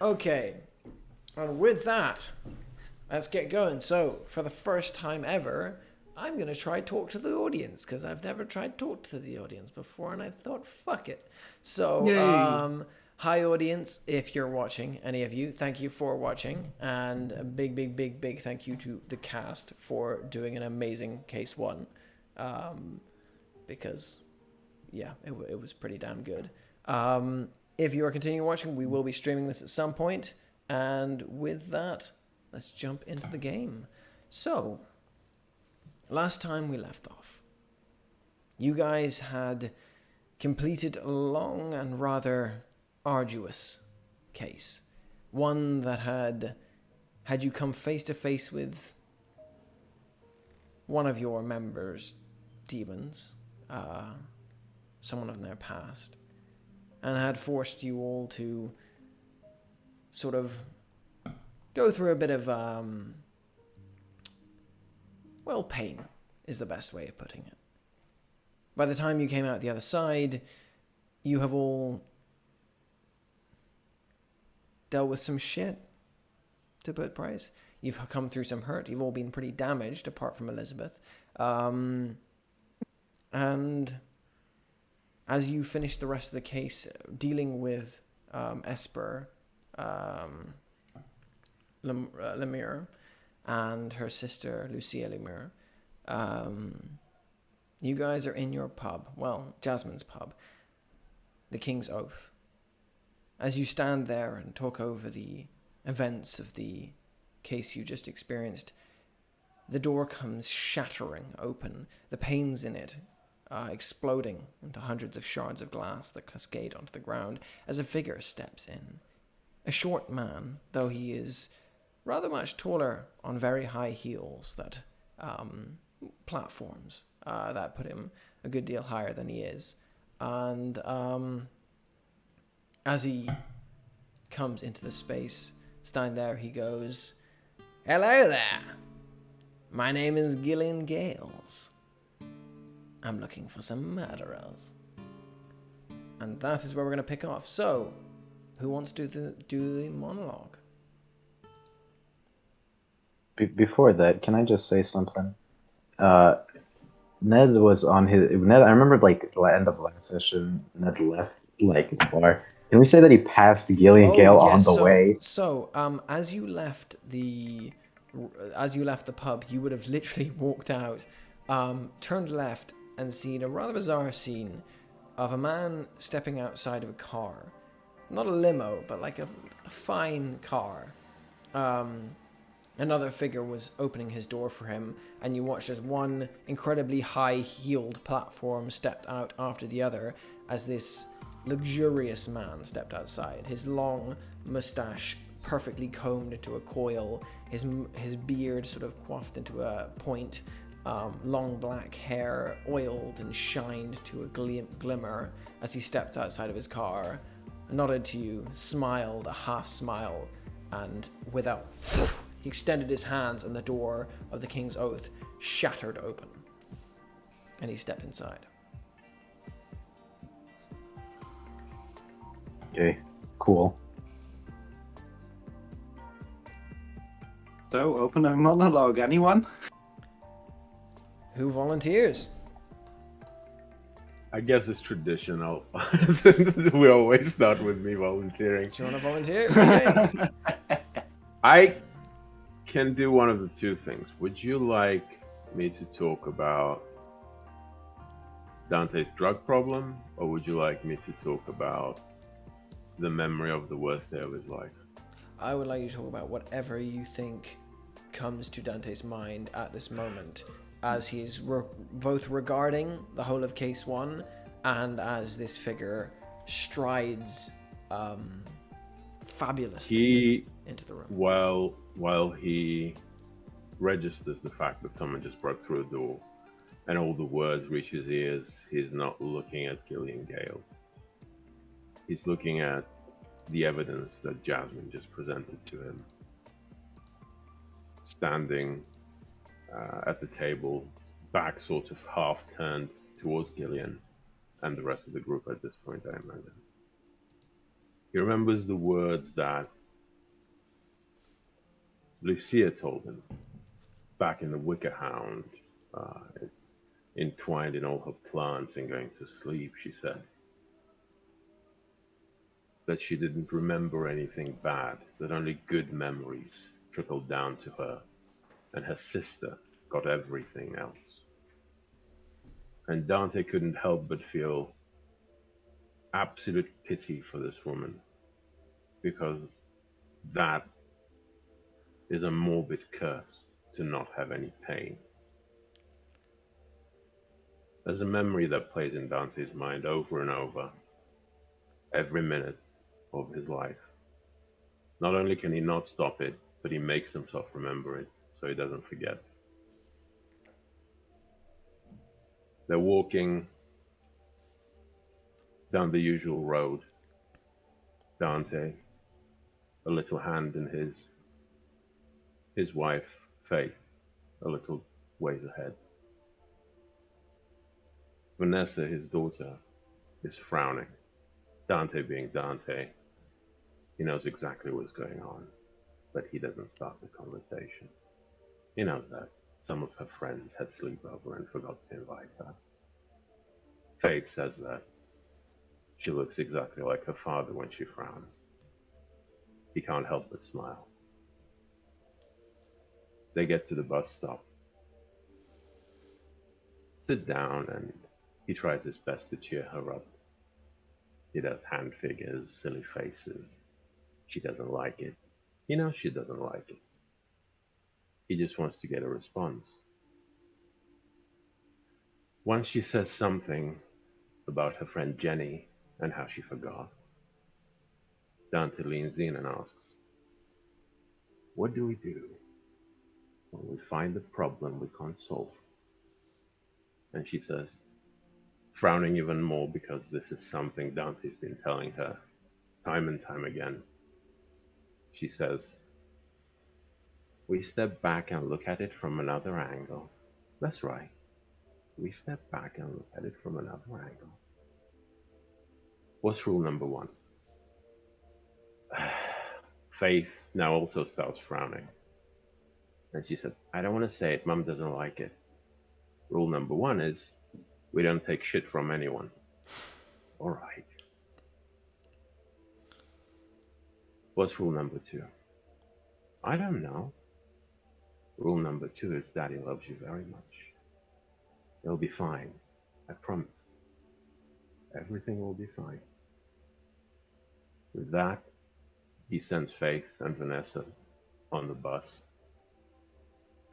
Okay, and with that, let's get going. So, for the first time ever, I'm going to try talk to the audience because I've never tried talk to the audience before and I thought, fuck it. So, Yay! hi audience, if you're watching, any of you, thank you for watching. And a big thank you to the cast for doing an amazing case one. Because, yeah, it was pretty damn good. If you are continuing watching, we will be streaming this at some point. And with that, let's jump into the game. So, last time we left off, you guys had completed a long and rather arduous case. One that had you come face to face with one of your members' demons, someone of their past, and had forced you all to sort of go through a bit of, pain is the best way of putting it. By the time you came out the other side, you have all dealt with some shit, to put praise. You've come through some hurt. You've all been pretty damaged, apart from Elizabeth. And as you finish the rest of the case, dealing with Esper, Lemire, and her sister Lucia Lemire, you guys are in your pub. Well, Jasmine's pub, the King's Oath. As you stand there and talk over the events of the case you just experienced, the door comes shattering open, the panes in it exploding into hundreds of shards of glass that cascade onto the ground as a figure steps in. A short man, though he is rather much taller on very high heels that platforms that put him a good deal higher than he is. And as he comes into the space, standing there, he goes, "Hello there. My name is Gillian Gales. I'm looking for some murderers." And that is where we're going to pick off. So, who wants to do the monologue? Before that, can I just say something? Ned was on his Ned. I remember like the end of last session. Ned left like the bar. Can we say that he passed Gillian Oh Gale on yes. the way? As you left the pub, you would have literally walked out, turned left, and seen a rather bizarre scene of a man stepping outside of a car, not a limo, but like a fine car. Another figure was opening his door for him, and you watched as one incredibly high-heeled platform stepped out after the other as this luxurious man stepped outside. His long mustache perfectly combed into a coil, his beard sort of coiffed into a point, long black hair oiled and shined to a glimmer as he stepped outside of his car, nodded to you, smiled a half smile, and without... he extended his hands and the door of the King's Oath shattered open. And he stepped inside. Okay, cool. So, open a monologue, anyone? Who volunteers? I guess it's traditional. We always start with me volunteering. Do you want to volunteer? Okay. I can do one of the two things. Would you like me to talk about Dante's drug problem, or would you like me to talk about the memory of the worst day of his life? I would like you to talk about whatever you think comes to Dante's mind at this moment, as he is both regarding the whole of Case 1 and as this figure strides fabulously into the room. While he registers the fact that someone just broke through a door and all the words reach his ears, he's not looking at Gillian Gales. He's looking at the evidence that Jasmine just presented to him. Standing at the table, back sort of half turned towards Gillian and the rest of the group at this point, I imagine. He remembers the words that Lucia told him, back in the Wicker Hound, uh, entwined in all her plants and going to sleep, she said that she didn't remember anything bad, that only good memories trickled down to her, and her sister got everything else. And Dante couldn't help but feel absolute pity for this woman, because that is a morbid curse, to not have any pain. There's a memory that plays in Dante's mind over and over, every minute of his life. Not only can he not stop it, but he makes himself remember it so he doesn't forget. They're walking down the usual road. Dante, a little hand in his wife, Faith, a little ways ahead. Vanessa, his daughter, is frowning. Dante being Dante, he knows exactly what's going on, but he doesn't start the conversation. He knows that some of her friends had sleepover and forgot to invite her. Faith says that she looks exactly like her father when she frowns. He can't help but smile. They get to the bus stop, sit down, and he tries his best to cheer her up. He does hand figures, silly faces. She doesn't like it. He knows she doesn't like it. He just wants to get a response. Once she says something about her friend Jenny and how she forgot, Dante leans in and asks, "What do we do when we find a problem we can't solve?" And she says, frowning even more because this is something Dante's been telling her time and time again. She says, "We step back and look at it from another angle." That's right. We step back and look at it from another angle. What's rule number one? Faith now also starts frowning. And she said, "I don't want to say it. Mum doesn't like it. Rule number one is we don't take shit from anyone." All right. What's rule number two? I don't know. Rule number two is Daddy loves you very much. It'll be fine. I promise. Everything will be fine. With that, he sends Faith and Vanessa on the bus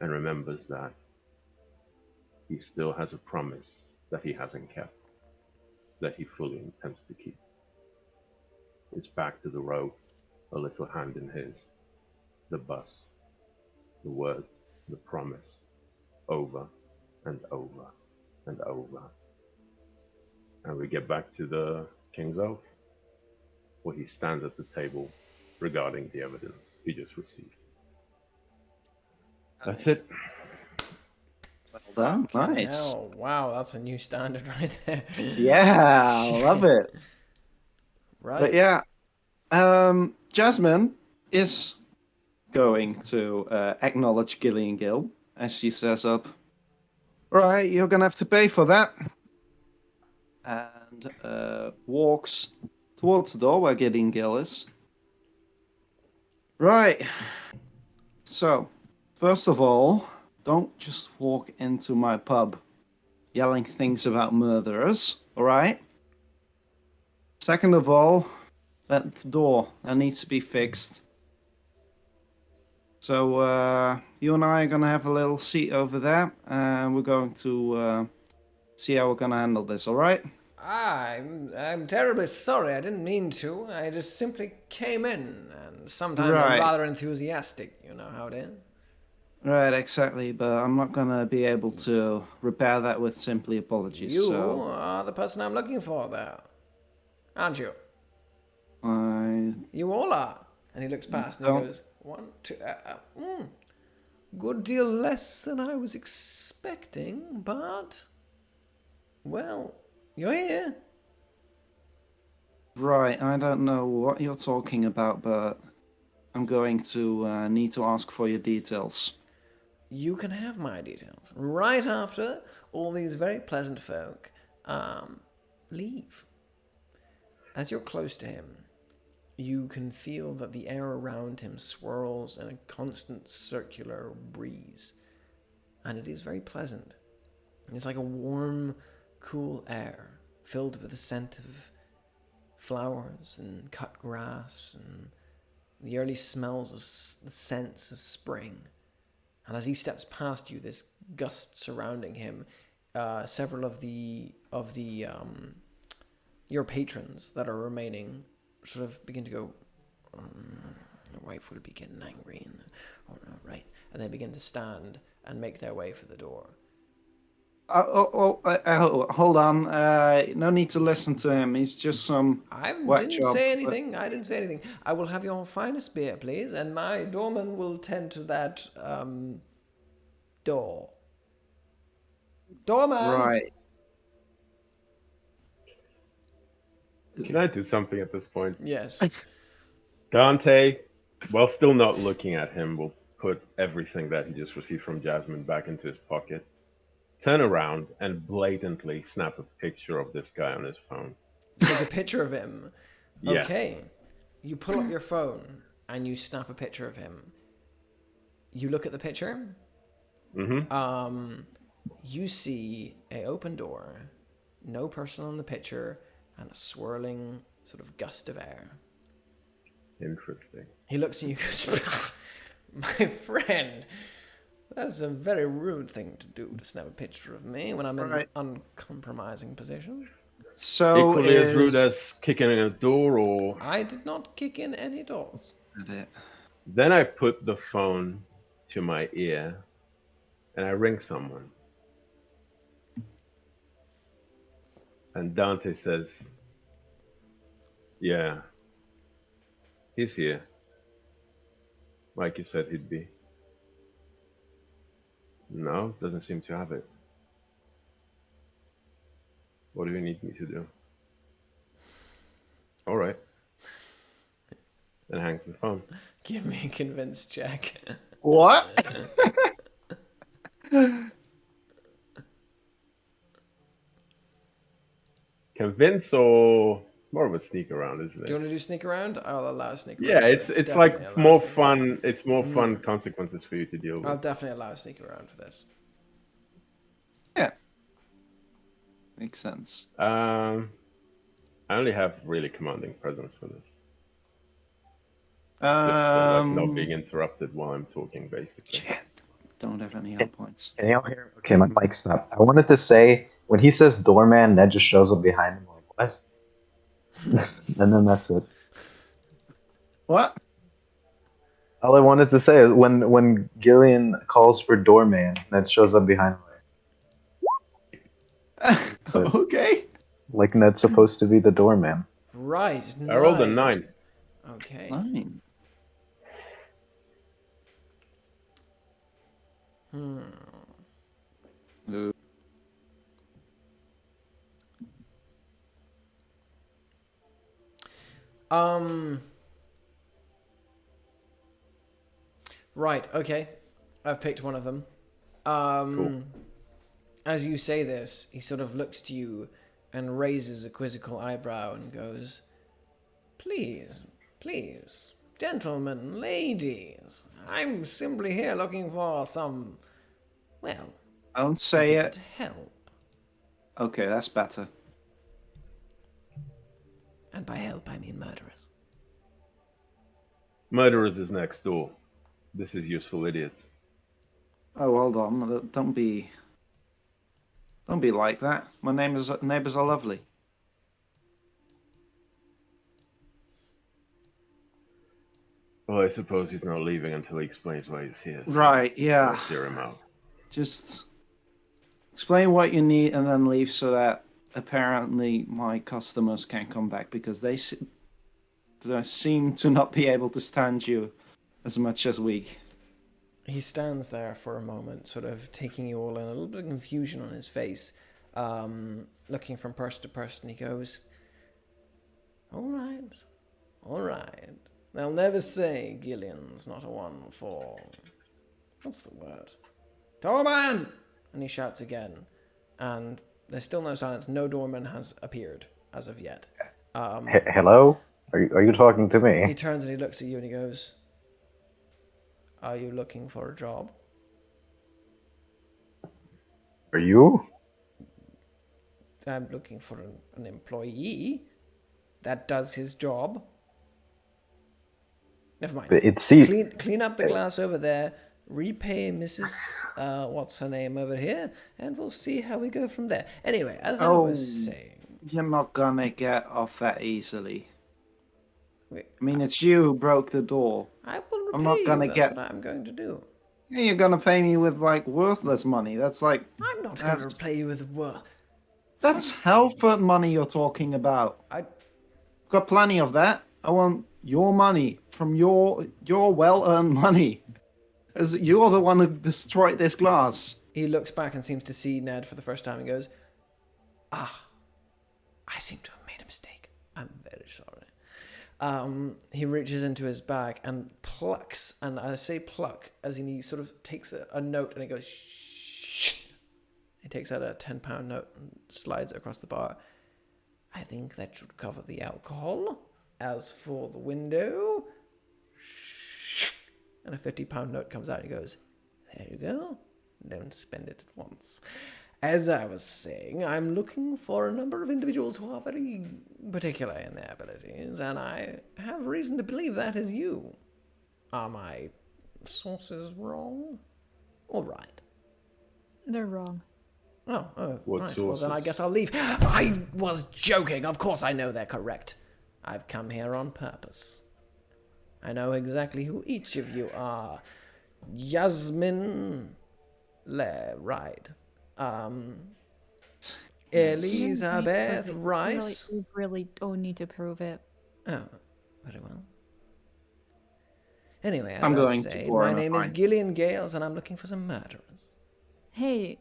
and remembers that he still has a promise that he hasn't kept, that he fully intends to keep. It's back to the road, a little hand in his, the bus, the word, the promise, over and over and over. And we get back to the King's Oath, where he stands at the table regarding the evidence he just received. That's it. Well done. Fucking Nice. hell. Wow, that's a new standard right there. Yeah, I love it. Right. But yeah, Jasmine is going to acknowledge Gillian Gill as she says up, "Right, you're gonna have to pay for that," and walks towards the door where Gillian Gill is. Right. So, first of all, don't just walk into my pub yelling things about murderers, alright? Second of all, that door, that needs to be fixed. So, you and I are gonna have a little seat over there, and we're going to see how we're gonna handle this, alright? I'm terribly sorry. I didn't mean to. I just simply came in, and sometimes I'm Right. rather enthusiastic. You know how it is. Right, exactly, but I'm not gonna be able to repair that with simply apologies, You so... are the person I'm looking for there, aren't you? I You all are. And he looks past and he Don't- goes, one, two, good deal less than I was expecting, but, well, you're here. Right, I don't know what you're talking about, but I'm going to need to ask for your details. You can have my details right after all these very pleasant folk leave. As you're close to him, you can feel that the air around him swirls in a constant circular breeze, and it is very pleasant. It's like a warm, cool air filled with the scent of flowers and cut grass and the early smells of the scents of spring. And as he steps past you, this gust surrounding him, several of your patrons that are remaining sort of begin to go, your wife will be getting angry, and right, and they begin to stand and make their way for the door. Hold on. No need to listen to him. He's just some whack Didn't job. say anything. I didn't say anything. I will have your finest beer, please, and my doorman will tend to that door. Doorman. Right. Can I do something at this point? Yes. Dante, while still not looking at him, will put everything that he just received from Jasmine back into his pocket, turn around, and blatantly snap a picture of this guy on his phone. Take a picture of him. Yeah. Okay. You pull up your phone and you snap a picture of him. You look at the picture. Mm-hmm. You see a open door, no person on the picture, and a swirling sort of gust of air. Interesting. He looks at you and goes, my friend, that's a very rude thing to do, to snap a picture of me when I'm in an uncompromising position. So equally as rude as kicking in a door, or... I did not kick in any doors. Then I put the phone to my ear and I ring someone. And Dante says, yeah, he's here. Like you said he'd be. No, doesn't seem to have it. What do you need me to do? All right. And hangs the phone. Give me a convince check. What? Convince or more of a sneak around, isn't it? Do you want to do sneak around? I'll allow sneak around. Yeah, it's like more fun. It's more fun consequences for you to deal with. I'll definitely allow a sneak around for this. Yeah. Makes sense. I only have really commanding presence for this. Just for, like, not being interrupted while I'm talking, basically. Shit. Don't have any help points. Can y'all hear? Okay, my mic stopped. I wanted to say, when he says doorman, Ned just shows up behind him like, what? And then that's it. What? All I wanted to say is when Gillian calls for doorman, Ned shows up behind him. Okay. Like Ned's supposed to be the doorman. Right. I rolled a 9. Okay. 9. Right, okay. I've picked one of them. Cool. As you say this, he sort of looks to you and raises a quizzical eyebrow and goes, please, gentlemen, ladies, I'm simply here looking for some, well, Don't say it. help. Okay, that's better. And by help, I mean murderers. Murderers is next door. This is useful idiots. Oh, hold on. Don't be like that. My neighbors are lovely. Well, I suppose he's not leaving until he explains why he's here. So Right, yeah. I'll steer him out. Just explain what you need and then leave so that apparently my customers can come back because they seem to not be able to stand you as much as we. He stands there for a moment, sort of taking you all in, a little bit of confusion on his face, looking from person to person. He goes, all right. They'll never say Gillian's not a one for... What's the word? Doorman! And he shouts again. And there's still no silence. No doorman has appeared as of yet. Hello? Are you talking to He me? turns and he looks at you and he goes, are you looking for a job? Are you? I'm looking for an employee that does his job. Never mind. It's Clean up the glass over there. Repay Mrs. What's her name over here, and we'll see how we go from there. Anyway, as I was saying, You're not gonna get off that easily. wait, I mean, it's you who broke the door. I will repay I'm not gonna you. That's what I'm going to do. Yeah, you're gonna pay me with like worthless money. That's like I'm not going to repay you with that's Halford money you're talking about. I Got plenty of that. I want your money from your well-earned money. As you're the one who destroyed this glass. He looks back and seems to see Ned for the first time and goes, I seem to have made a mistake. I'm very sorry. He reaches into his bag and plucks, and I say pluck as in he sort of takes a note and he goes, shh. He takes out a £10 note and slides it across the bar. I think that should cover the alcohol. As for the window, and a £50 note comes out and he goes, there you go. Don't spend it at once. As I was saying, I'm looking for a number of individuals who are very particular in their abilities, and I have reason to believe that is you. Are my sources wrong? All right. They're wrong. Oh, What right. Well, then I sources? guess I'll leave. I was joking. Of course I know they're correct. I've come here on purpose. I know exactly who each of you are. Jasmine... Wright. Elizabeth Rice. We really don't need to prove it. Oh, very well. Anyway, as I'm I going was to saying, pour my him a name is pint. Gillian Gales, and I'm looking for some murderers. Hey,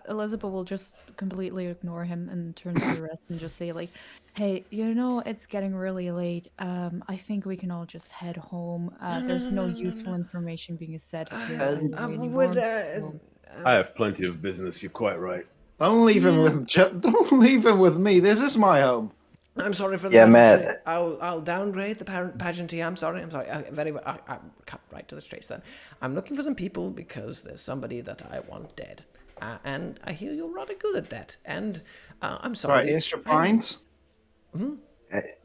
Elizabeth will just completely ignore him and turn to the rest and just say like, "Hey, you know it's getting really late. I think we can all just head home. There's no useful information being said here anymore, so- I have plenty of business. You're quite right. Don't leave him with don't leave him with me. This is my home. I'm sorry for the Yeah, pageantry. Matt. I'll downgrade the pageantry. I'm sorry. Very well. I cut right to the chase then. I'm looking for some people because there's somebody that I want dead. And I hear you're rather good at that. And I'm sorry. Right, here's your pint.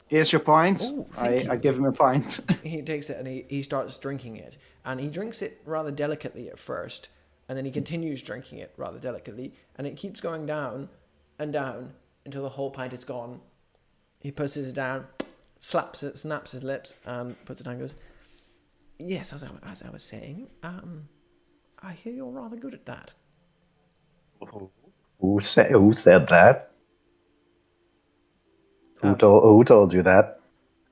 Here's your pint. Oh, thank I you. give him a pint. He takes it and he starts drinking it. And he drinks it rather delicately at first. And then he continues drinking it rather delicately. And it keeps going down and down until the whole pint is gone. He puts it down, slaps it, snaps his lips, and puts it down and goes, yes, as I was saying, I hear you're rather good at that. Who said that? Who told you that?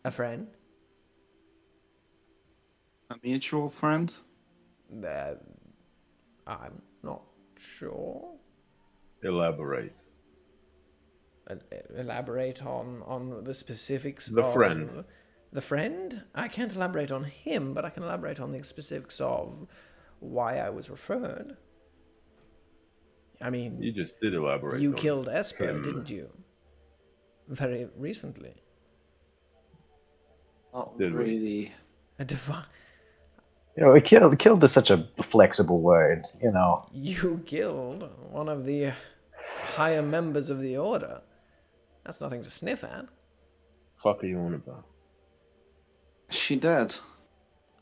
A friend? A mutual friend. I'm not sure. Elaborate. Elaborate on the specifics The of... friend. The friend? I can't elaborate on him, but I can elaborate on the specifics of why I was referred. I mean... You just did elaborate. You on killed Esper, him. didn't you? Very recently. Not Did we? really. A divine... You know, killed is such a flexible word. You know, You killed one of the higher members of the Order. That's nothing to sniff at. Fuck are you on about? She dead.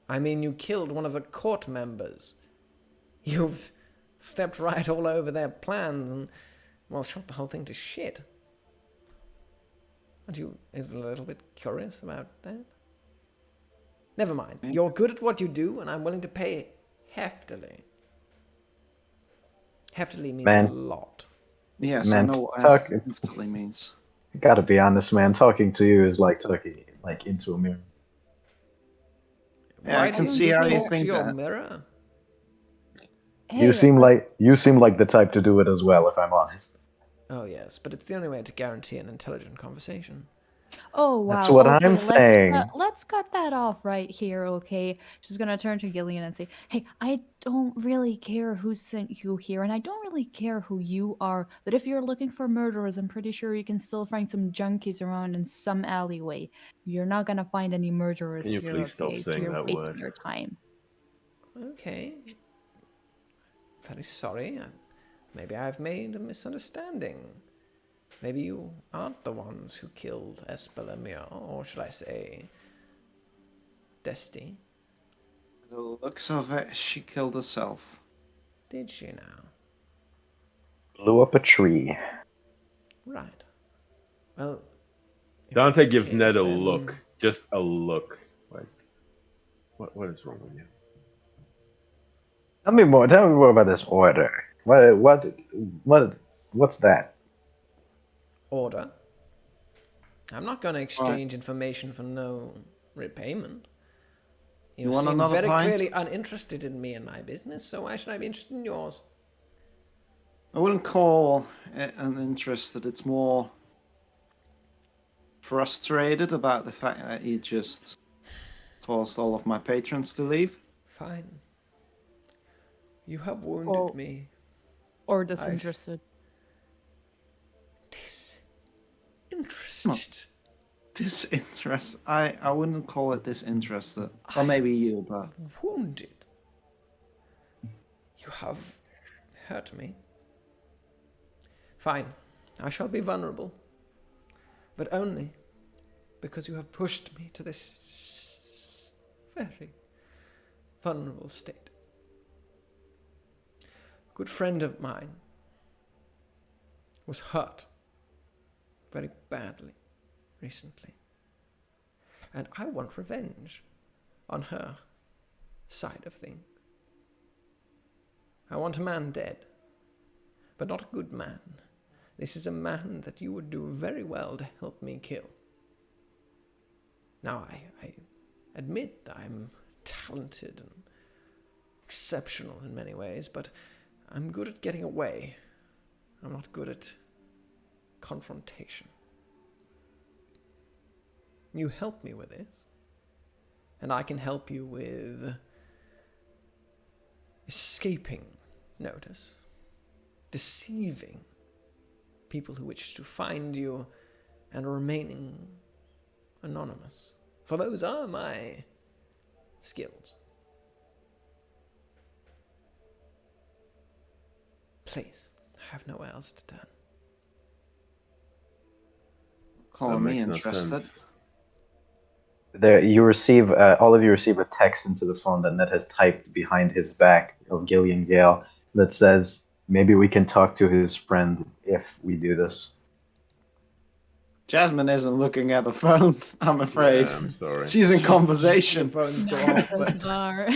I mean, you killed one of the court members. You've stepped right all over their plans and, well, shot the whole thing to shit. Aren't you a little bit curious about that? Never mind. You're good at what you do, and I'm willing to pay heftily. Heftily means Man. a lot. Yes, Man, I know what talk- heftily means. gotta be honest, man. Talking to you is like talking like into a mirror. Yeah, Why I can don't see how you talk think to your that. mirror? Hey, You seem like the type to do it as well, if I'm honest. Oh, yes, but it's the only way to guarantee an intelligent conversation. Oh wow. That's what Okay, I'm saying. let's cut that off right here, okay? She's gonna turn to Gillian and say, "Hey, I don't really care who sent you here, and I don't really care who you are. But if you're looking for murderers, I'm pretty sure you can still find some junkies around in some alleyway. You're not gonna find any murderers Can you here, please stop okay? So saying you're that wasting word? your time." Okay. Very sorry. Maybe I've made a misunderstanding. Maybe you aren't the ones who killed Espelamia, or should I say, Desti. The looks of it, she killed herself. Did she now? Blew up a tree. Right. Well, if Dante that's the gives Ned case, a then- look, just a look. Like, what is wrong with you? Tell me more about this order. What's that? Order. I'm not going to exchange information for no repayment. You want seem another very pint? clearly uninterested in me and my business, so why should I be interested in yours? I wouldn't call it an interest, that it's more frustrated about the fact that you just forced all of my patrons to leave. Fine. You have wounded Or- me. Or disinterested. Disinterested. Disinterest. I wouldn't call it disinterested. Or maybe you, but Wounded. You have hurt me. Fine. I shall be vulnerable. But only because you have pushed me to this very vulnerable state. A good friend of mine was hurt very badly recently. And I want revenge on her side of things. I want a man dead, but not a good man. This is a man that you would do very well to help me kill. Now, I admit I'm talented and exceptional in many ways, but I'm good at getting away. I'm not good at confrontation. You help me with this, and I can help you with escaping notice, deceiving people who wish to find you, and remaining anonymous. For those are my skills. Please, I have nowhere else to turn. calling me makes no interested. sense. There, all of you receive a text into the phone that Ned has typed behind his back of Gillian Gale that says, "Maybe we can talk to his friend if we do this." Jasmine isn't looking at the phone, I'm afraid. Yeah, I'm sorry. She's in Your conversation. phones go No, off, but bar.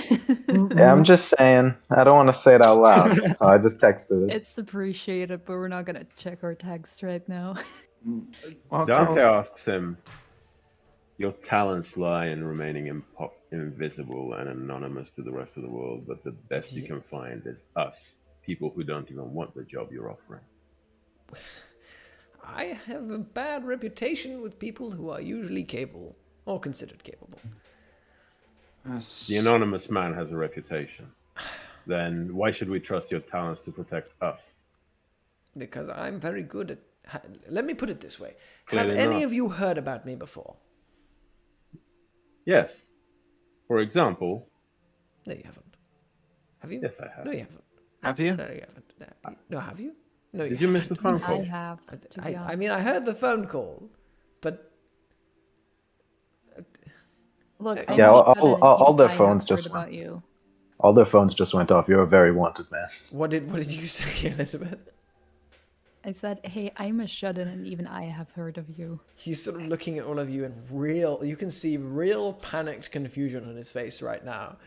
Yeah, I'm just saying. I don't want to say it out loud, so I just texted it. It's appreciated, but we're not gonna check our text right now. Well, Dante asks him, "Your talents lie in remaining invisible and anonymous to the rest of the world, but the best you can find is us, people who don't even want the job you're offering." I have a bad reputation with people who are usually capable, or considered capable. The anonymous man has a reputation. Then why should we trust your talents to protect us? Because I'm very good at... Let me put it this way. Clearly Have any not. of you heard about me before? Yes. For example, No, you haven't. Have you? yes, I have. No, you haven't. Have you? No, you haven't. No, have you? No, Did you miss the phone I call? have. To be I mean, I heard the phone call, but... Look, Yeah, I'm Yeah, not sure that all their I have phones heard just about went. you. All their phones just went off. You're a very wanted man. What did you say, Elizabeth? I said, hey, I'm a shut-in, and even I have heard of you. He's sort of looking at all of you in real... You can see real panicked confusion on his face right now.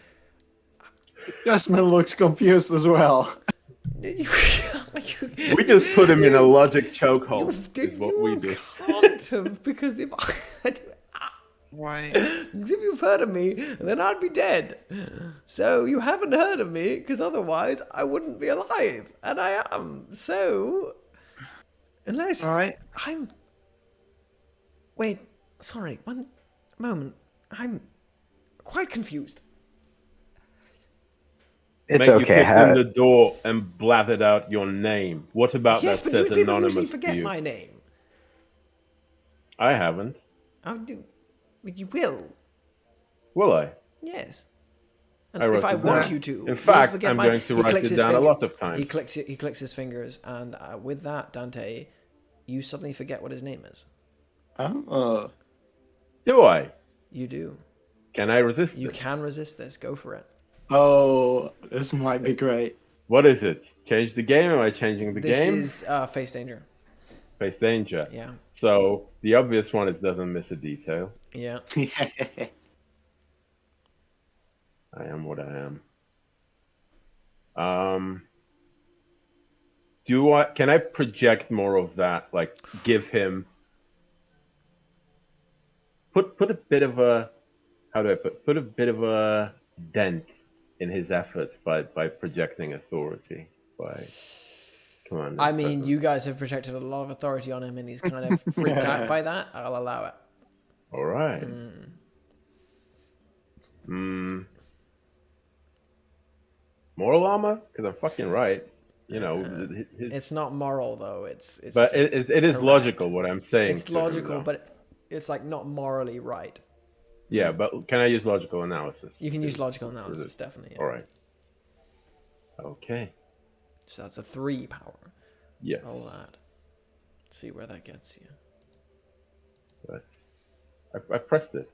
Jasmine looks confused as well. We just put him in a logic chokehold, is what we do. Can't have, because if Why? because if you've heard of me, then I'd be dead. So you haven't heard of me, because otherwise I wouldn't be alive, and I am. So unless All right. I'm. Wait, Sorry, one moment. I'm quite confused. It's Mate, okay. you kicked in the door and blathered out your name. What about Yes, that but says people usually anonymous to forget you? my name. I haven't. But you will. Will I? Yes. I And if wrote I it want down. you to, In you'll fact, forget I'm my. going to He write clicks it his down a finger. lot of times. He clicks his fingers, and with that, Dante, you suddenly forget what his name is. Oh. Do I? You do. Can I resist You it? can resist this. Go for it. Oh, this might be great. What is it? Change the game? Am I changing the This game? is face danger. Face danger. Yeah. So the obvious one is doesn't miss a detail. Yeah. I am what I am. Can I project more of that? Like give him put a bit of a put a bit of a dent in his efforts by projecting authority by come on. I mean, you guys have projected a lot of authority on him, and he's kind of freaked out by that. I'll allow it. All right. Moral armor? Because I'm fucking right. You know, It's not moral though. It's but just it is correct. logical what I'm saying. It's to him, logical, though. but it's like not morally right. Yeah, but can I use logical analysis? You can use logical Is analysis, it- definitely. Yeah. All right. Okay. So that's a 3 power. Yes. Roll that. See where that gets you. I pressed it.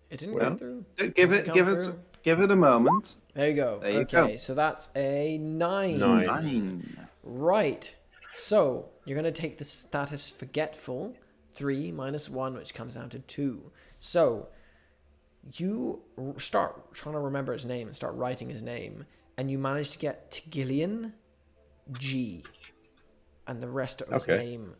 It didn't Well, come through. Give Does it, come through? give it a moment. There you go. There you Okay, go. so that's a 9. 9. Right. So you're going to take the status forgetful, 3 minus 1, which comes down to 2. So you start trying to remember his name and start writing his name, and you manage to get to Gillian G. And the rest of his Okay. name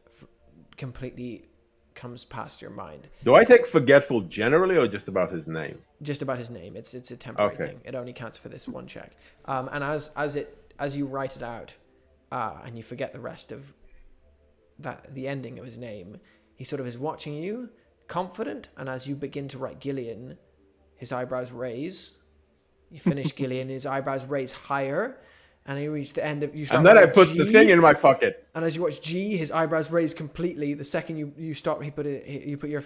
completely comes past your mind. Do I take forgetful generally or just about his name? Just about his name. It's a temporary Okay. thing. It only counts for this one check. And as you write it out, and you forget the rest of the ending of his name, he sort of is watching you, confident, and as you begin to write Gillian, his eyebrows raise. You finish Gillian, his eyebrows raise higher, and he reaches the end of you. Start And then I writing put the G, thing in my pocket. and as you watch G, his eyebrows raise completely. The second you stop, you put your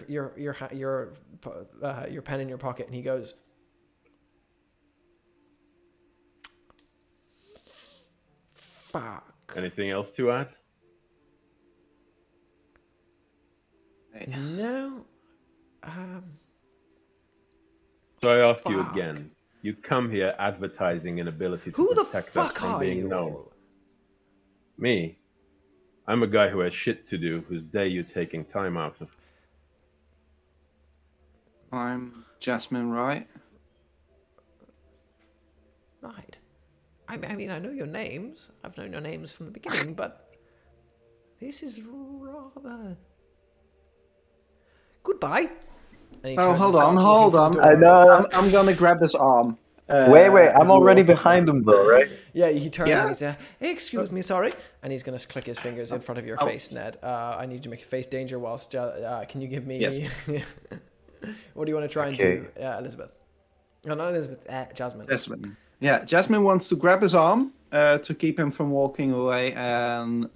pen in your pocket, and he goes, "Fuck." Anything else to add? No. So I ask you Fuck. again. You come here advertising an ability to Who the protect us fuck from are being you? known. Me? I'm a guy who has shit to do, whose day you're taking time out of. I'm Jasmine, Wright. Right. I mean, I know your names. I've known your names from the beginning, but this is rather. Goodbye. And he Oh, turns hold and on, starts hold looking for on. the I door. know. I'm gonna grab his arm. Wait, as I'm you already walk behind him though, right? Yeah, he turns Yeah. and he says, "Excuse me, sorry," and he's gonna click his fingers in front of your face, Ned. I need you to make a face danger whilst. Can you give me? Yes. What do you want to try and Okay. do, Elizabeth? No, not Elizabeth. Jasmine. Jasmine. Yeah, Jasmine wants to grab his arm to keep him from walking away and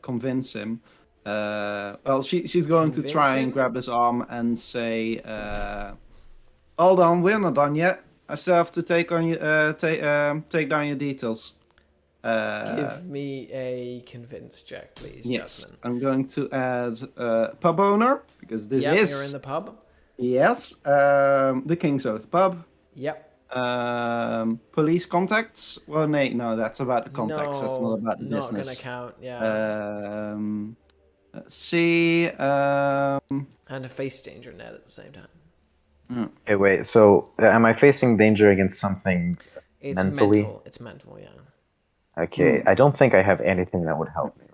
convince him. Well, she's going to Convince try him? and grab his arm and say, "Hold on, we're not done yet. I still have to take down your details." Give me a convince check, please, Yes, Jasmine. I'm going to add pub owner because this Yep, is you're in the pub. yes the King's Oath pub. Yep. Police contacts. Well, no, that's about the contacts. That's not about the not business. gonna count. Yeah. Let's see. And a face danger net at the same time. Okay, wait. So, am I facing danger against something It's mentally? mental. It's mental. Yeah. Okay, I don't think I have anything that would help me.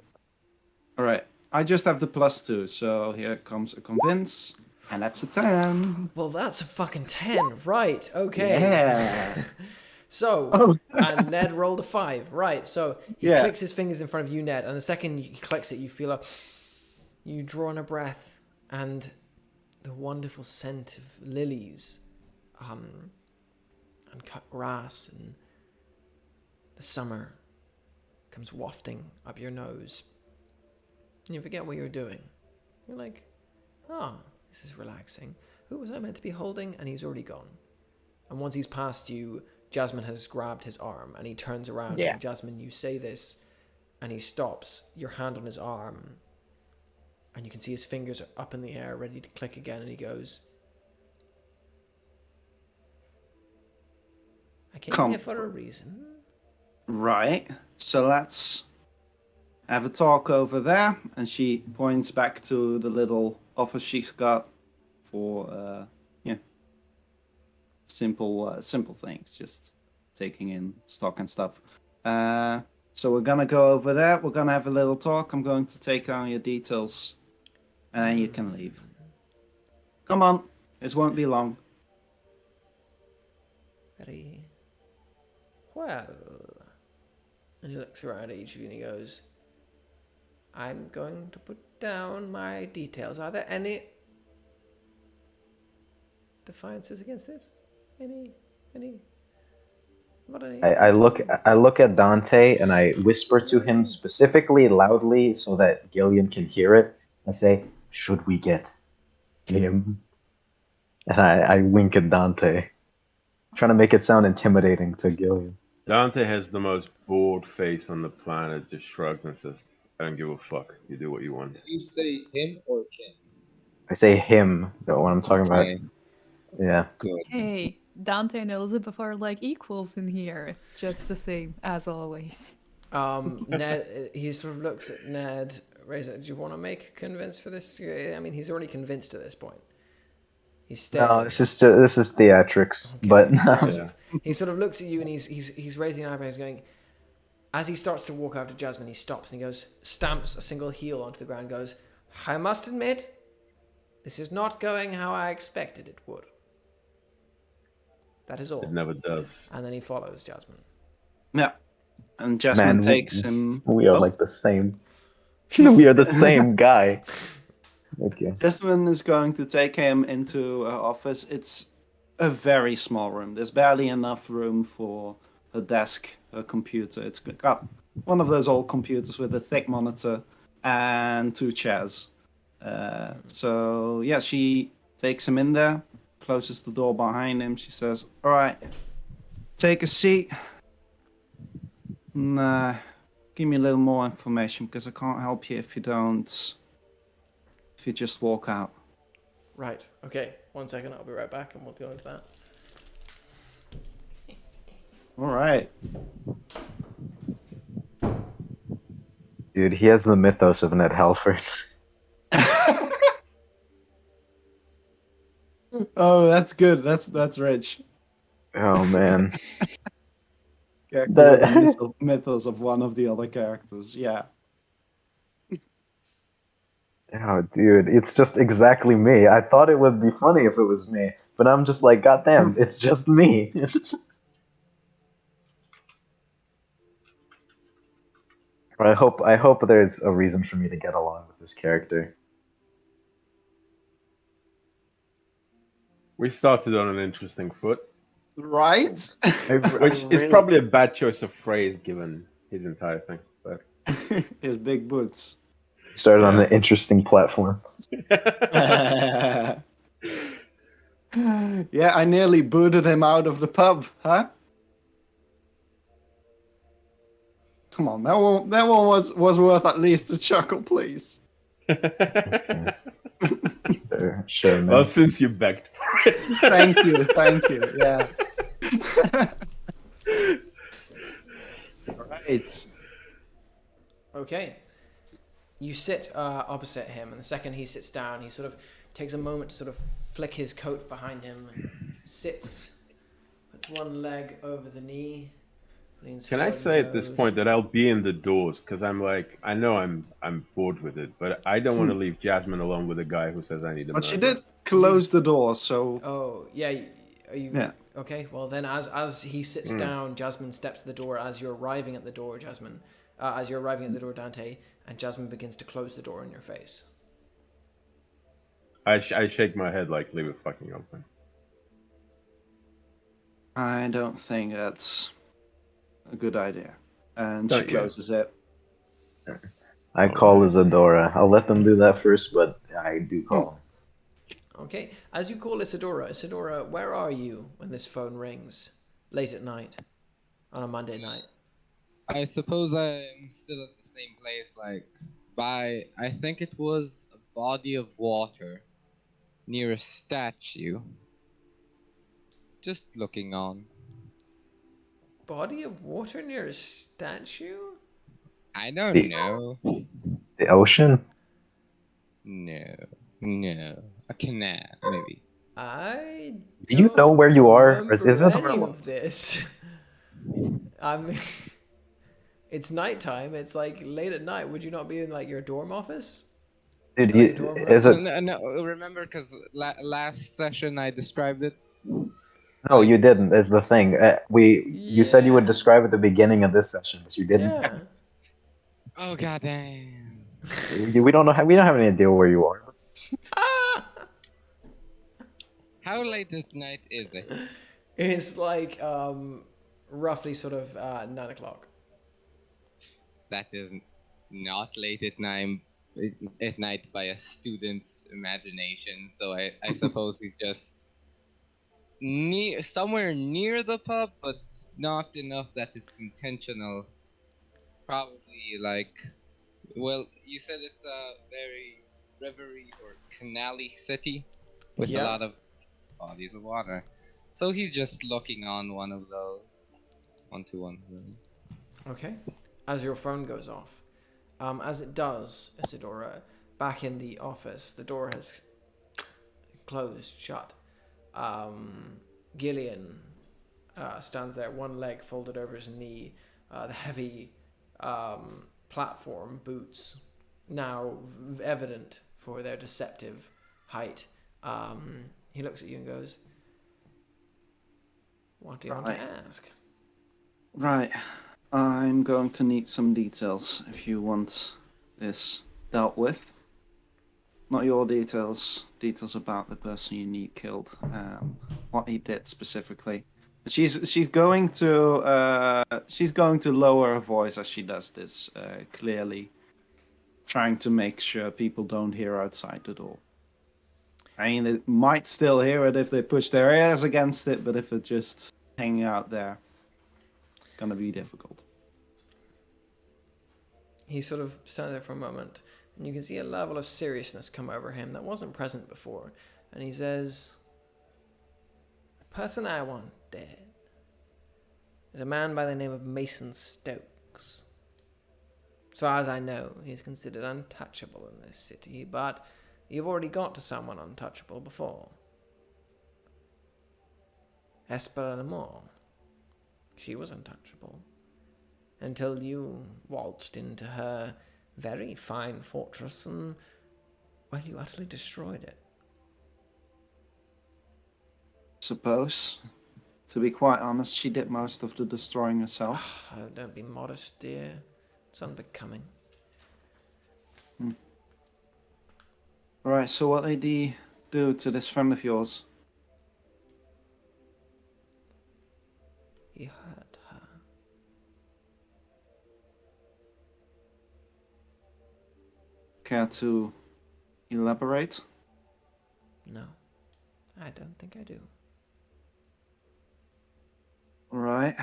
All right. I just have the +2, so here comes a convince, and that's a 10. Well, that's a fucking 10, right? Okay. Yeah. So, Oh. and Ned rolled a 5, right? So he Yeah. clicks his fingers in front of you, Ned, and the second he clicks it, you feel you draw in a breath, and the wonderful scent of lilies, and cut grass, and the summer comes wafting up your nose. And you forget what you're doing. You're like, this is relaxing. Who was I meant to be holding? And he's already gone. And once he's past you, Jasmine has grabbed his arm, and he turns around. Yeah. And Jasmine, you say this, and he stops, your hand on his arm, and you can see his fingers are up in the air, ready to click again, and he goes, I came here for a reason. Right. So let's have a talk over there. And she points back to the little office she's got for simple things, just taking in stock and stuff. So we're gonna go over there. We're gonna have a little talk. I'm going to take down your details, and then you can leave. Come on, this won't be long. Very well. And he looks around at each of you and he goes, I'm going to put down my details. Are there any defiances against this? Any? Not any. I look at Dante and I whisper to him specifically loudly so that Gillian can hear it. I say, should we get him? And I wink at Dante, trying to make it sound intimidating to Gillian. Dante has the most bored face on the planet, just shrugs and says, I don't give a fuck. You do what you want. Did you say him or Kim? I say him, though, when I'm talking about. Okay, Yeah. good. Hey, Dante and Elizabeth are like equals in here, just the same as always. Ned, he sort of looks at Ned. Razor, do you want to make a convince for this? I mean, he's already convinced at this point. He's staring. No, this is theatrics, Okay. but Yeah. He sort of looks at you and he's raising an eyebrow. He's going. As he starts to walk out to Jasmine, he stops and he goes, stamps a single heel onto the ground and goes, I must admit, this is not going how I expected it would. That is all. It never does. And then he follows Jasmine. Yeah. And Jasmine Man, takes him. we are Oh, like the same. We are the same guy. Okay. Jasmine is going to take him into her office. It's a very small room. There's barely enough room for her desk, her computer. It's got one of those old computers with a thick monitor and 2 chairs. So, yeah, she takes him in there, closes the door behind him. She says, all right, take a seat. And, give me a little more information because I can't help you if you don't. If you just walk out. Right. Okay. 1 second. I'll be right back and we'll go into that. All right. Dude, he has the mythos of Ned Halford. Oh, that's good. That's rich. Oh man. Yeah, The- the mythos of one of the other characters. Yeah. Oh, dude, it's just exactly me. I thought it would be funny if it was me, but I'm just like, goddamn, it's just me. I hope there's a reason for me to get along with this character. We started on an interesting foot, Right? which is probably a bad choice of phrase given his entire thing. But His big boots. Started on Yeah. an interesting platform. Yeah, I nearly booted him out of the pub, huh? Come on, that one was worth at least a chuckle, please. Sure, man. well, since you begged for it. Thank you. Yeah. All right. Okay. You sit opposite him, and the second he sits down, he sort of takes a moment to sort of flick his coat behind him, sits, puts one leg over the knee, leans Can I forward and say at this goes, point that I'll be in the doors because I'm like I know I'm bored with it, but I don't want to leave Jasmine alone with a guy who says I need a But she murder. did close the door, so Oh, yeah. Are you... yeah. Okay, well then as he sits down, Jasmine steps to the door as you're arriving at the door, Jasmine. As you're arriving at the door, Dante, and Jasmine begins to close the door in your face. I shake my head like leave it fucking open. I don't think that's a good idea. And she Don't you? closes it. I Oh, call man. Isadora. I'll let them do that first, but I do call. Okay, as you call Isadora, where are you when this phone rings late at night on a Monday night? I suppose I'm still at the same place, like I think it was a body of water near a statue. Just looking on. Body of water near a statue? I don't The, know. the ocean? No. A canal, maybe. I Do you know don't where you are? Or is remember Isadora any of lost? this. I mean, it's nighttime. It's like late at night. Would you not be in like your dorm office? Dude, Or, like, dorm is room? it? No, remember, because last session I described it? No, you didn't. Is the thing. You said you would Yeah. describe at the beginning of this session, but you didn't. Yeah. Oh, goddamn. We don't know. We don't have any idea where you are. Ah! How late at night is it? It's like roughly sort of 9 o'clock. That is not late at night by a student's imagination. So I suppose he's just somewhere near the pub, but not enough that it's intentional. Probably like, well, you said it's a very rivery or canally city with a Yeah. lot of bodies of water. So he's just looking on one of those, onto one of them. Okay. As your phone goes off, as it does, Isadora, back in the office, the door has closed shut. Gillian stands there, one leg folded over his knee, the heavy platform boots now evident for their deceptive height. He looks at you and goes, "What do you want to ask?" Right. I'm going to need some details if you want this dealt with. Not your details, details about the person you need killed, what he did specifically. She's going to lower her voice as she does this, clearly trying to make sure people don't hear outside the door. I mean, they might still hear it if they push their ears against it, but if it's just hanging out there, it's gonna be difficult. He sort of stands there for a moment, and you can see a level of seriousness come over him that wasn't present before. And he says, "The person I want dead is a man by the name of Mason Stokes. As far as I know, he's considered untouchable in this city, but you've already got to someone untouchable before. Esper Lamore. She was untouchable until you waltzed into her very fine fortress and, well, you utterly destroyed it." Suppose, to be quite honest, she did most of the destroying herself. Oh, don't be modest, dear. It's unbecoming. Right, so what did he do to this friend of yours? He hurt her. Care to elaborate? No, I don't think I do. Right.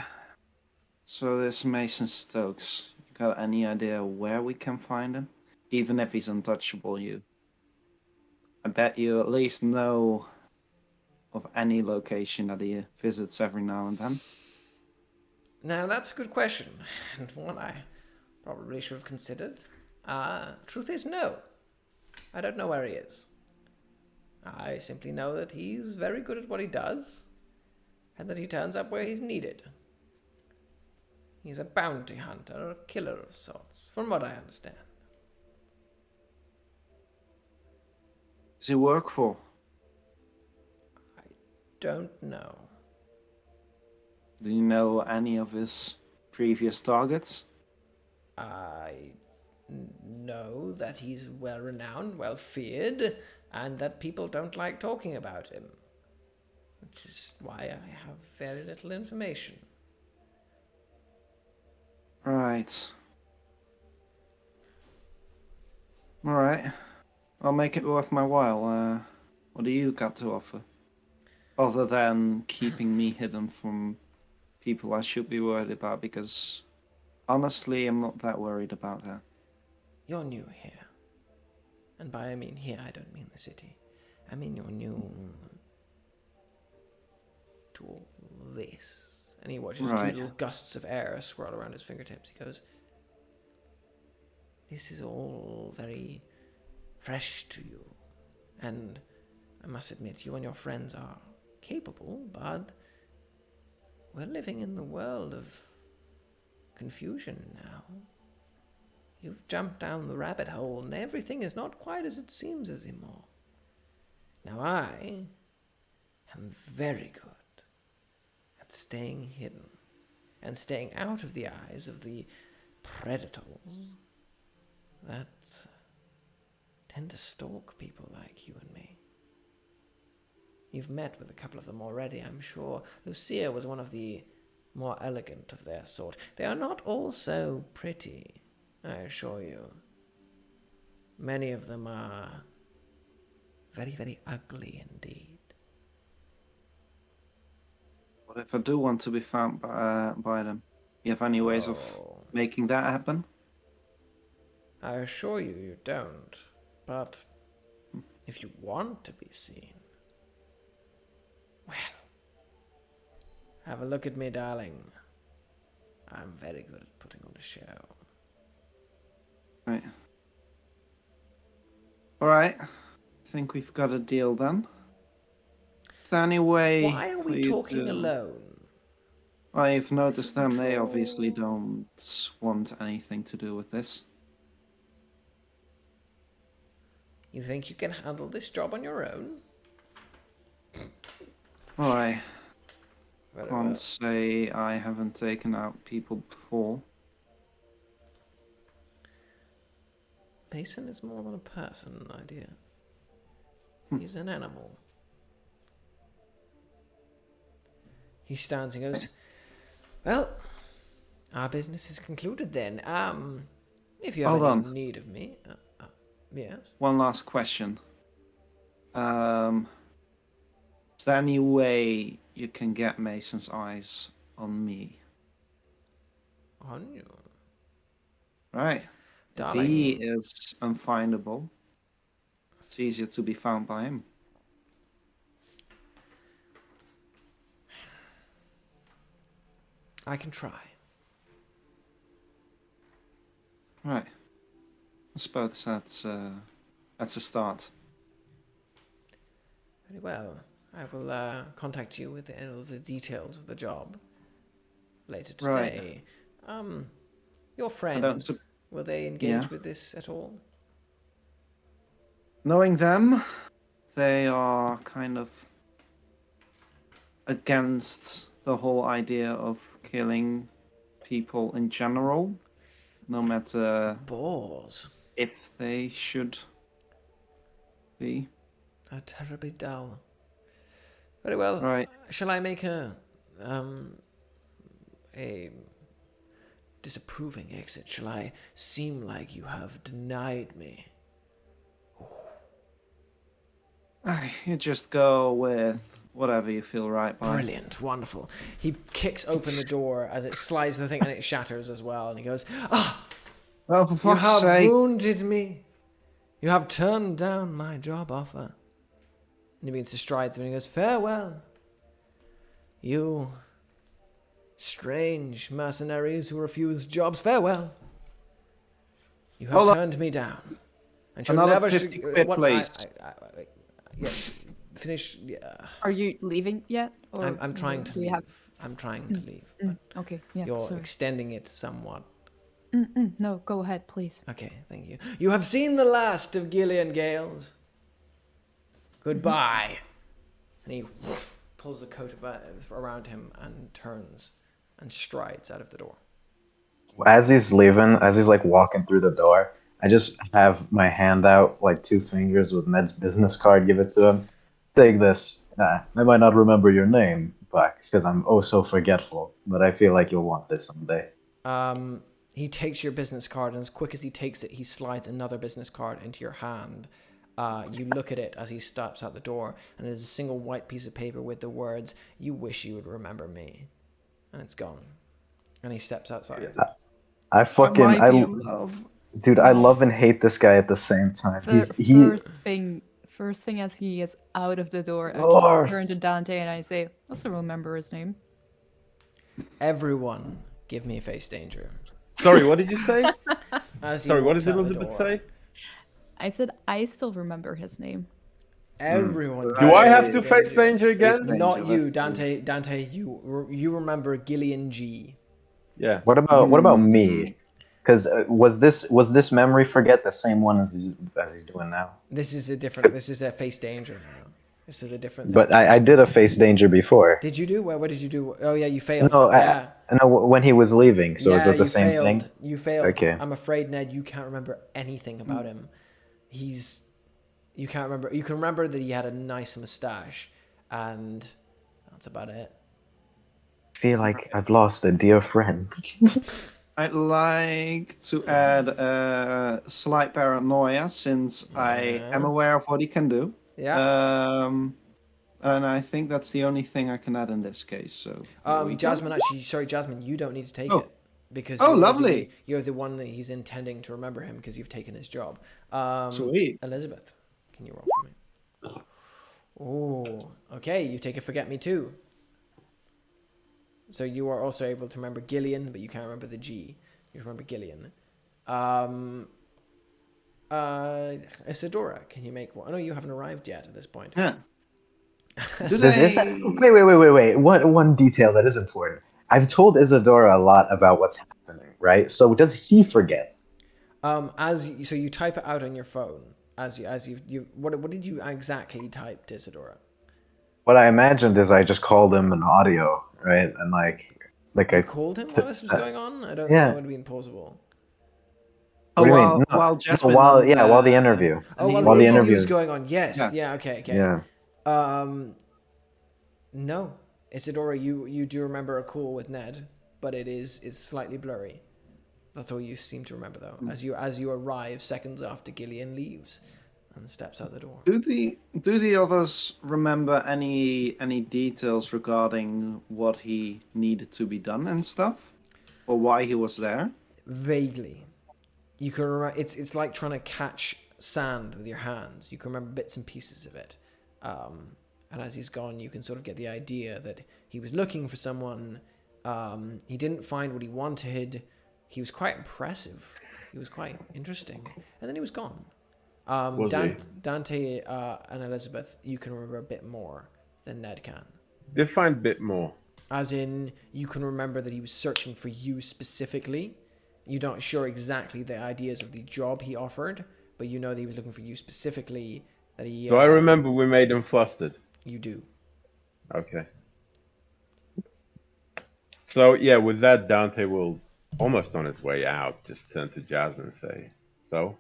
So this Mason Stokes, you got any idea where we can find him? Even if he's untouchable, I bet you at least know of any location that he visits every now and then. Now, that's a good question, and one I probably should have considered. Truth is, no. I don't know where he is. I simply know that he's very good at what he does, and that he turns up where he's needed. He's a bounty hunter, or a killer of sorts, from what I understand. Does he work for? I don't know. Do you know any of his previous targets? I know that he's well renowned, well feared, and that people don't like talking about him, which is why I have very little information. Right. Alright. I'll make it worth my while. What do you got to offer? Other than keeping me hidden from people I should be worried about, because honestly, I'm not that worried about that. You're new here. And by I mean here, I don't mean the city. I mean you're new to all this. And he watches Right. 2 little gusts of air swirl around his fingertips. He goes, this is all very fresh to you. And I must admit, you and your friends are capable, but we're living in the world of confusion now. You've jumped down the rabbit hole, and everything is not quite as it seems anymore. Now I am very good at staying hidden and staying out of the eyes of the predators that tend to stalk people like you and me. You've met with a couple of them already, I'm sure. Lucia was one of the more elegant of their sort. They are not all so pretty, I assure you. Many of them are very, very ugly indeed. What if I do want to be found by them? You have any ways of making that happen? I assure you, you don't. But if you want to be seen, well, have a look at me, darling. I'm very good at putting on a show. Right. Alright. I think we've got a deal then. Is there any way... Why are we talking alone? I've noticed them. They obviously don't want anything to do with this. You think you can handle this job on your own? Well, I Very can't well. say I haven't taken out people before. Mason is more than a person, my dear. He's an animal. He stands and goes, well, our business is concluded then. If you have Hold any on. need of me, yes. One last question. Is there any way you can get Mason's eyes on me? On you. Right. Darling. If he is unfindable, it's easier to be found by him. I can try. Right. I suppose that's a start. Very well. I will contact you with all the details of the job later today. Right. Your friends, will they engage with this at all? Knowing them, they are kind of against the whole idea of killing people in general, no matter Bores. if they should be. Are terribly dull. Very well. Right. Shall I make a disapproving exit? Shall I seem like you have denied me? You just go with whatever you feel right by. Brilliant, wonderful. He kicks open the door as it slides the thing and it shatters as well. And he goes, Well, for you fuck's have sake. wounded me. You have turned down my job offer. And he begins to stride through and he goes, farewell. You strange mercenaries who refuse jobs, farewell. You have Hold on. turned me down. And shall Another never 50 quid, please. Yeah, finish. Yeah. Are you leaving yet? Or I'm trying to do leave. you have- I'm trying to leave. But Okay, yeah, you're sorry. extending it somewhat. No, go ahead, please. Okay, thank you. You have seen the last of Gillian Gales. Goodbye. And he pulls the coat around him and turns and strides out of the door. As he's leaving, as he's like walking through the door, I just have my hand out, like 2 fingers with Ned's business card, give it to him. Take this. I might not remember your name, Buck, because I'm oh so forgetful, but I feel like you'll want this someday. He takes your business card, and as quick as he takes it, he slides another business card into your hand. You look at it as he steps out the door, and there's a single white piece of paper with the words, "You wish you would remember me." And it's gone. And he steps outside. I fucking My dear love. dude, I love and hate this guy at the same time. First thing as he is out of the door, I Lord. just turn to Dante and I say, "Also remember his name." Everyone, give me a face danger. Sorry, what did you say? As he Sorry, what walks did out the Elizabeth door. say? I said I still remember his name. Everyone. Do I have give to me face danger again? danger, Not you, let's Dante. Dante, you remember Gillian G. Yeah. What about me? Because was this memory forget the same one as he's doing now? This is a face danger now. This is a different thing. But I did a face danger before. Did you do? What did you do? Oh yeah, you failed. No, yeah. no, when he was leaving. So is that the you same failed. thing? You failed. Okay. I'm afraid, Ned, you can't remember anything about him. You can't remember. You can remember that he had a nice mustache, and that's about it. I feel like I've lost a dear friend. I'd like to add a slight paranoia since I am aware of what he can do. Yeah. And I think that's the only thing I can add in this case. So Jasmine, Jasmine, you don't need to take it because lovely. You're the one that he's intending to remember him because you've taken his job. Sweet. Elizabeth, can you roll for me? Oh, okay. You take a forget me too. So you are also able to remember Gillian, but you can't remember the G. You remember Gillian. Isadora, can you make one? Oh no, you haven't arrived yet at this point. Yeah. Wait. One detail that is important. I've told Isadora a lot about what's happening, right? So does he forget? So you type it out on your phone what did you exactly type to Isadora? What I imagined is I just called him an audio, right? And like You I called him while this was going on? I don't think Yeah. that would have been plausible. What do you mean? No, while Jasmine while the interview. Oh, while while the interview interview was going on. Yes. Yeah. Yeah. Okay. Yeah. No, Isadora, you do remember a call with Ned, but it's slightly blurry. That's all you seem to remember, though. As you arrive seconds after Gillian leaves and steps out the door. Do the others remember any details regarding what he needed to be done and stuff, or why he was there? Vaguely, you can remember. It's like trying to catch sand with your hands. You can remember bits and pieces of it. And as he's gone, you can sort of get the idea that he was looking for someone. He didn't find what he wanted. He was quite impressive. He was quite interesting. And then he was gone. Dante and Elizabeth, you can remember a bit more than Ned can. Define a bit more. As in, you can remember that he was searching for you specifically. You're not sure exactly the ideas of the job he offered, but you know that he was looking for you specifically. That he. So I remember we made him flustered. You do. Okay. So yeah, with that, Dante will, almost on his way out, just turn to Jasmine and say, "So."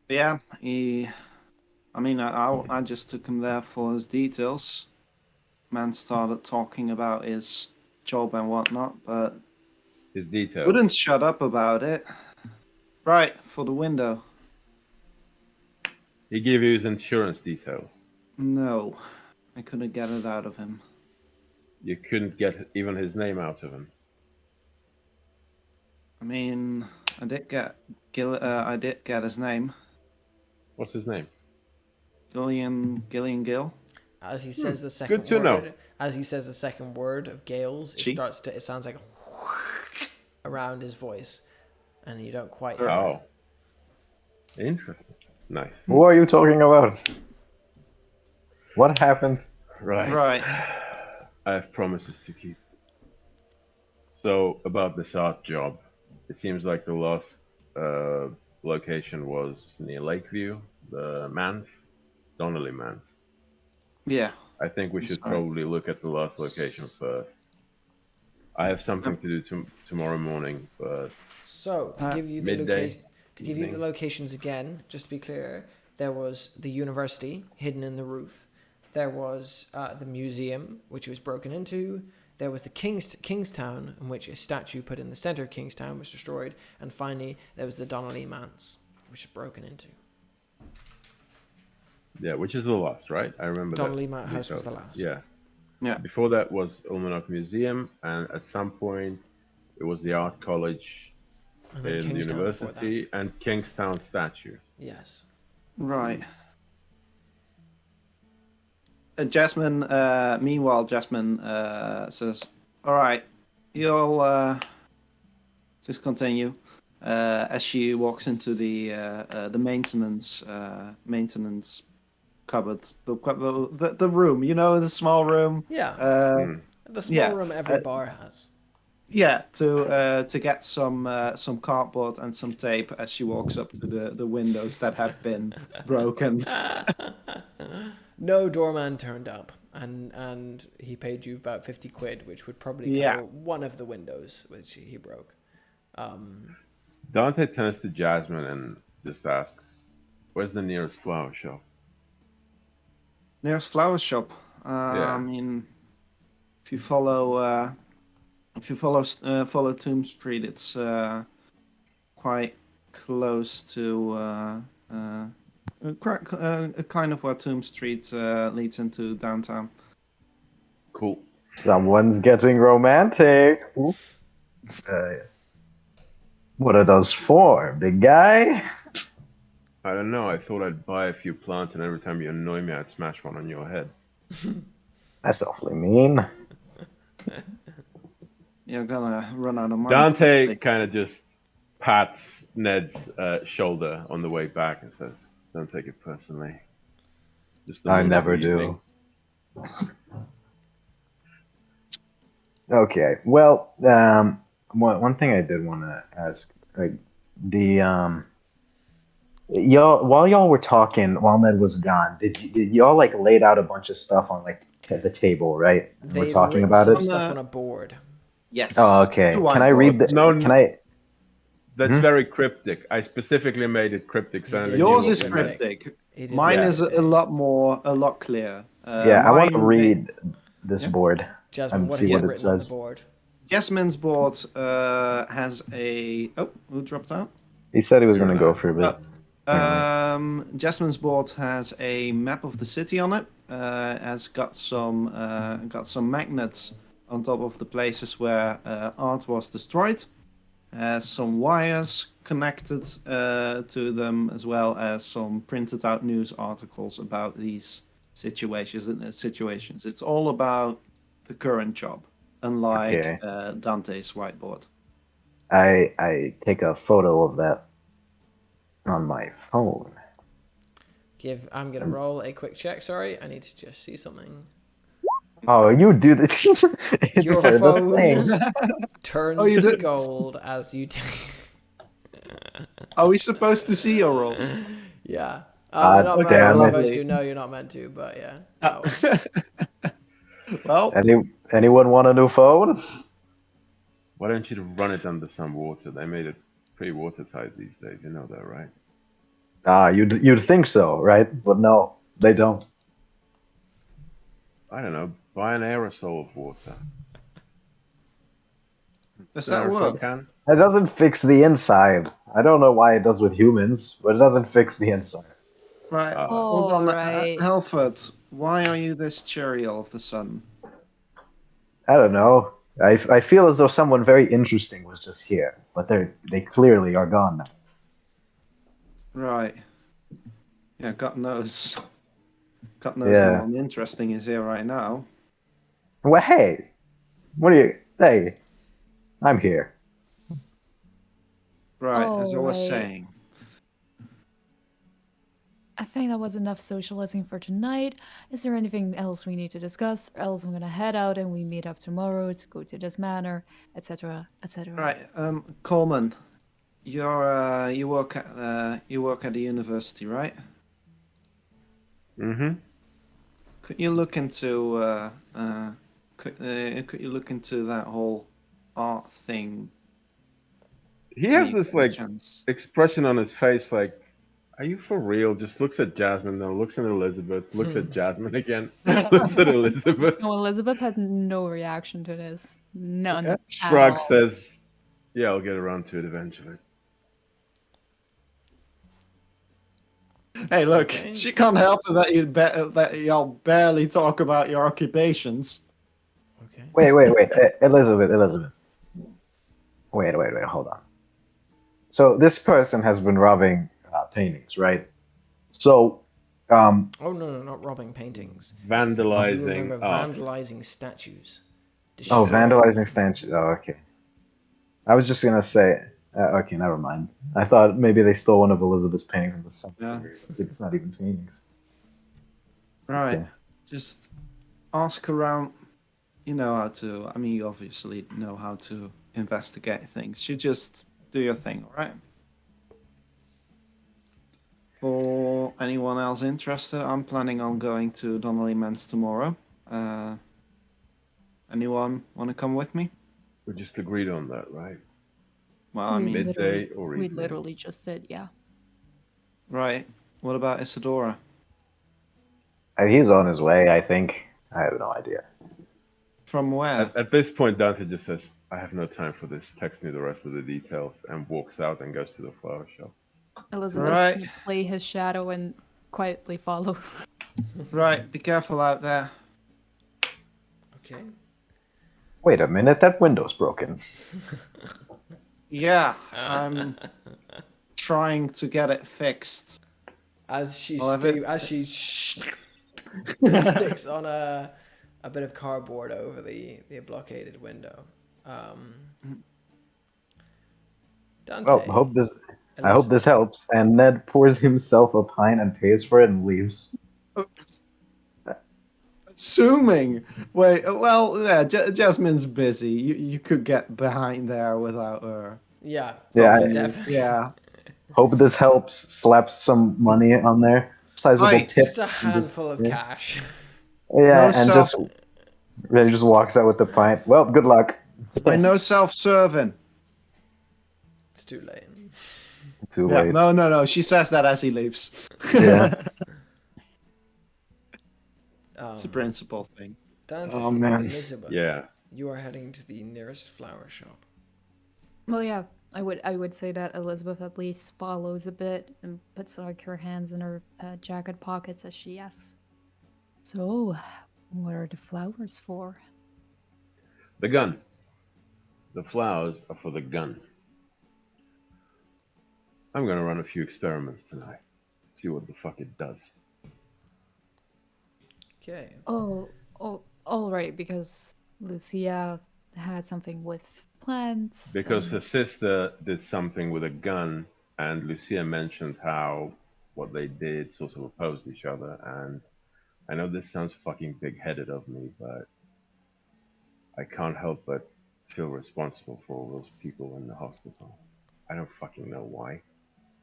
Yeah, I just took him there for his details. Man started talking about his job and whatnot, but His details. wouldn't shut up about it. Right, for the window. He gave you his insurance details. No, I couldn't get it out of him. You couldn't get even his name out of him. I mean, I did get his name. What's his name? Gillian Gale. As he says the second Good to word, know. as he says the second word of Gales, it sounds like around his voice, and you don't quite hear Oh. Interesting. Nice. Who are you talking about? What happened? Right. I have promises to keep. So, about this art job, it seems like the last location was near Lakeview, the Manse, Donnelly Manse. Yeah. I think we should probably look at the last location first. I have something to do tomorrow morning, but So to give you the midday, location, locations again, just to be clear, there was the university hidden in the roof. There was the museum, which was broken into. There was the Kingstown, in which a statue put in the center of Kingstown was destroyed. And finally, there was the Donnelly Manse, which was broken into. Yeah, which is the last, right? I remember Donnelly that. House was the last. Yeah. Yeah. Before that was Ullmanoch Museum, and at some point it was the Art College And then in the Kingstown before that. university and Kingstown statue. Yes. Right. Jasmine, meanwhile, Jasmine says, all right, you'll just continue. As she walks into the maintenance cupboard, the room, the small room. Yeah. The small yeah. room every bar has. Yeah, to get some cardboard and some tape as she walks up to the windows that have been broken. No doorman turned up, and he paid you about 50 quid, which would probably cover one of the windows which he broke. Dante turns to Jasmine and just asks, "Where's the nearest flower shop?" Nearest flower shop. Yeah. I mean, if you follow Tomb Street, it's quite close to kind of where Tomb Street leads into downtown. Cool. Someone's getting romantic. What are those for, big guy? I don't know. I thought I'd buy a few plants, and every time you annoy me, I'd smash one on your head. That's awfully mean. You're gonna run out of money. Dante kind of just pats Ned's shoulder on the way back and says, "Don't take it personally. Just the I mood never of the evening." do. Okay. Well, one thing I did want to ask, like while y'all were talking, while Ned was gone, did y'all like laid out a bunch of stuff on like the table, right? And we're They'd talking written about some it. stuff on a board. Yes. Oh, okay. Two Can I read whiteboards. the? No, Can I? That's very cryptic. I specifically made it cryptic. So I did. knew Yours what is we meant. cryptic. He did Mine write is it. a lot clearer. Yeah, I want to mine- read this Yeah. board Jasmine, and what see have you what it written on the says. board? Jasmine's board has a. Oh, who dropped out? He said he was going to You're go for a bit. Jasmine's board has a map of the city on it. Has got some magnets on top of the places where art was destroyed. Has some wires connected to them, as well as some printed out news articles about these situations. It's all about the current job, unlike Okay. Dante's whiteboard. I take a photo of that on my phone. I'm gonna roll a quick check. Sorry, I need to just see something. Oh, you do the it's Your for the phone thing. turns you to do- gold as you take. Are we supposed to see your roll? Yeah. God Not right, damn you're it. supposed to. No, you're not meant to. But yeah. Oh. Well, Anyone want a new phone? Why don't you run it under some water? They made it pretty watertight these days. You know that, right? You'd think so, right? But no, they don't. I don't know. Buy an aerosol of water. does An that aerosol work? can? It doesn't fix the inside. I don't know why it does with humans, but it doesn't fix the inside. Right. Ah. Hold on, Alright. Halford. Why are you this cherry all of the sudden? I don't know. I feel as though someone very interesting was just here, but they clearly are gone now. Right. Yeah, God knows. God knows Yeah. no one interesting is here right now. Well, hey, what are you? Hey, I'm here. Right, as I was Alright. saying. I think that was enough socializing for tonight. Is there anything else we need to discuss? Or else I'm gonna head out and we meet up tomorrow to go to this manor, etc., etc. Right, Coleman, you work at the university, right? Mm-hmm. Could you look into could you look into that whole art thing? He has you this get a like chance. expression on his face, like, "Are you for real?" Just looks at Jasmine, then looks at Elizabeth, looks at Jasmine again, looks at Elizabeth, No, Elizabeth had no reaction to this. None Okay. at shrugs, all. says, "Yeah, I'll get around to it eventually." Hey, look, Okay. she can't help it that that y'all barely talk about your occupations. Okay. Wait. Elizabeth. Wait. Hold on. So this person has been robbing paintings, right? So, Oh no, not robbing paintings. You Vandalizing remember art. vandalizing statues, oh, destroying vandalizing them. statues. Oh, okay. I was just gonna say. Okay, never mind. I thought maybe they stole one of Elizabeth's paintings from the Yeah. cemetery. It's not even paintings. Right. Okay. Just ask around. You know how to. I mean, you obviously know how to investigate things. You just do your thing, all right? For anyone else interested, I'm planning on going to Donnelly Man's tomorrow. Anyone want to come with me? We just agreed on that, right? Well, I We mean, Midday or we evening. literally just did, yeah. right. What about Isadora? He's on his way, I think. I have no idea. From where? At this point, Dante just says, "I have no time for this. Text me the rest of the details," and walks out and goes to the flower shop. Elizabeth's Right. gonna play his shadow and quietly follow. Right. Be careful out there. Okay. Wait a minute, that window's broken. Yeah, I'm trying to get it fixed. As she Well, if it- sticks on a bit of cardboard over the blockaded window. Dante. Well, I hope this Elizabeth. helps. And Ned pours himself a pint and pays for it and leaves. Assuming. Wait. Well, yeah. Jasmine's busy. You could get behind there without her. Yeah. Yeah, Stopping you. Definitely. Yeah. hope this helps. Slaps some money on there, sizable Right. tip. Just a and just- handful of yeah. cash. Yeah, No and self. just really just walks out with the pint. Well, good luck. No self-serving. It's too late. Too Yeah. late. No. She says that as he leaves. Yeah. It's a principle thing. Dante, Oh, man. Elizabeth. Yeah. You are heading to the nearest flower shop. Well, yeah, I would say that Elizabeth at least follows a bit and puts like her hands in her jacket pockets as she asks, "So, what are the flowers for?" The gun. The flowers are for the gun. I'm gonna run a few experiments tonight. See what the fuck it does. Okay. All right, because Lucia had something with plants. Because and- her sister did something with a gun, and Lucia mentioned how what they did sort of opposed each other. And I know this sounds fucking big-headed of me, but I can't help but feel responsible for all those people in the hospital. I don't fucking know why.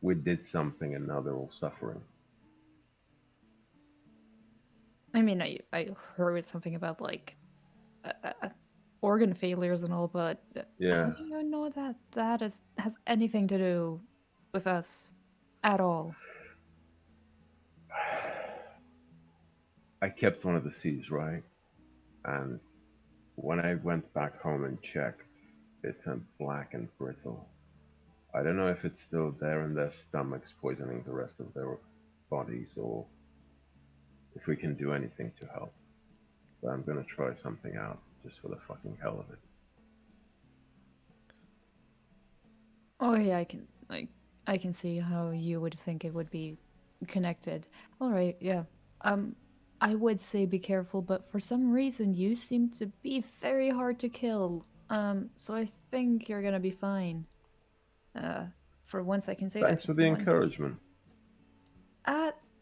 We did something and now they're all suffering. I mean, I heard something about like organ failures and all, but Yeah. how do you know that has anything to do with us at all? I kept one of the C's, right? And when I went back home and checked, it turned black and brittle. I don't know if it's still there in their stomachs, poisoning the rest of their bodies, or if we can do anything to help. But I'm gonna try something out, just for the fucking hell of it. Oh yeah, I can see how you would think it would be connected. All right, yeah. I would say be careful, but for some reason you seem to be very hard to kill. So I think you're gonna be fine. Uh, for once I can say that Thanks to for the someone. encouragement.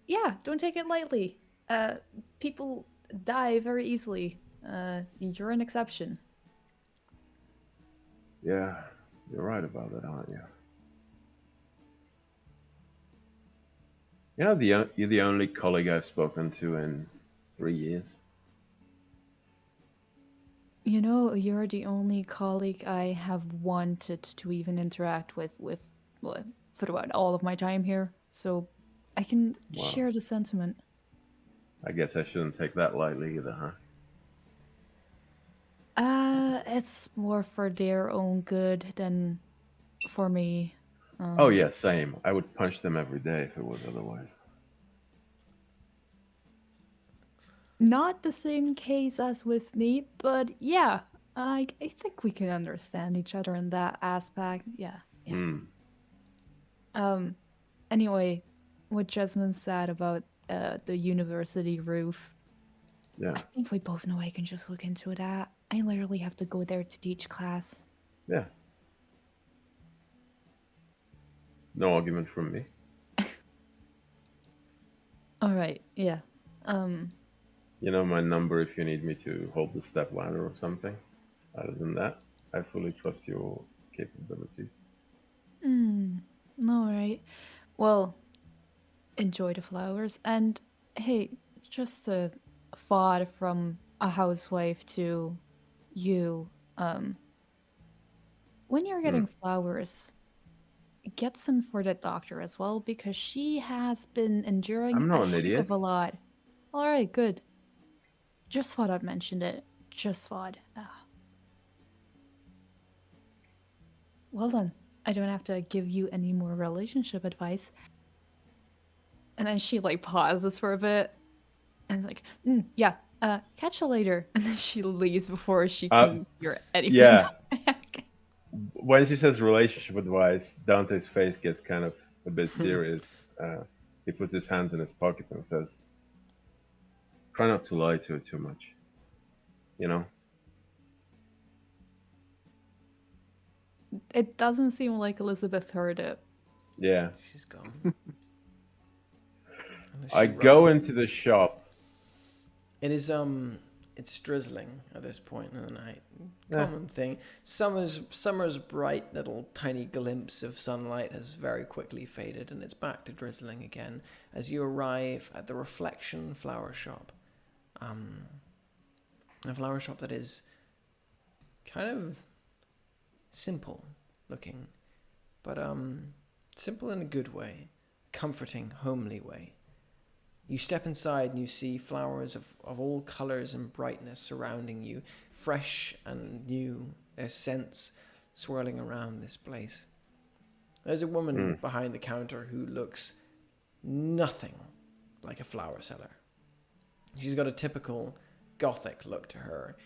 Yeah, don't take it lightly. People die very easily. You're an exception. Yeah, you're right about that, aren't you? You know, you're the only colleague I've spoken to in 3 years. You know, you're the only colleague I have wanted to even interact with well, throughout all of my time here, so I can Wow. share the sentiment. I guess I shouldn't take that lightly either, huh? It's more for their own good than for me. Oh yeah, same. I would punch them every day if it was otherwise. Not the same case as with me, but yeah, I think we can understand each other in that aspect. Yeah, yeah. Hmm. Anyway, what Jasmine said about the university roof, Yeah. I think we both know I can just look into that. I literally have to go there to teach class. Yeah. No argument from me. All right, yeah. You know my number if you need me to hold the step ladder or something. Other than that, I fully trust your capabilities. All right. Well, enjoy the flowers. And hey, just a thought from a housewife to you. When you're Hmm. getting flowers, get some for the doctor as well because she has been enduring I'm a not an heck idiot. of a lot. All right, good. Just thought I'd mentioned it. Just thought. Well done. I don't have to give you any more relationship advice. And then she like pauses for a bit and is like, yeah, catch you later. And then she leaves before she Uh, can hear anything yeah. back. When she says relationship advice, Dante's face gets kind of a bit serious. He puts his hands in his pocket and says, "Try not to lie to her too much. You know." It doesn't seem like Elizabeth heard it. Yeah. She's gone. Unless I she go ran. into the shop. It is it's drizzling at this point in the night. Yeah. Common thing. Summer's bright little tiny glimpse of sunlight has very quickly faded, and it's back to drizzling again as you arrive at the Reflection Flower Shop. A flower shop that is kind of simple looking, but simple in a good way, comforting, homely way. You step inside and you see flowers of all colours and brightness surrounding you, fresh and new, their scents swirling around this place. There's a woman behind the counter who looks nothing like a flower seller. She's got a typical gothic look to her,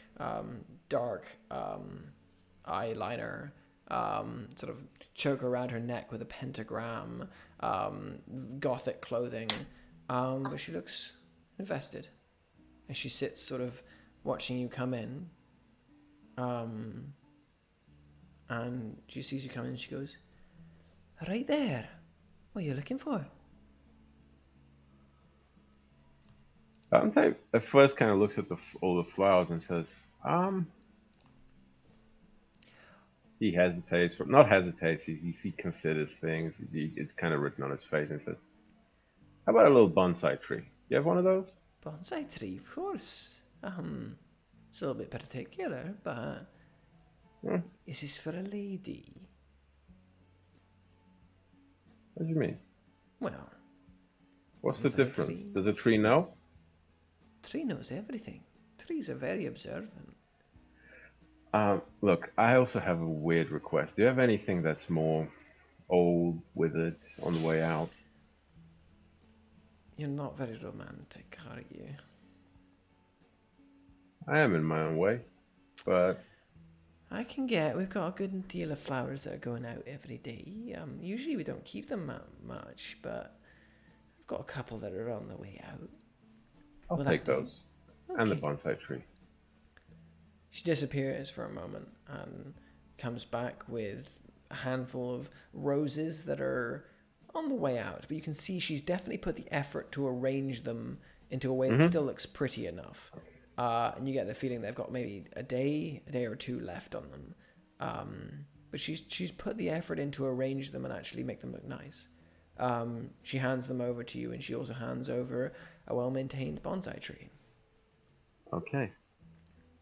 dark eyeliner, sort of choke around her neck with a pentagram, gothic clothing, but she looks invested as she sits sort of watching you come in, and she sees you come in and she goes, "Right there, what are you looking for?" Dante at first kind of looks at all the flowers and says, he hesitates, not hesitates, he considers things. It's kind of written on his face and says, how about a little bonsai tree? You have one of those? Bonsai tree, of course. It's a little bit particular, but is this for a lady? What do you mean? Well, What's the bonsai difference? tree. Does a tree know? Tree knows everything. Trees are very observant. Look, I also have a weird request. Do you have anything that's more old, withered, on the way out? You're not very romantic, are you? I am in my own way, but We've got a good deal of flowers that are going out every day. Usually we don't keep them much, but I've got a couple that are on the way out. I'll Will take that do? those. And the Okay. bonsai tree. She disappears for a moment and comes back with a handful of roses that are on the way out. But you can see she's definitely put the effort to arrange them into a way that still looks pretty enough. And you get the feeling they've got maybe a day or two left on them. But she's put the effort in to arrange them and actually make them look nice. She hands them over to you, and she also hands over a well-maintained bonsai tree. Okay.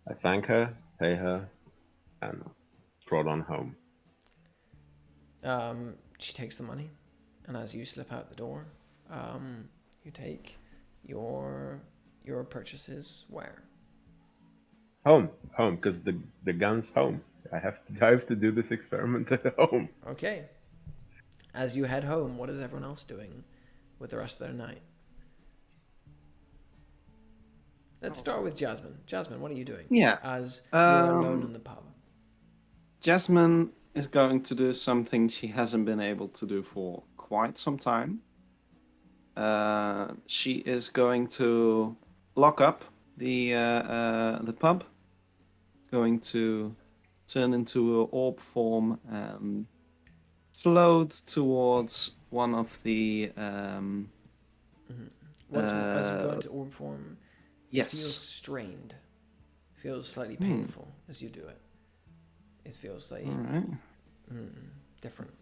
I thank her, pay her, and trot on home. She takes the money, and as you slip out the door, you take your purchases where? Home, because the gun's home. I have to do this experiment at home. Okay. As you head home, what is everyone else doing with the rest of their night? Let's start with Jasmine. Jasmine, what are you doing? Yeah. As you're alone in the pub. Jasmine is going to do something she hasn't been able to do for quite some time. She is going to lock up the pub, going to turn into an orb form and float towards one of the. As you go into orb form, it Yes. feels strained. It feels slightly painful as you do it. It feels like All right. different.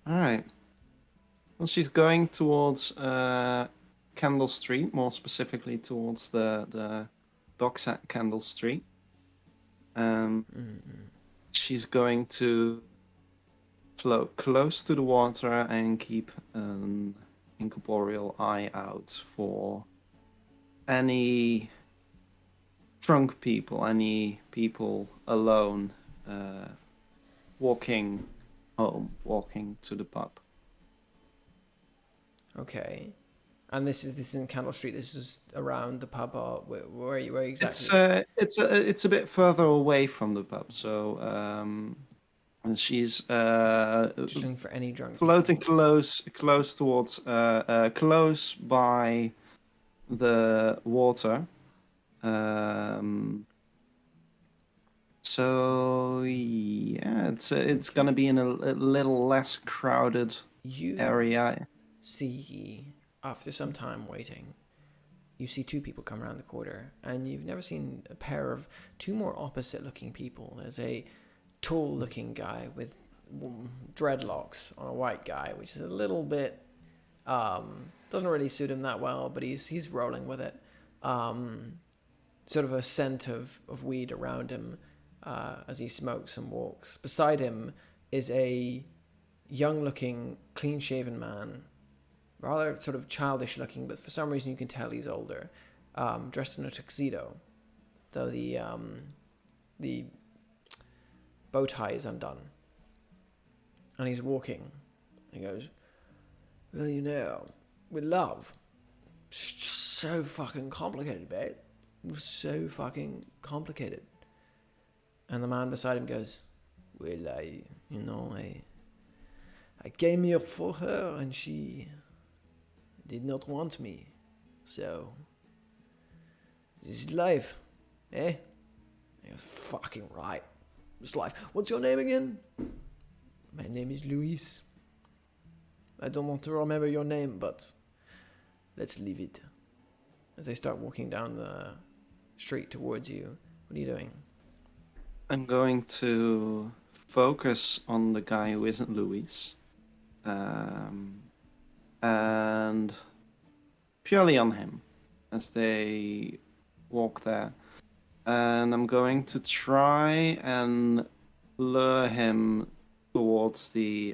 All right. Well, she's going towards Candle Street, more specifically towards the docks at Candle Street. She's going to float close to the water and keep an incorporeal eye out for any drunk people, any people alone, walking home, walking to the pub. Okay. And this is in Candle Street. This is around the pub, or where exactly? It's a bit further away from the pub, so and she's Just looking for any drunk floating people. close towards close by the water. So yeah, it's gonna be in a little less crowded You area. see, after some time waiting, you see two people come around the corner, and you've never seen a pair of two more opposite-looking people. There's a tall-looking guy with dreadlocks on a white guy, which is a little bit doesn't really suit him that well, but he's rolling with it. Sort of a scent of weed around him as he smokes and walks. Beside him is a young-looking, clean-shaven man, rather sort of childish-looking, but for some reason you can tell he's older, dressed in a tuxedo, though the bow tie is undone. And he's walking. He goes, "Well, you know, with love, it's just so fucking complicated, babe. It's so fucking complicated." And the man beside him goes, "Well, I came here for her, and she did not want me. So, this is life, eh?" He goes, "Fucking right. It's life. What's your name again?" "My name is Luis. I don't want to remember your name, but let's leave it." As they start walking down the street towards you, what are you doing? I'm going to focus on the guy who isn't Luis, and purely on him as they walk there. And I'm going to try and lure him towards the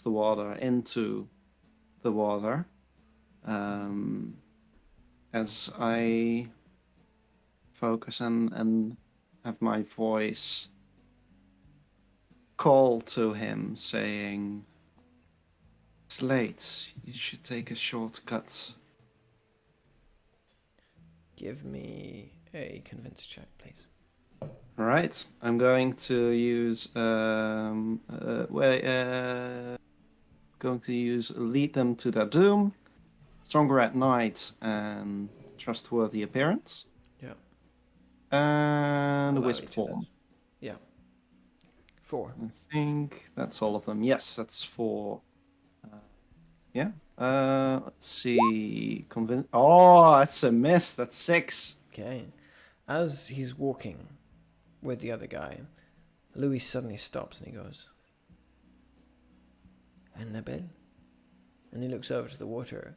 water, into the water, as I focus and have my voice call to him, saying, "It's late. You should take a shortcut." Give me a convince check, please. All right, I'm going to use lead them to their doom, stronger at night, and trustworthy appearance, Yeah. and Allow wisp me to form. those. Yeah. 4. I think that's all of them. Yes, that's 4. Yeah. Let's see. Convince. Oh, that's a miss. That's 6. Okay. As he's walking with the other guy, Louis suddenly stops and he goes, "Annabelle?" And he looks over to the water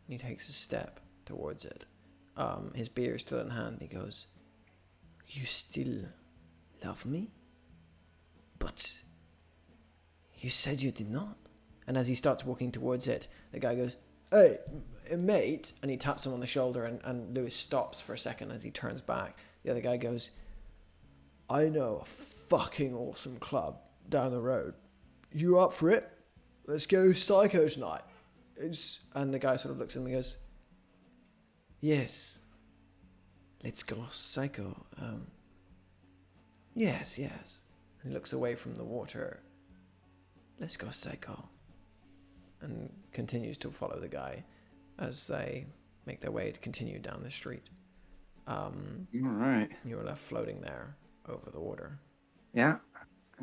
and he takes a step towards it. His beer is still in hand. He goes, You still love me? But you said you did not. And as he starts walking towards it, the guy goes, "Hey, mate," and he taps him on the shoulder, and Lewis stops for a second as he turns back. The other guy goes, "I know a fucking awesome club down the road. You up for it? Let's go psycho tonight." And the guy sort of looks at him and goes, "Yes, let's go psycho. Yes. And he looks away from the water. "Let's go psycho." And continues to follow the guy as they make their way to continue down the street. All right. You're left floating there over the water. Yeah.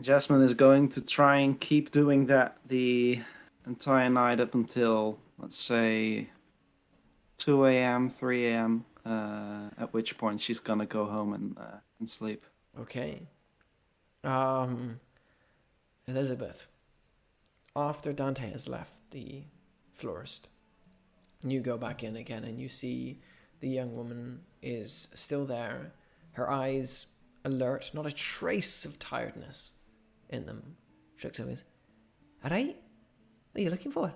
Jasmine is going to try and keep doing that the entire night up until, let's say, 2 a.m., 3 a.m., at which point she's going to go home and sleep. Okay. Elizabeth, after Dante has left the florist, you go back in again and you see the young woman is still there, her eyes alert, not a trace of tiredness in them. She looks at me. "Alright? What are you looking for?"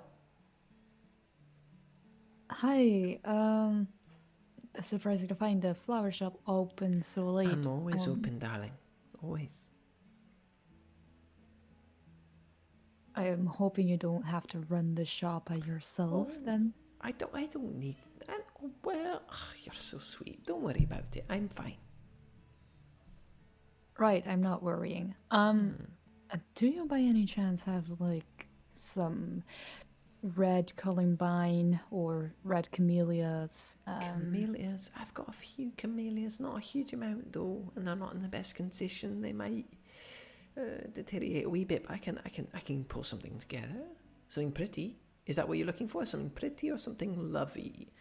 Hi, surprising to find the flower shop open so late. "I'm always open, darling. Always." I am hoping you don't have to run the shop by yourself then. I don't need that. Oh, well, you're so sweet. Don't worry about it. I'm fine. Right, I'm not worrying. Do you by any chance have like some red columbine or red camellias? Camellias. I've got a few camellias, not a huge amount though, and they're not in the best condition. They might deteriorate a wee bit, but I can pull something together. Something pretty. Is that what you're looking for? Something pretty or something lovey?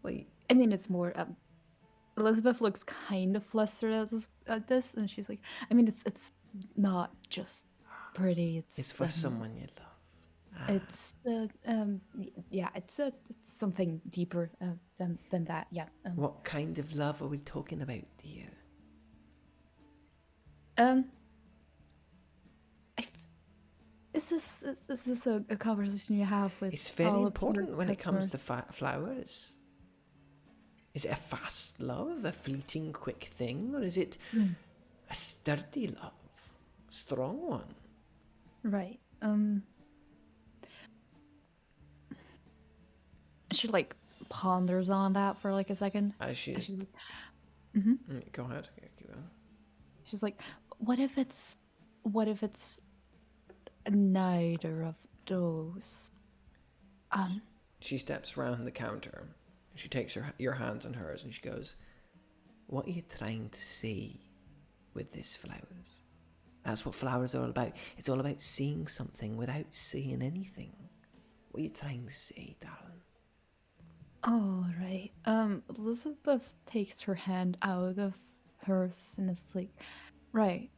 Wait. I mean, it's more. Elizabeth looks kind of flustered at this, and she's like, "I mean, it's not just pretty. It's for someone you love. It's yeah, it's something deeper than that. Yeah. What kind of love are we talking about, dear? Is this a conversation you have with? It's very all of your important when it comes to customers? flowers. Is it a fast love, a fleeting, quick thing, or is it a sturdy love, strong one? Right. She like ponders on that for like a second. As she's She's like, go ahead. Yeah, keep going. she's like, what if it's neither of those? She steps round the counter. She takes your hands in hers and she goes, "What are you trying to say with this flowers? That's what flowers are all about. It's all about seeing something without seeing anything. What are you trying to say, darling?" All right. Elizabeth takes her hand out of hers and it's like, right.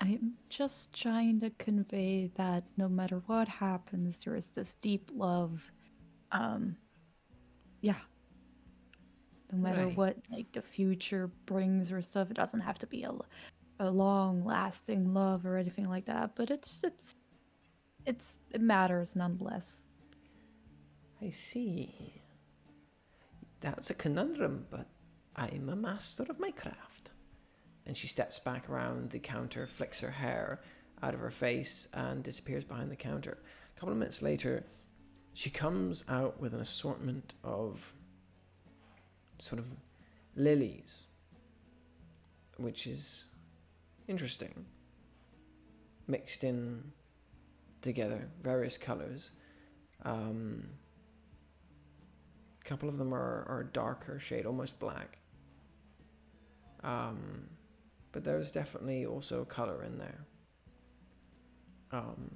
I'm just trying to convey that no matter what happens, there is this deep love. Yeah. No matter Right. what, like the future brings or stuff, it doesn't have to be a long-lasting love or anything like that. But it matters nonetheless. I see. That's a conundrum, but I'm a master of my craft. And she steps back around the counter, flicks her hair out of her face, and disappears behind the counter. A couple of minutes later, she comes out with an assortment of sort of lilies, which is interesting. Mixed in together, various colors. A couple of them are darker shade, almost black. But there's definitely also color in there. And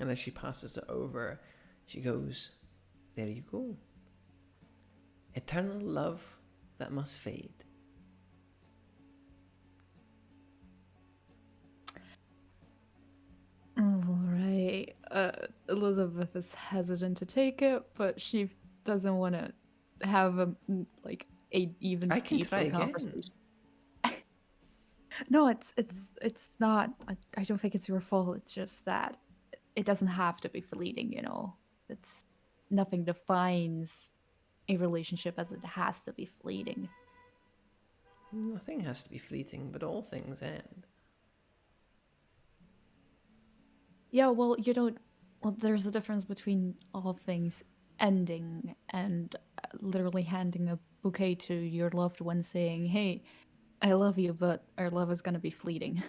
as she passes it over, she goes, "There you go. Eternal love that must fade." All right. Elizabeth is hesitant to take it, but she doesn't want to have a like even I can deeper try again. conversation. No, it's not. I don't think it's your fault. It's just that it doesn't have to be fleeting. It's nothing defines a relationship as it has to be fleeting. Nothing has to be fleeting, but all things end. Yeah, well, you don't. Well, there's a difference between all things ending and literally handing a bouquet to your loved one saying, "Hey, I love you, but our love is gonna be fleeting."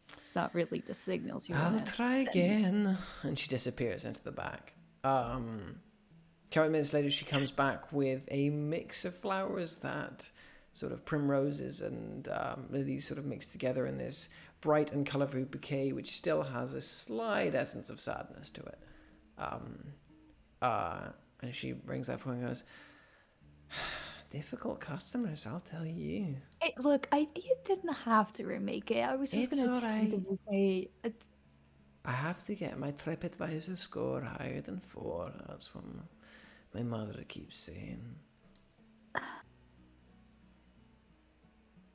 It's not really the signals you I'll want. try again. And she disappears into the back. Couple minutes later, she comes back with a mix of flowers that sort of primroses and lilies sort of mixed together in this bright and colourful bouquet, which still has a slight essence of sadness to it. And she brings that forward and goes, difficult customers, I'll tell you. Hey, look, you didn't have to remake it. I was just It's gonna take the alright. bouquet. I have to get my TripAdvisor score higher than 4. That's what my mother keeps saying.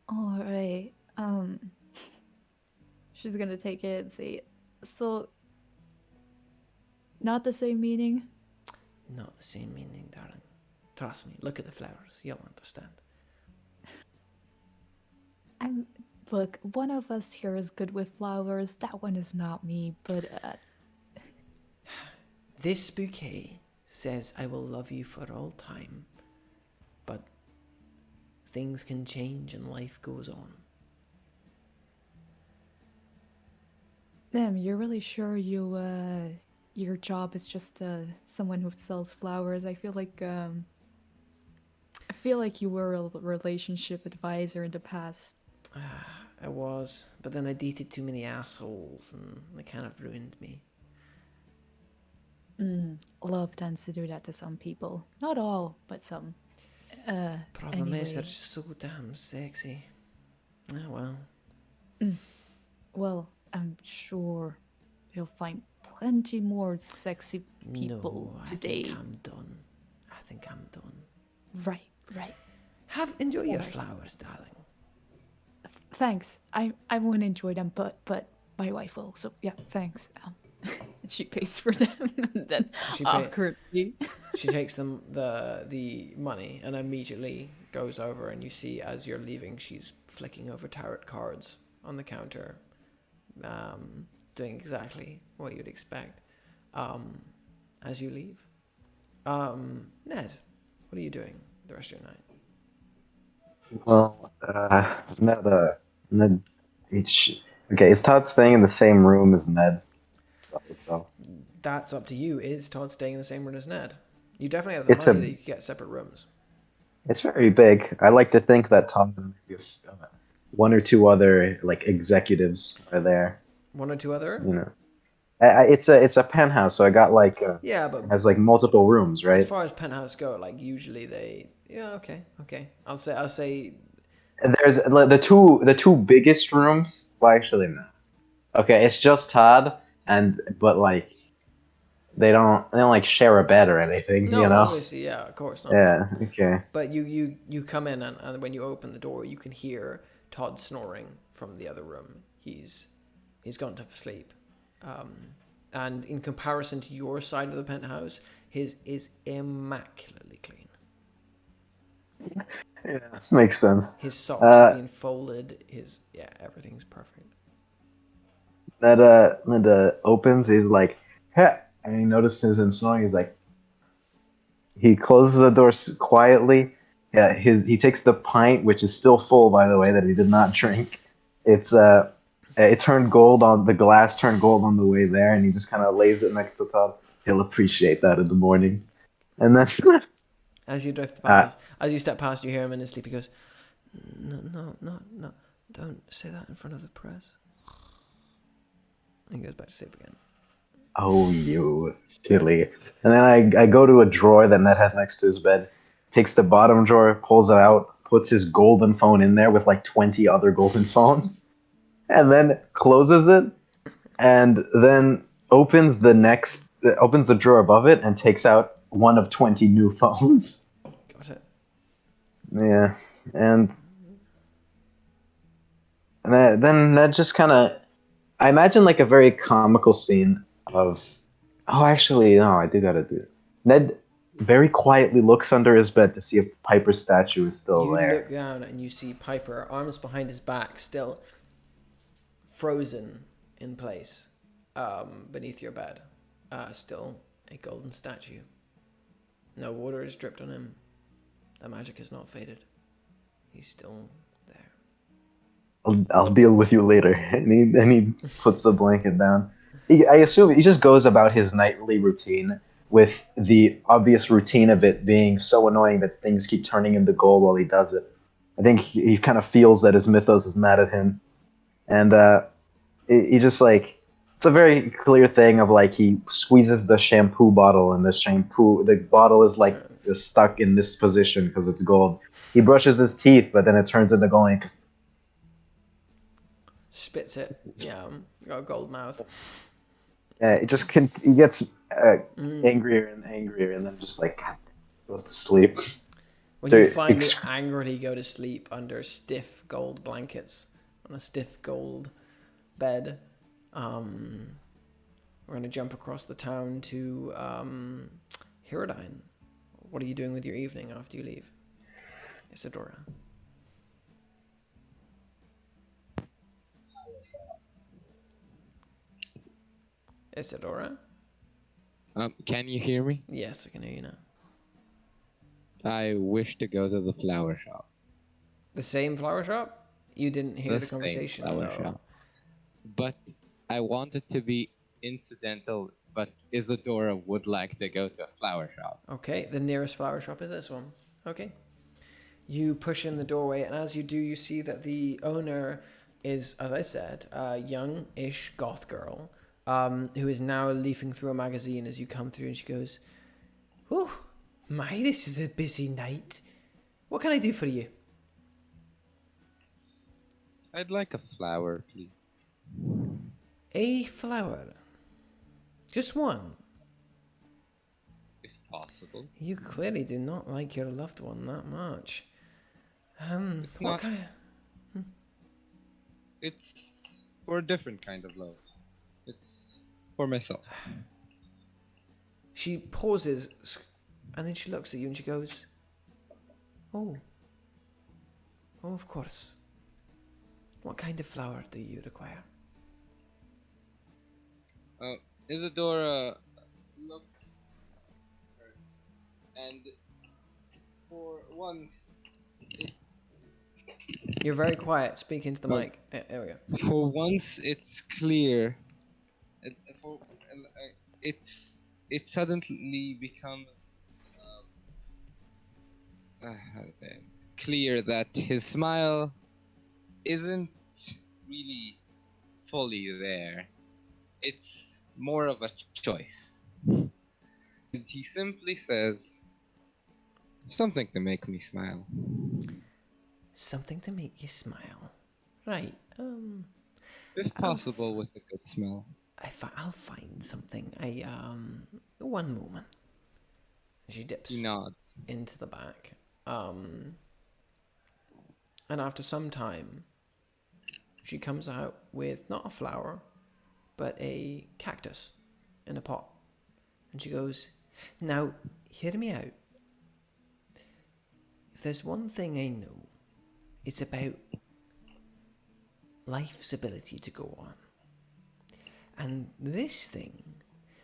All right. She's gonna take it and say, so. Not the same meaning. Not the same meaning, darling. Trust me. Look at the flowers. You'll understand. Look, one of us here is good with flowers. That one is not me, but This bouquet says I will love you for all time, but things can change and life goes on. damn, you're really sure your job is just someone who sells flowers? I feel like you were a relationship advisor in the past. I was, but then I dated too many assholes and they kind of ruined me. Love tends to do that to some people. Not all, but some. Problem is they're Anyway. so damn sexy. Oh well. Well, I'm sure you'll find plenty more sexy people No, I today. think I'm done. Right. Enjoy your Sorry. flowers, darling. Thanks. I won't enjoy them, but my wife will. So yeah, thanks. She pays for them, and then awkwardly. She takes them the money and immediately goes over, and you see as you're leaving, she's flicking over tarot cards on the counter, doing exactly what you'd expect. As you leave, Ned, what are you doing the rest of your night? Well, Ned, okay. Is Todd staying in the same room as Ned? So That's up to you. Is Todd staying in the same room as Ned? You definitely have the it's money that you could get separate rooms. it's very big. I like to think that Todd and maybe one or two other like executives are there. One or two other? You know, it's a penthouse, so I got like Yeah, it but has like multiple rooms, as right? far as penthouse go, like usually okay. I'll say And there's like, the two biggest rooms. Well, actually, no. Okay, it's just Todd, but like they don't like share a bed or anything, no, obviously, yeah, of course not. Yeah. Okay. But you come in and when you open the door, you can hear Todd snoring from the other room. He's gone to sleep. And in comparison to your side of the penthouse, his is immaculately clean. Yeah, makes sense. His socks have been folded. Everything's perfect. That opens. He's like, "Hey," and he notices him snoring. He's like, he closes the door quietly. Yeah, he takes the pint, which is still full, by the way, that he did not drink. It turned gold on the glass. Turned gold on the way there, and he just kind of lays it next to Todd. He'll appreciate that in the morning. And then, As you drift past, as you step past, you hear him in his sleep. He goes, "No, don't say that in front of the press." And he goes back to sleep again. oh, you silly! And then I go to a drawer that Ned has next to his bed. Takes the bottom drawer, pulls it out, puts his golden phone in there with like 20 other golden phones, and then closes it, and then opens the drawer above it and takes out one of 20 new phones. Got it. Yeah, and then that just kind of. I imagine like a very comical scene of. Oh, actually, no, I do gotta do it. Ned very quietly looks under his bed to see if Piper's statue is still You look there. down and you see Piper, arms behind his back, still frozen in place, beneath your bed. Still a golden statue. No water is dripped on him. The magic has not faded. He's still there. I'll deal with you later. And he puts the blanket down. I assume he just goes about his nightly routine with the obvious routine of it being so annoying that things keep turning into gold while he does it. I think he kind of feels that his mythos is mad at him, and he just like it's a very clear thing of like he squeezes the shampoo bottle and the bottle is like Turns. stuck in this position because it's gold. He brushes his teeth, but then it turns into gold because Spits it. Yeah, got a gold mouth. he gets Mm. angrier and angrier, and then just like goes to sleep. When you So, finally angrily go to sleep under stiff gold blankets on a stiff gold bed, we're going to jump across the town to Herodine. What are you doing with your evening after you leave, Isadora? Isadora? Can you hear me? Yes, I can hear you now. I wish to go to the flower shop. The same flower shop? You didn't hear the Same conversation, flower though. shop. But I want it to be incidental, but Isadora would like to go to a flower shop. Okay, the nearest flower shop is this one. Okay. You push in the doorway, and as you do, you see that the owner is, as I said, a young-ish goth girl who is now leafing through a magazine as you come through, and she goes, "Oh, my, this is a busy night. What can I do for you?" I'd like a flower, please. A flower. Just one. If possible. You clearly do not like your loved one that much. It's What not. kind? It's for a different kind of love. It's for myself. She pauses, and then she looks at you and she goes, "Oh. Oh, of course. What kind of flower do you require?" Isadora looks and for once You're very quiet. Speak into the Oh. mic. There we go. for once it's clear. It, for, it's suddenly become clear that his smile isn't really fully there. It's more of a choice. And he simply says something to make me smile. Something to make you smile. Right. If possible, with a good smell. I'll find something. One moment. She dips He nods. into the back. And after some time, she comes out with not a flower, but a cactus in a pot. And she goes, "Now, hear me out. If there's one thing I know, it's about life's ability to go on. And this thing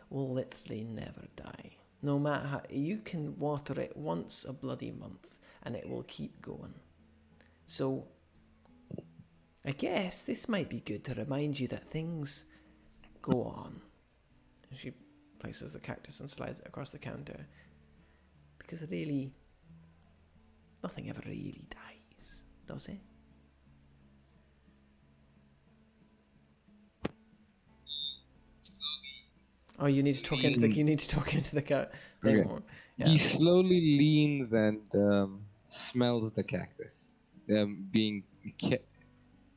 will literally never die. No matter how, you can water it once a bloody month and it will keep going. So, I guess this might be good to remind you that things go on." And she places the cactus and slides it across the counter. Because really, nothing ever really dies, does it? Oh, you need to talk into the thing Okay. more. He Yeah. slowly leans and smells the cactus, being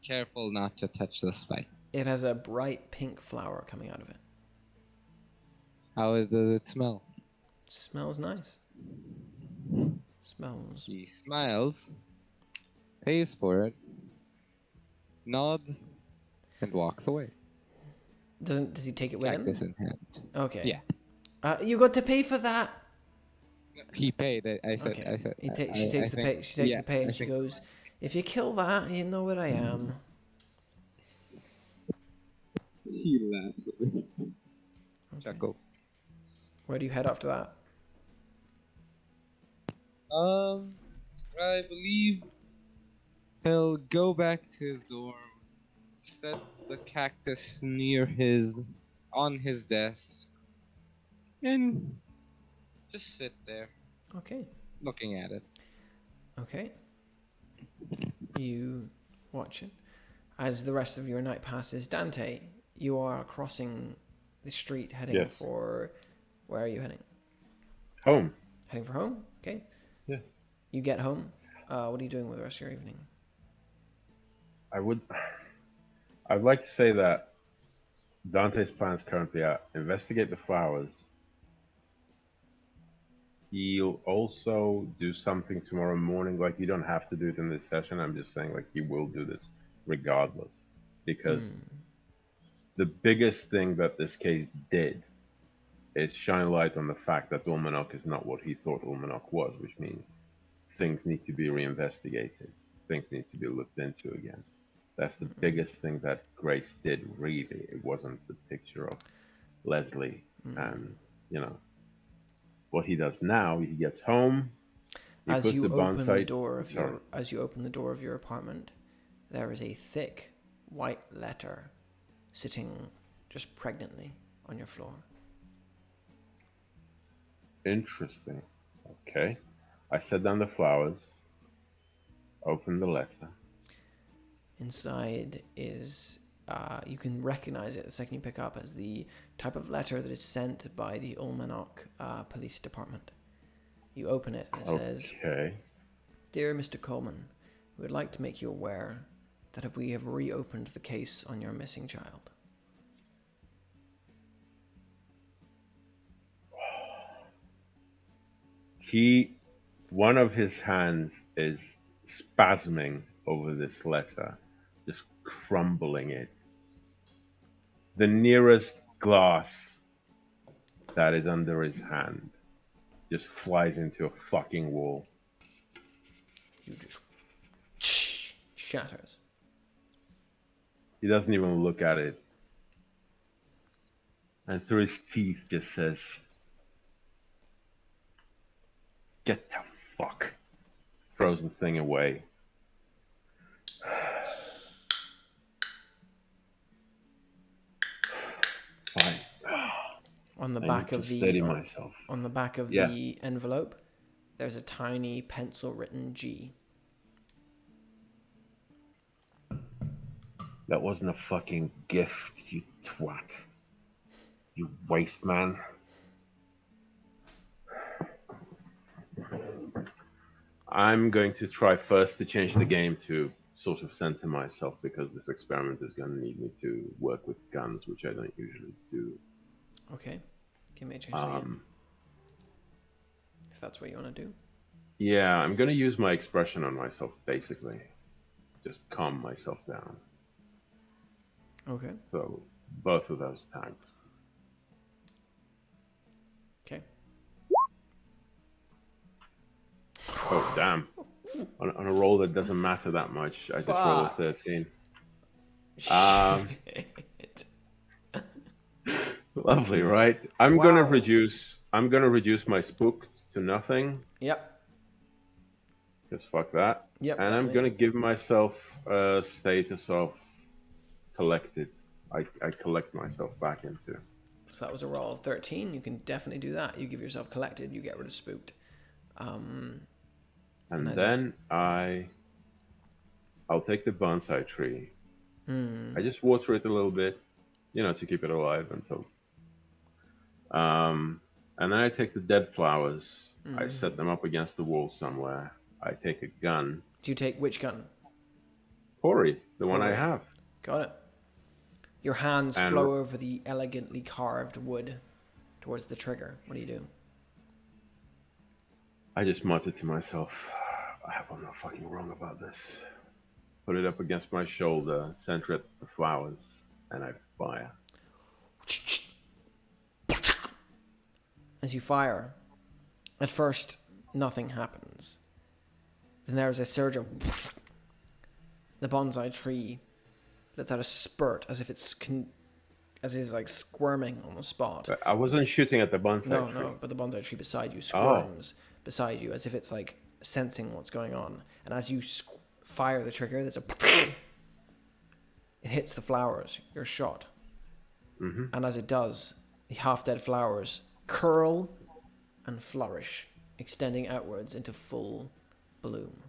careful not to touch the spikes. It has a bright pink flower coming out of it. How does it smell? It smells nice. Smells. He smiles, pays for it, nods, and walks away. Does he take it with Cactus him? in hand. Okay. Yeah. You got to pay for that. He paid. I said. Okay. I said. She takes I the think, pay. She takes yeah, the pay I and she think goes, "If you kill that, you know where I am." he laughs at me. Okay. Chuckles. Where do you head after that? I believe he'll go back to his dorm, set the cactus on his desk, and just sit there Okay. looking at it. Okay. You watch it. As the rest of your night passes, Dante, you are crossing the street heading Yes. for... Where are you heading? Home. Heading for home? Okay. Yeah. You get home. What are you doing with the rest of your evening? I'd like to say that Dante's plans currently are investigate the flowers. He'll also do something tomorrow morning. Like, you don't have to do it in this session. I'm just saying, like, he will do this regardless. Because the biggest thing that this case did is shine light on the fact that Ullmanoch is not what he thought Ullmanoch was, which means things need to be reinvestigated. Things need to be looked into again. That's the biggest thing that Grace did, really. It wasn't the picture of Leslie and, you know, what he does now. He gets home, he As puts you the open the bonsai... door of Sorry. your apartment, there is a thick white letter sitting just pregnantly on your floor. Interesting. Okay. I set down the flowers, open the letter. Inside is, you can recognize it the second you pick up as the type of letter that is sent by the Ullmanoch Police Department. You open it and it says, Okay. "Dear Mr. Coleman, we would like to make you aware that we have reopened the case on your missing child." One of his hands is spasming over this letter, just crumbling it. The nearest glass that is under his hand just flies into a fucking wall. You just shatters. He doesn't even look at it. And through his teeth just says, "Get the fuck." Throws the thing away. Fine. On the I back need of to steady the myself. on the back of Yeah. the envelope, there's a tiny pencil written G. That wasn't a fucking gift, you twat. You waste man. I'm going to try first to change the game to sort of center myself, because this experiment is going to need me to work with guns, which I don't usually do. Okay. Give me a change of the game. If that's what you want to do. Yeah, I'm going to use my expression on myself, basically. Just calm myself down. Okay. So, both of those tags. Okay. Oh, damn. On a roll that doesn't matter that much, I just rolled a 13. Lovely, right? I'm gonna reduce my spook to nothing. Yep. Just fuck that. Yep. And I'm gonna give myself a status of collected. I collect myself back into. So that was a roll of 13. You can definitely do that. You give yourself collected. You get rid of spooked. And then I'll take the bonsai tree. I just water it a little bit, to keep it alive until. And then I take the dead flowers. I set them up against the wall somewhere. I take a gun. Do you take which gun? Corey, the one I Corey. have. Got it. Your hands And flow over the elegantly carved wood towards the trigger. What do you do? I just muttered to myself, I hope I'm not fucking wrong about this. Put it up against my shoulder, center it the flowers, and I fire. As you fire, at first, nothing happens. Then there's a surge of... The bonsai tree lets out a spurt as if it's like squirming on the spot. I wasn't shooting at the bonsai tree. No, but the bonsai tree beside you squirms beside you as if it's like sensing what's going on. And as you fire the trigger, there's a... It hits the flowers. You're shot. Mm-hmm. And as it does, the half-dead flowers curl and flourish, extending outwards into full bloom.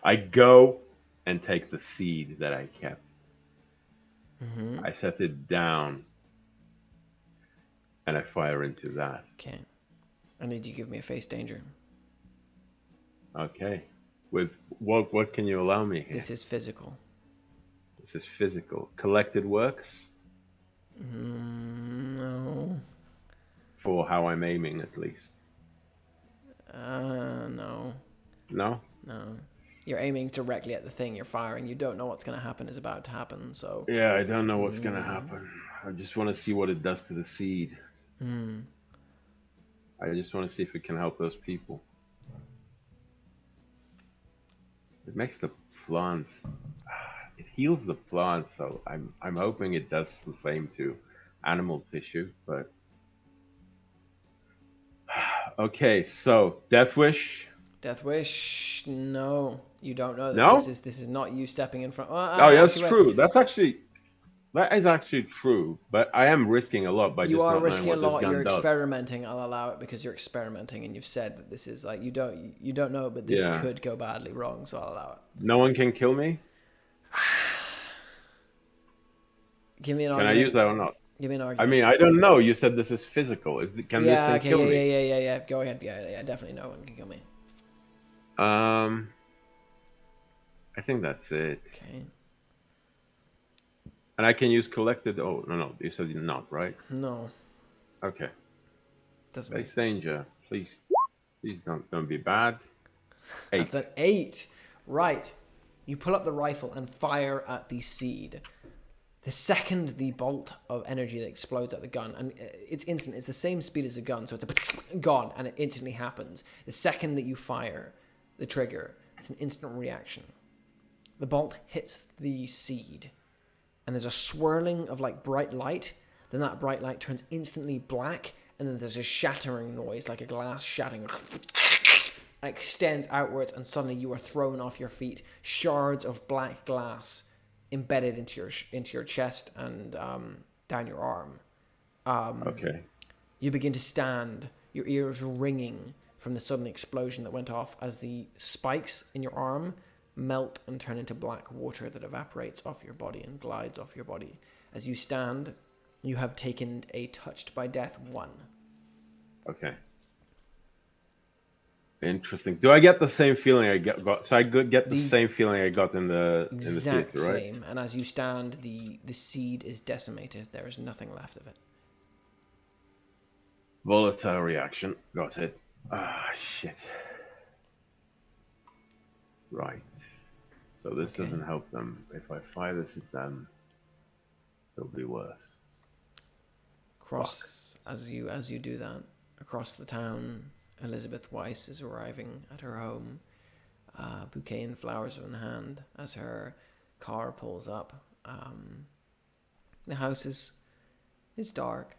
I go and take the seed that I kept. Mm-hmm. I set it down and I fire into that. Okay. I need you to give me a face danger. Okay. With what can you allow me here? This is physical. This is physical. Collected works? No. For how I'm aiming, at least. No. No? No. You're aiming directly at the thing you're firing. You don't know what's going to happen is about to happen, so... Yeah, I don't know what's going to happen. I just want to see what it does to the seed. I just want to see if it can help those people. It makes the plants... It heals the plants, so I'm hoping it does the same to animal tissue, but... Okay, so Death Wish. Death Wish? No. You don't know that No? this is not you stepping in front... Oh, yeah, that's true. That is actually true, but I am risking a lot by You just are not risking a knowing what lot. this gun You're does. experimenting. I'll allow it because you're experimenting, and you've said that this is like you don't know, but this Yeah. could go badly wrong. So I'll allow it. No one can kill me? Give me an Can I argument. use that or not? Give me an I argument. mean, I don't know. You said this is physical. Can this thing kill me? Yeah. Go ahead. Yeah. Definitely, no one can kill me. I think that's it. Okay. And I can use collected. Oh no, you said not, right? No, Okay. doesn't make Face sense. danger, please don't be bad. 8. That's an 8. Right. You pull up the rifle and fire at the seed. The second the bolt of energy that explodes at the gun, and it's instant, it's the same speed as a gun, so it's a gone, and it instantly happens. The second that you fire the trigger, it's an instant reaction. The bolt hits the seed, and there's a swirling of like bright light, then that bright light turns instantly black, and then there's a shattering noise, like a glass shattering. And extends outwards, and suddenly you are thrown off your feet. Shards of black glass embedded into your chest and down your arm. Okay. You begin to stand, your ears ringing from the sudden explosion that went off as the spikes in your arm melt and turn into black water that evaporates off your body and glides off your body. As you stand, you have taken a touched by death 1. Okay. Interesting. Do I get the same feeling I got? So I get the same feeling I got in the Exact theater, right? same. And as you stand, the seed is decimated. There is nothing left of it. Volatile reaction. Got it. Ah, shit. Right. So this Okay. doesn't help them. If I fire this at them, it'll be worse. As you do that, across the town, Elizabeth Weiss is arriving at her home, bouquet and flowers in hand as her car pulls up. The house is dark,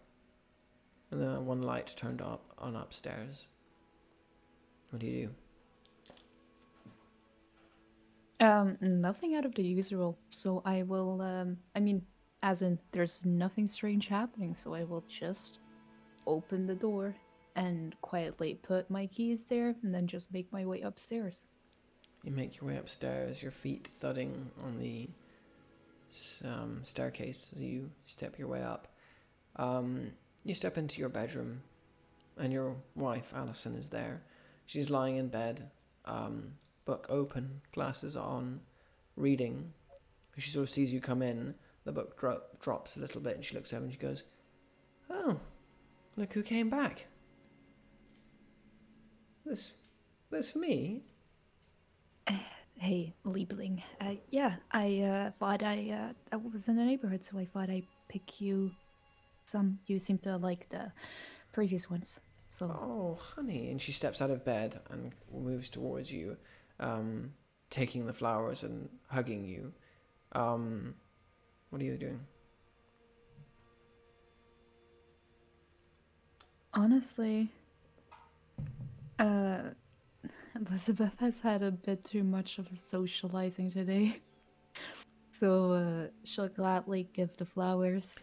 and the one light turned up on upstairs. What do you do? Nothing out of the usual. So I will, as in, there's nothing strange happening, so I will just open the door and quietly put my keys there and then just make my way upstairs. You make your way upstairs, your feet thudding on the staircase as you step your way up. You step into your bedroom, and your wife, Alison, is there. She's lying in bed, book open, glasses on, reading. She sort of sees you come in, the book drops a little bit, and she looks over and she goes, "Oh, look who came back." This for me? Hey, Liebling. Yeah, I thought I was in the neighborhood, so I thought I'd pick you some. You seem to like the previous ones, so. Oh, honey. And she steps out of bed and moves towards you, taking the flowers and hugging you. What are you doing? Honestly, Elizabeth has had a bit too much of a socializing today. So she'll gladly give the flowers,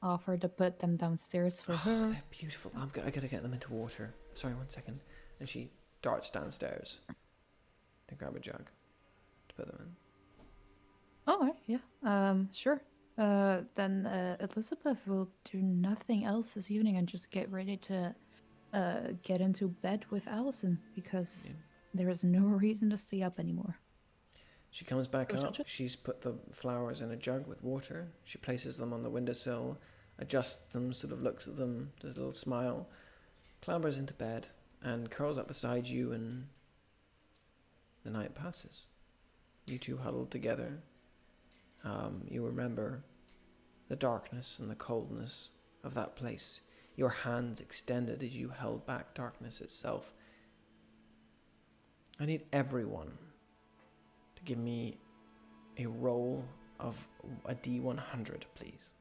offer to put them downstairs for Oh, her. they're beautiful. I gotta get them into water. Sorry, 1 second. And she darts downstairs to grab a jug to put them in. Oh, right, yeah. Sure. Then Elizabeth will do nothing else this evening and just get ready to get into bed with Allison because there is no reason to stay up anymore. She comes back So she'll up. just- She's put the flowers in a jug with water. She places them on the windowsill, adjusts them, sort of looks at them, does a little smile, clambers into bed, and curls up beside you, and the night passes. You two huddled together. You remember the darkness and the coldness of that place. Your hands extended as you held back darkness itself. I need everyone to give me a roll of a D100, please.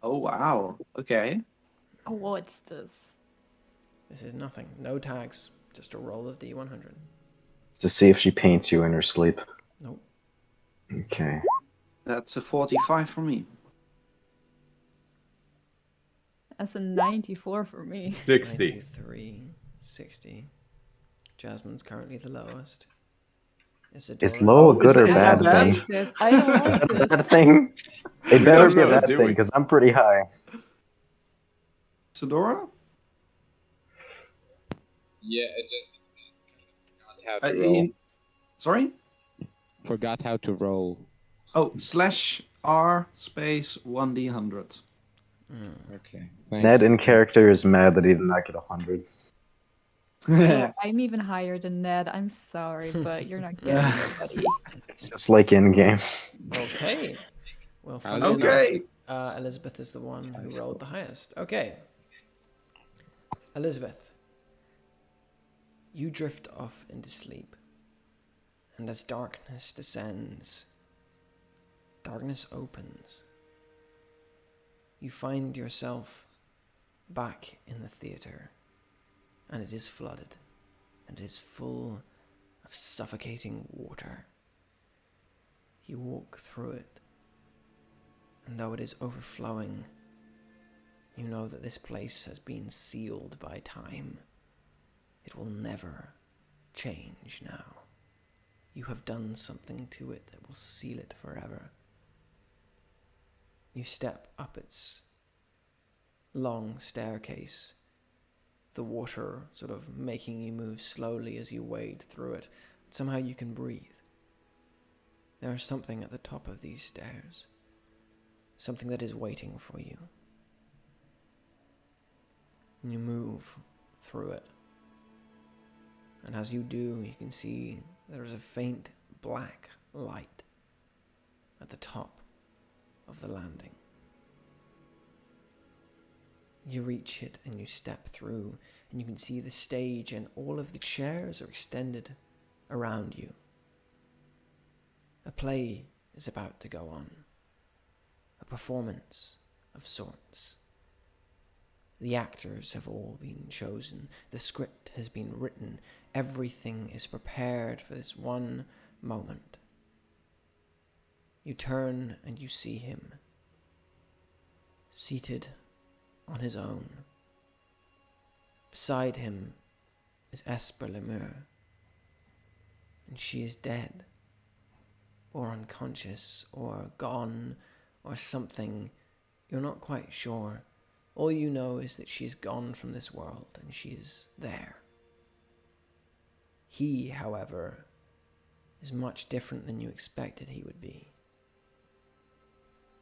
Oh, wow. Okay. Oh, what's this? This is nothing. No tags. Just a roll of D100. To see if she paints you in her sleep. Nope. Okay. That's a 45 for me. That's a 94 for me. 60. 93, 60. Jasmine's currently the lowest. Is Isadora. low a Oh, good or is I bad don't thing? like this. I don't like this. Bad thing? It better don't be a know, bad do thing we? because I'm pretty high. Isadora? Yeah, it just forgot how to roll. Sorry? Forgot how to roll. Oh, /R space 1D100. Okay. Ned in character is mad that he did not get 100. Well, I'm even higher than Ned. I'm sorry, but you're not getting it, buddy. It's just like in game. Okay. Well, How funny do you know? Okay. enough, Elizabeth is the one who rolled the highest. Okay. Elizabeth, you drift off into sleep. And as darkness descends, darkness opens. You find yourself back in the theater, and it is flooded, and it is full of suffocating water. You walk through it, and though it is overflowing, you know that this place has been sealed by time. It will never change now. You have done something to it that will seal it forever. You step up its long staircase, the water sort of making you move slowly as you wade through it. Somehow you can breathe. There is something at the top of these stairs, something that is waiting for you. And you move through it. And as you do, you can see there is a faint black light at the top of the landing. You reach it and you step through, and you can see the stage, and all of the chairs are extended around you. A play is about to go on, a performance of sorts. The actors have all been chosen, the script has been written, everything is prepared for this one moment. You turn and you see him, seated on his own. Beside him is Esper Lemur, and she is dead, or unconscious, or gone, or something. You're not quite sure. All you know is that she is gone from this world, and she is there. He, however, is much different than you expected he would be.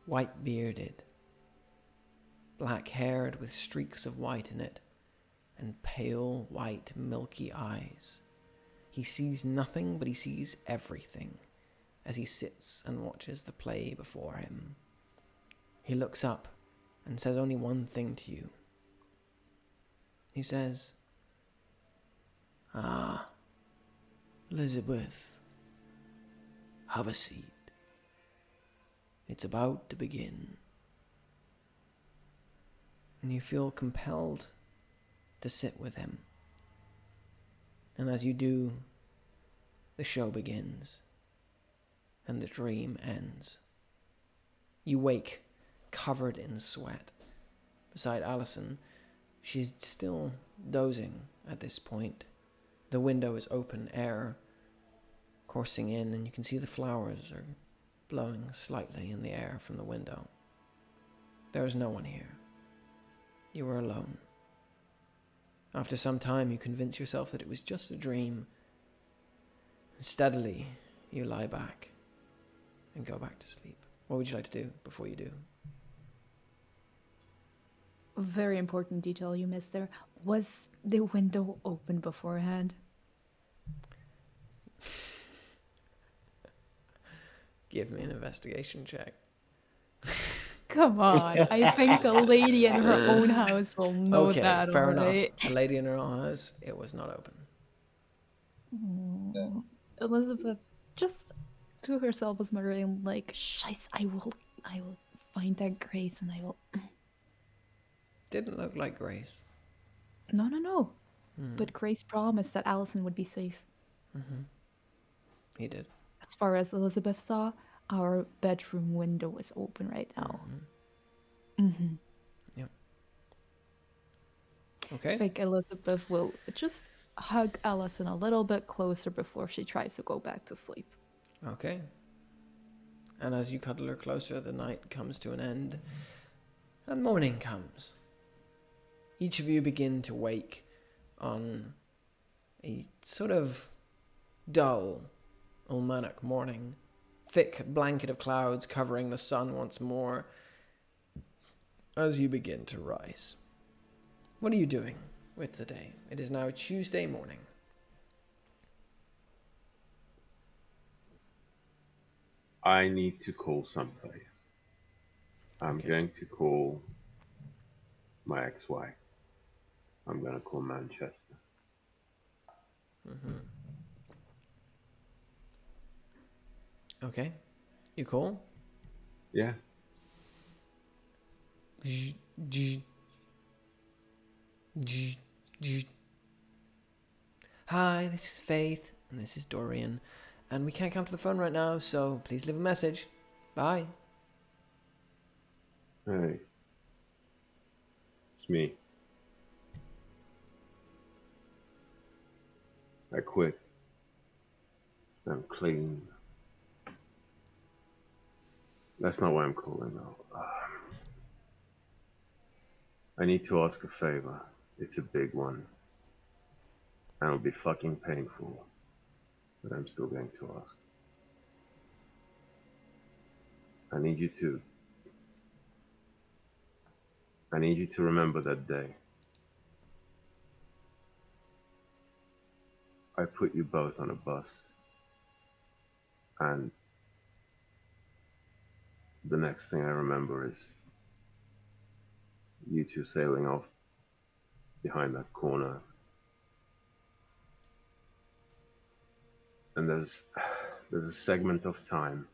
White-bearded, black-haired with streaks of white in it, and pale, white, milky eyes. He sees nothing, but he sees everything as he sits and watches the play before him. He looks up and says only one thing to you. He says, "Ah, Elizabeth, have a seat. It's about to begin." And you feel compelled to sit with him. And as you do, the show begins, and the dream ends. You wake, covered in sweat, beside Allison. She's still dozing at this point. The window is open, air coursing in, and you can see the flowers are blowing slightly in the air from the window. There is no one here. You are alone. After some time, you convince yourself that it was just a dream. And steadily, you lie back and go back to sleep. What would you like to do before you do? Very important detail you missed there. Was the window open beforehand? Give me an investigation check. Come on, I think the lady in her own house will know Okay, that fair already. enough. The lady in her own house, it was not open. Elizabeth just to herself was muttering like, "Shice, I will find that Grace and I will." Didn't look like Grace. No. But Grace promised that Allison would be safe. He did. As far as Elizabeth saw, our bedroom window is open right now. Yep. I Okay. think Elizabeth will just hug Allison a little bit closer before she tries to go back to sleep. Okay. And as you cuddle her closer, the night comes to an end, and morning comes. Each of you begin to wake on a sort of dull Ullmanoch morning. Thick blanket of clouds covering the sun once more as you begin to rise. What are you doing with the day? It is now Tuesday morning. I need to call somebody. I'm Okay. going to call my ex-wife. I'm going to call Manchester. Okay. You call? Yeah. Hi, this is Faith, and this is Dorian, and we can't come to the phone right now, so please leave a message. Bye. Hey. It's me. I quit. I'm clean. That's not why I'm calling though. I need to ask a favor. It's a big one. And it'll be fucking painful. But I'm still going to ask. I need you to remember that day. I put you both on a bus. And the next thing I remember is you two sailing off behind that corner. And there's a segment of time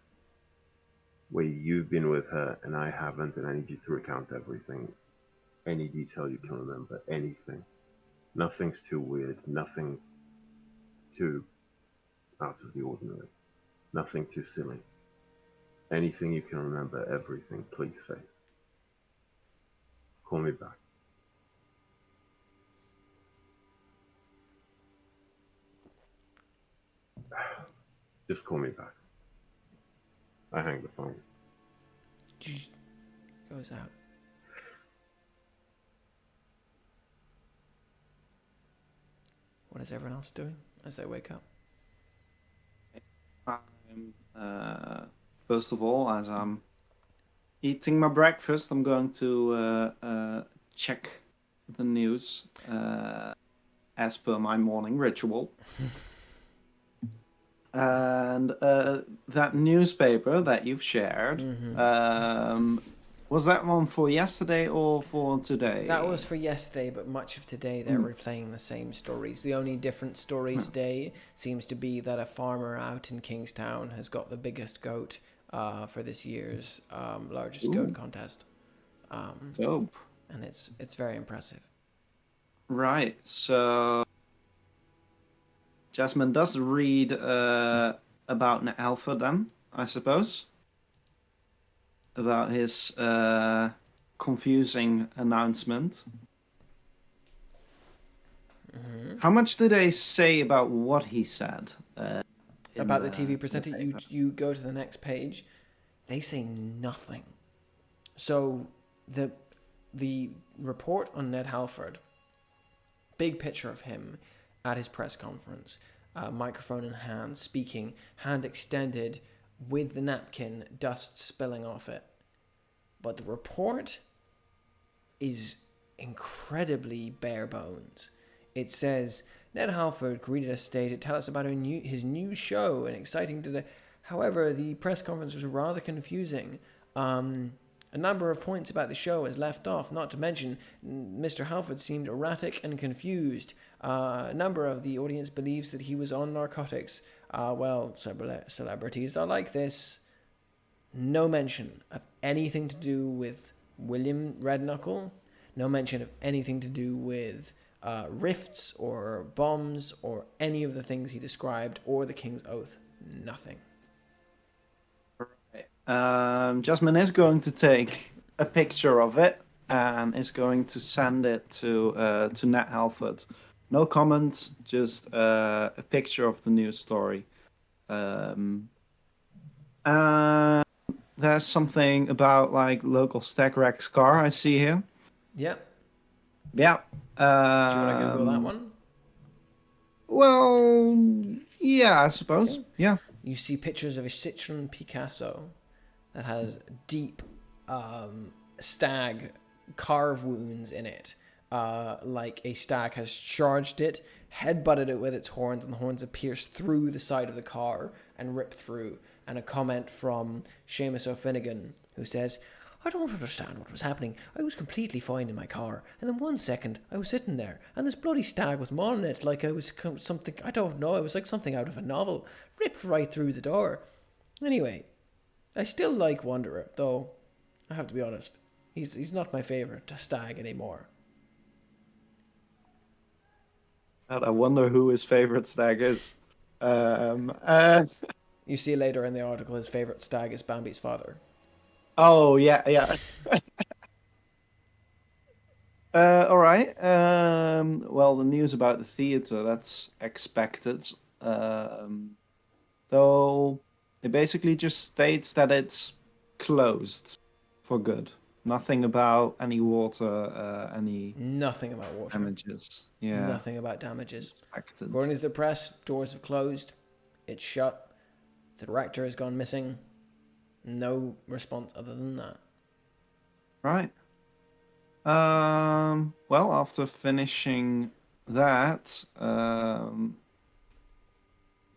where you've been with her and I haven't, and I need you to recount everything. Any detail you can remember, anything. Nothing's too weird, nothing too out of the ordinary, nothing too silly. Anything you can remember, everything, please, Faith. Call me back. Just call me back. I hang the phone. Goes out. What is everyone else doing as they wake up? First of all, as I'm eating my breakfast, I'm going to check the news as per my morning ritual. And that newspaper that you've shared, was that one for yesterday or for today? That was for yesterday, but much of today they're replaying the same stories. The only different story today seems to be that a farmer out in Kingstown has got the biggest goat for this year's largest goat contest. Dope. And it's very impressive. Right, so Jasmine does read about Ned Halford then, I suppose. About his confusing announcement. How much did they say about what he said? About the TV presenter, you go to the next page, they say nothing. So the report on Ned Halford, big picture of him at his press conference, microphone in hand, speaking, hand extended with the napkin, dust spilling off it. But the report is incredibly bare bones. It says, Ned Halford greeted us today to tell us about his new show and exciting today. However, the press conference was rather confusing. A number of points about the show is left off, not to mention Mr. Halford seemed erratic and confused. A number of the audience believes that he was on narcotics. Well, celebrities are like this. No mention of anything to do with William Redknuckle. No mention of anything to do with rifts or bombs or any of the things he described or the King's Oath. Nothing. Jasmine is going to take a picture of it and is going to send it to Ned Halford. No comments, just a picture of the news story. And there's something about like local Stag Rex car I see here. Yep. Yeah. Do you want to Google that one? Well, yeah, I suppose. Okay. Yeah. You see pictures of a Citroen Picasso that has deep stag carve wounds in it. Like a stag has charged it, headbutted it with its horns, and the horns have pierced through the side of the car and ripped through. And a comment from Seamus O'Finnegan, who says, I don't understand what was happening. I was completely fine in my car, and then 1 second I was sitting there, and this bloody stag was mauling it like I was something, I don't know, it was like something out of a novel, ripped right through the door. Anyway, I still like Wanderer, though I have to be honest, he's not my favourite stag anymore. I wonder who his favorite stag is. You see later in the article his favourite stag is Bambi's father. Oh, yeah. All right. Well, the news about the theater, that's expected. Though it basically just states that it's closed for good. Nothing about any water, any Nothing about water. damages. Yeah. Nothing about damages. Expected. According to the press, doors have closed. It's shut. The director has gone missing. No response other than that. Right. Well, after finishing that,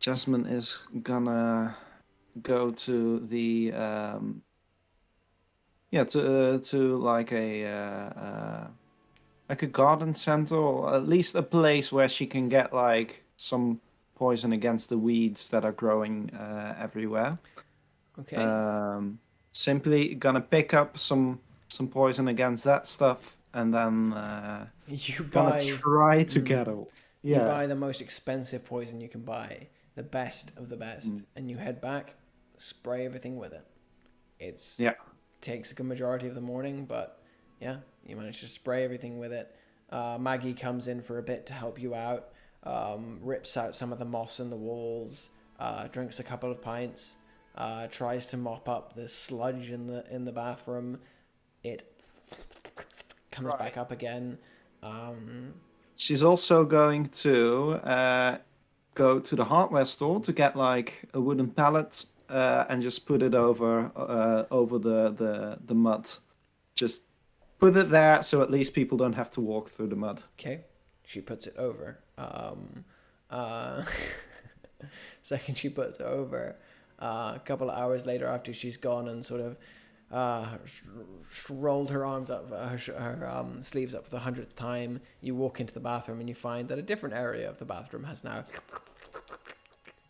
Jasmine is gonna go to the to like a garden center, or at least a place where she can get like some poison against the weeds that are growing everywhere. Okay. Simply gonna pick up some poison against that stuff, and then You gonna buy try to get it. You Yeah. buy the most expensive poison you can buy, the best of the best, and you head back, spray everything with it. Takes a good majority of the morning, but yeah, you manage to spray everything with it. Maggie comes in for a bit to help you out, rips out some of the moss in the walls, drinks a couple of pints, tries to mop up the sludge in the bathroom. It comes back up again. She's also going to go to the hardware store to get like a wooden pallet and just put it over the mud. Just put it there so at least people don't have to walk through the mud. Okay. She puts it over. Second, she puts it over. A couple of hours later, after she's gone and sort of rolled her arms up, her sleeves up for the 100th time, you walk into the bathroom and you find that a different area of the bathroom has now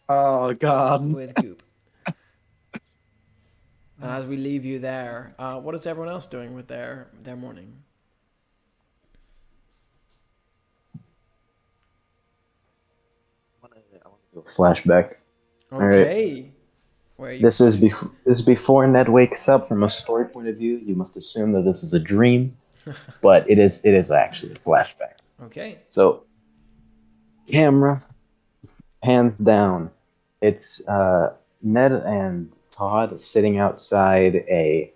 Oh god. with goop. And as we leave you there, what is everyone else doing with their morning? Flashback. Okay. Where are you? This is before Ned wakes up. From a story point of view, you must assume that this is a dream, but it is actually a flashback. Okay. So, camera, hands down. It's Ned and Todd sitting outside a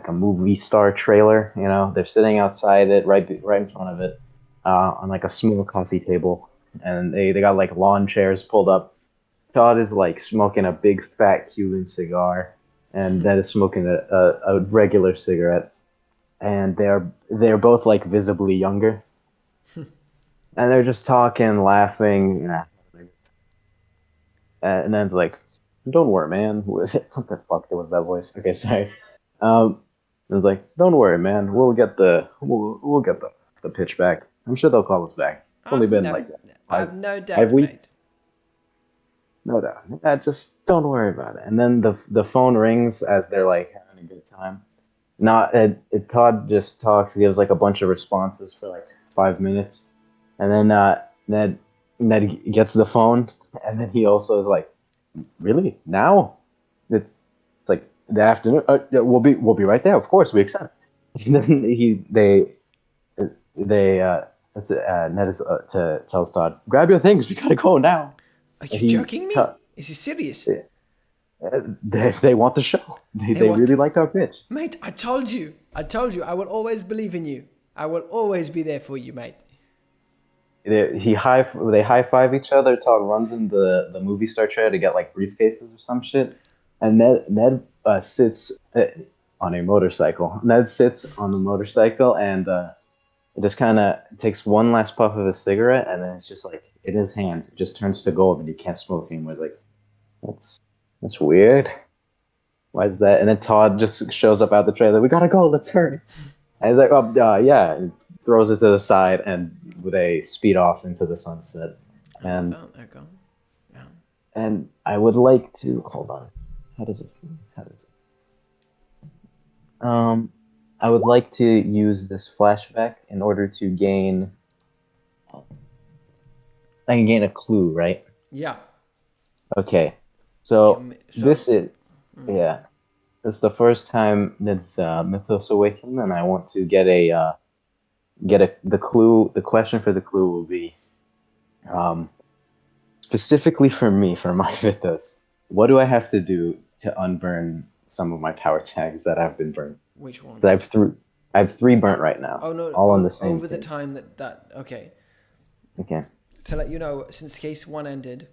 movie star trailer. You know, they're sitting outside it, right in front of it, on like a small coffee table, and they got like lawn chairs pulled up. Todd is like smoking a big fat Cuban cigar, and Ned is smoking a regular cigarette, and they're both like visibly younger, and they're just talking, laughing, and then it's like, "Don't worry, man." What the fuck was that voice? Okay, sorry. It was like, "Don't worry, man. We'll get the pitch back. I'm sure they'll call us back. It's only been like I've no doubt, 5 weeks." mate. No doubt. Just don't worry about it. And then the phone rings as they're like having a good time. Not Todd just talks, gives like a bunch of responses for like 5 minutes, and then Ned gets the phone, and then he also is like, "Really? Now? It's like the afternoon. Yeah, we'll be right there. Of course, we accept." And then Ned tells Todd, "Grab your things. We gotta go now." Are you joking me? Is he serious? They want the show. They really like our pitch. Mate, I told you. I will always believe in you. I will always be there for you, mate. They high five each other. Todd runs in the movie star trailer to get like briefcases or some shit, and Ned sits on a motorcycle. Ned sits on the motorcycle and just kind of takes one last puff of his cigarette, and then it's just like in his hands, it just turns to gold, and he can't smoke anymore. It's like, that's weird. Why is that? And then Todd just shows up out the trailer. We gotta go. Let's hurry. And he's like, "Oh, yeah." And throws it to the side, and they speed off into the sunset. And There you go. Yeah. and I would like to hold on. How does it feel? I would like to use this flashback in order to gain. I can gain a clue, right? Yeah. Okay. So Okay, this is yeah. This is the first time Ned's mythos awakened, and I want to get the clue. The question for the clue will be, specifically for me, for my mythos. What do I have to do to unburn some of my power tags that have been burned? Which one? So I have three burnt right now. Oh no! All on the same. Over the time that okay. Okay. To let you know, since case 1 ended,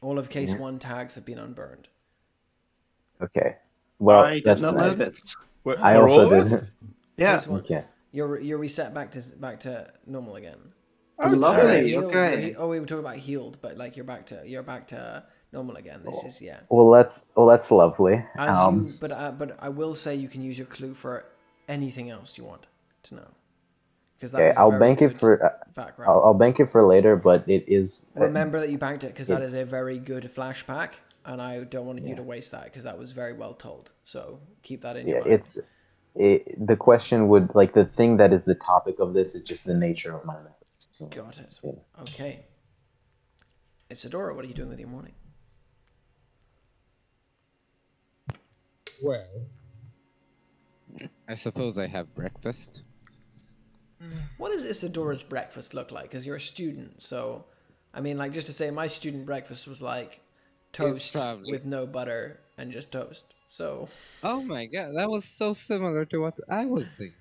all of case 1 tags have been unburned. Okay. Well, I that's did not know this. I also did. Yeah. Case 1, Okay. you're reset back to normal again. Lovely. Healed, Okay. we were talking about healed, but like you're back to normal again. This is Well, that's lovely. But I will say you can use your clue for anything else you want to know. Because Okay, I'll bank it for background. I'll bank it for later, but it is. Remember that you banked it because that is a very good flashback, and I don't want you to waste that because that was very well told. So keep that in your mind. The question would like the thing that is the topic of this is just the nature of my method. So, got it. Yeah. Okay. Isadora, what are you doing with your morning? Well, I suppose I have breakfast. What does Isadora's breakfast look like? Because you're a student, so I mean, like just to say, my student breakfast was like toast with no butter and just toast. So. Oh my god, that was so similar to what I was thinking.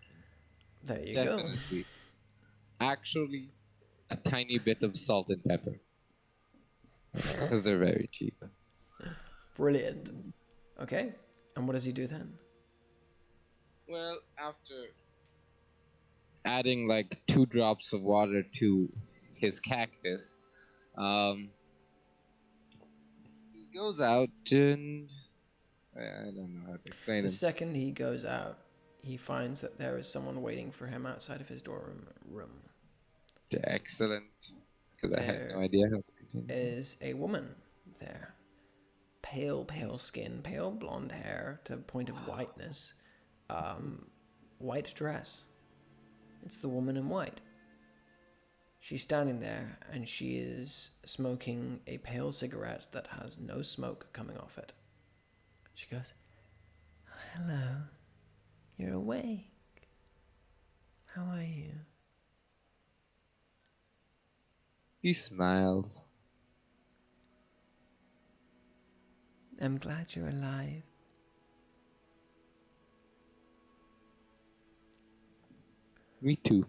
There you Definitely. Actually, a tiny bit of salt and pepper. Because they're very cheap. Brilliant. Okay. And what does he do then? Well, after adding like 2 drops of water to his cactus, he goes out and I don't know how to explain The it. second he goes out, he finds that there is someone waiting for him outside of his dorm room. Excellent. Because I had no There idea how to continue. is a woman there. Pale skin, pale blonde hair to the point of whiteness. White dress. It's the woman in white. She's standing there and she is smoking a pale cigarette that has no smoke coming off it. She goes, "Hello, you're awake. How are you?" He smiles. "I'm glad you're alive." Me too.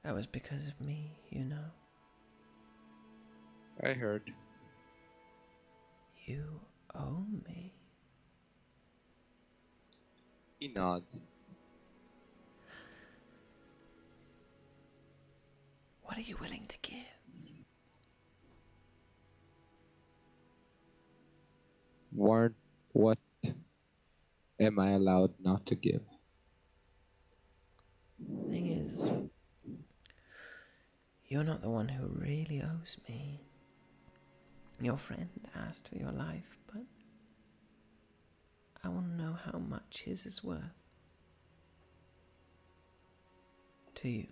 "That was because of me, you know. I heard. You owe me." He nods. "What are you willing to give?" What am I allowed not to give? Thing is, you're not the one who really owes me. Your friend asked for your life, but I want to know how much his is worth to you.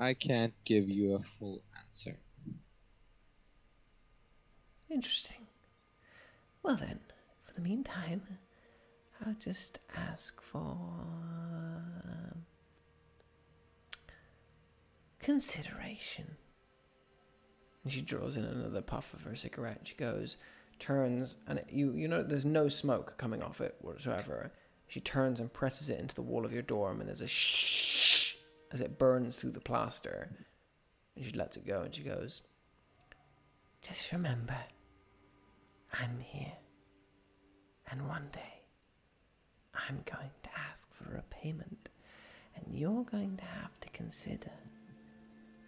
I can't give you a full answer. Interesting. Well then, for the meantime, I'll just ask for consideration. And she draws in another puff of her cigarette. She goes, turns, and you know there's no smoke coming off it whatsoever. She turns and presses it into the wall of your dorm, and there's a shh as it burns through the plaster. And she lets it go, and she goes, "Just remember, I'm here. And one day, I'm going to ask for a payment, and you're going to have to consider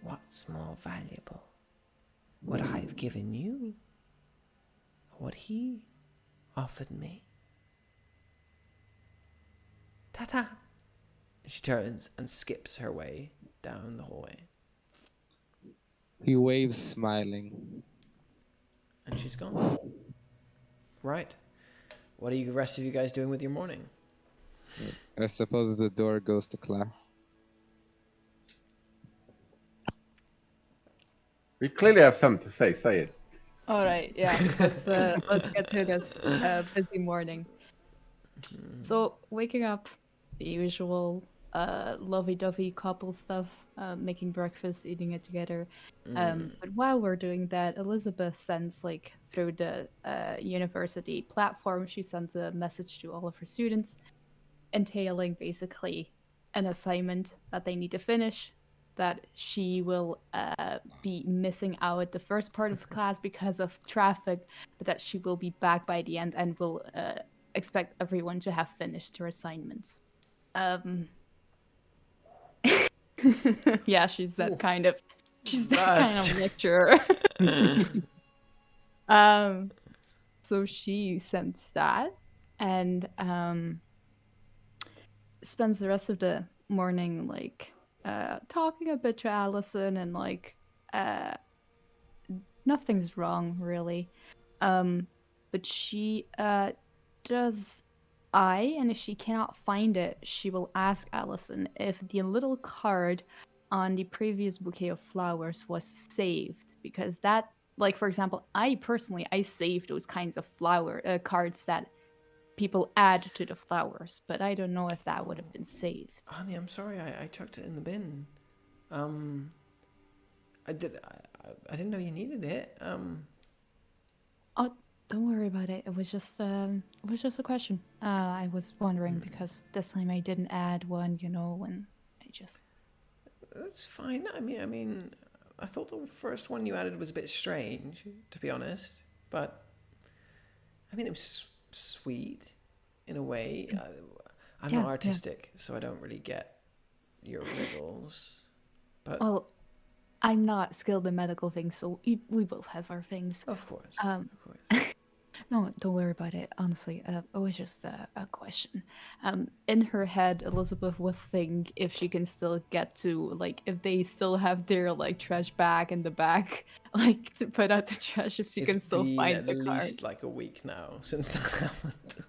what's more valuable, what I've given you, or what he offered me. Ta-ta!" She turns and skips her way down the hallway, He waves, smiling. and she's gone. Right. What are the rest of you guys doing with your morning? I suppose the door goes to class. We clearly have something to say. Say it. All right, yeah. Let's get to this busy morning. So waking up, the usual lovey-dovey couple stuff, making breakfast, eating it together. But while we're doing that, Elizabeth sends like through the university platform, she sends a message to all of her students, entailing basically an assignment that they need to finish. That she will be missing out the first part of class because of traffic, but that she will be back by the end and will expect everyone to have finished their assignments. Yeah, she's that kind of lecturer. So she sends that and spends the rest of the morning like talking a bit to Allison and like nothing's wrong really. But she does and if she cannot find it, she will ask Allison if the little card on the previous bouquet of flowers was saved, because that, like for example, I saved those kinds of flower cards that people add to the flowers, but I don't know if that would have been saved. Honey, I'm sorry, I chucked it in the bin. I didn't know you needed it. Oh, don't worry about it. It was just a question. I was wondering because this time I didn't add one, and I just. That's fine. I mean, I thought the first one you added was a bit strange, to be honest. But I mean, it was sweet in a way. I'm not artistic, so I don't really get your riddles. But Well, I'm not skilled in medical things, so we both have our things. of course, Um, of course. No, don't worry about it. Honestly, it was just a question. In her head, Elizabeth would think if she can still get to like if they still have their like trash bag in the back, like to put out the trash if she can still been find at the car. least like a week now since that happened.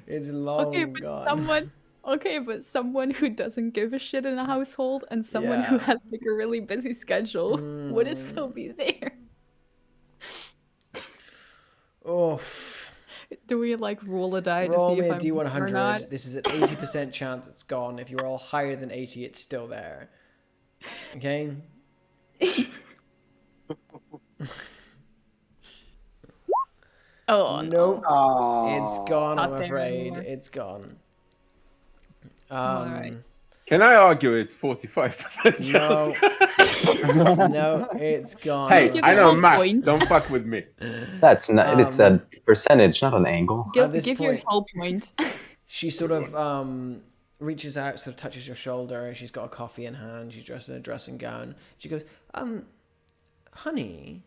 It's long gone. Okay, but someone who doesn't give a shit in a household and someone who Yeah. has like a really busy schedule would it still be there? Oh. Do we like roll a die Roll to see me if a I'm D100. or not? This is an 80% chance it's gone. If you roll higher than 80, it's still there. Okay? Oh Nope. no. Oh, It's gone, I'm Not there afraid. anymore. It's gone. Alright. Can I argue it's 45% chance? No. No, it's gone. Hey, Give I your know whole maths. point. Don't fuck with me. That's not. It's Um, a percentage, not an angle. At this Give your point- whole point. She sort of reaches out, sort of touches your shoulder. She's got a coffee in hand. She's dressed in a dressing gown. She goes, honey,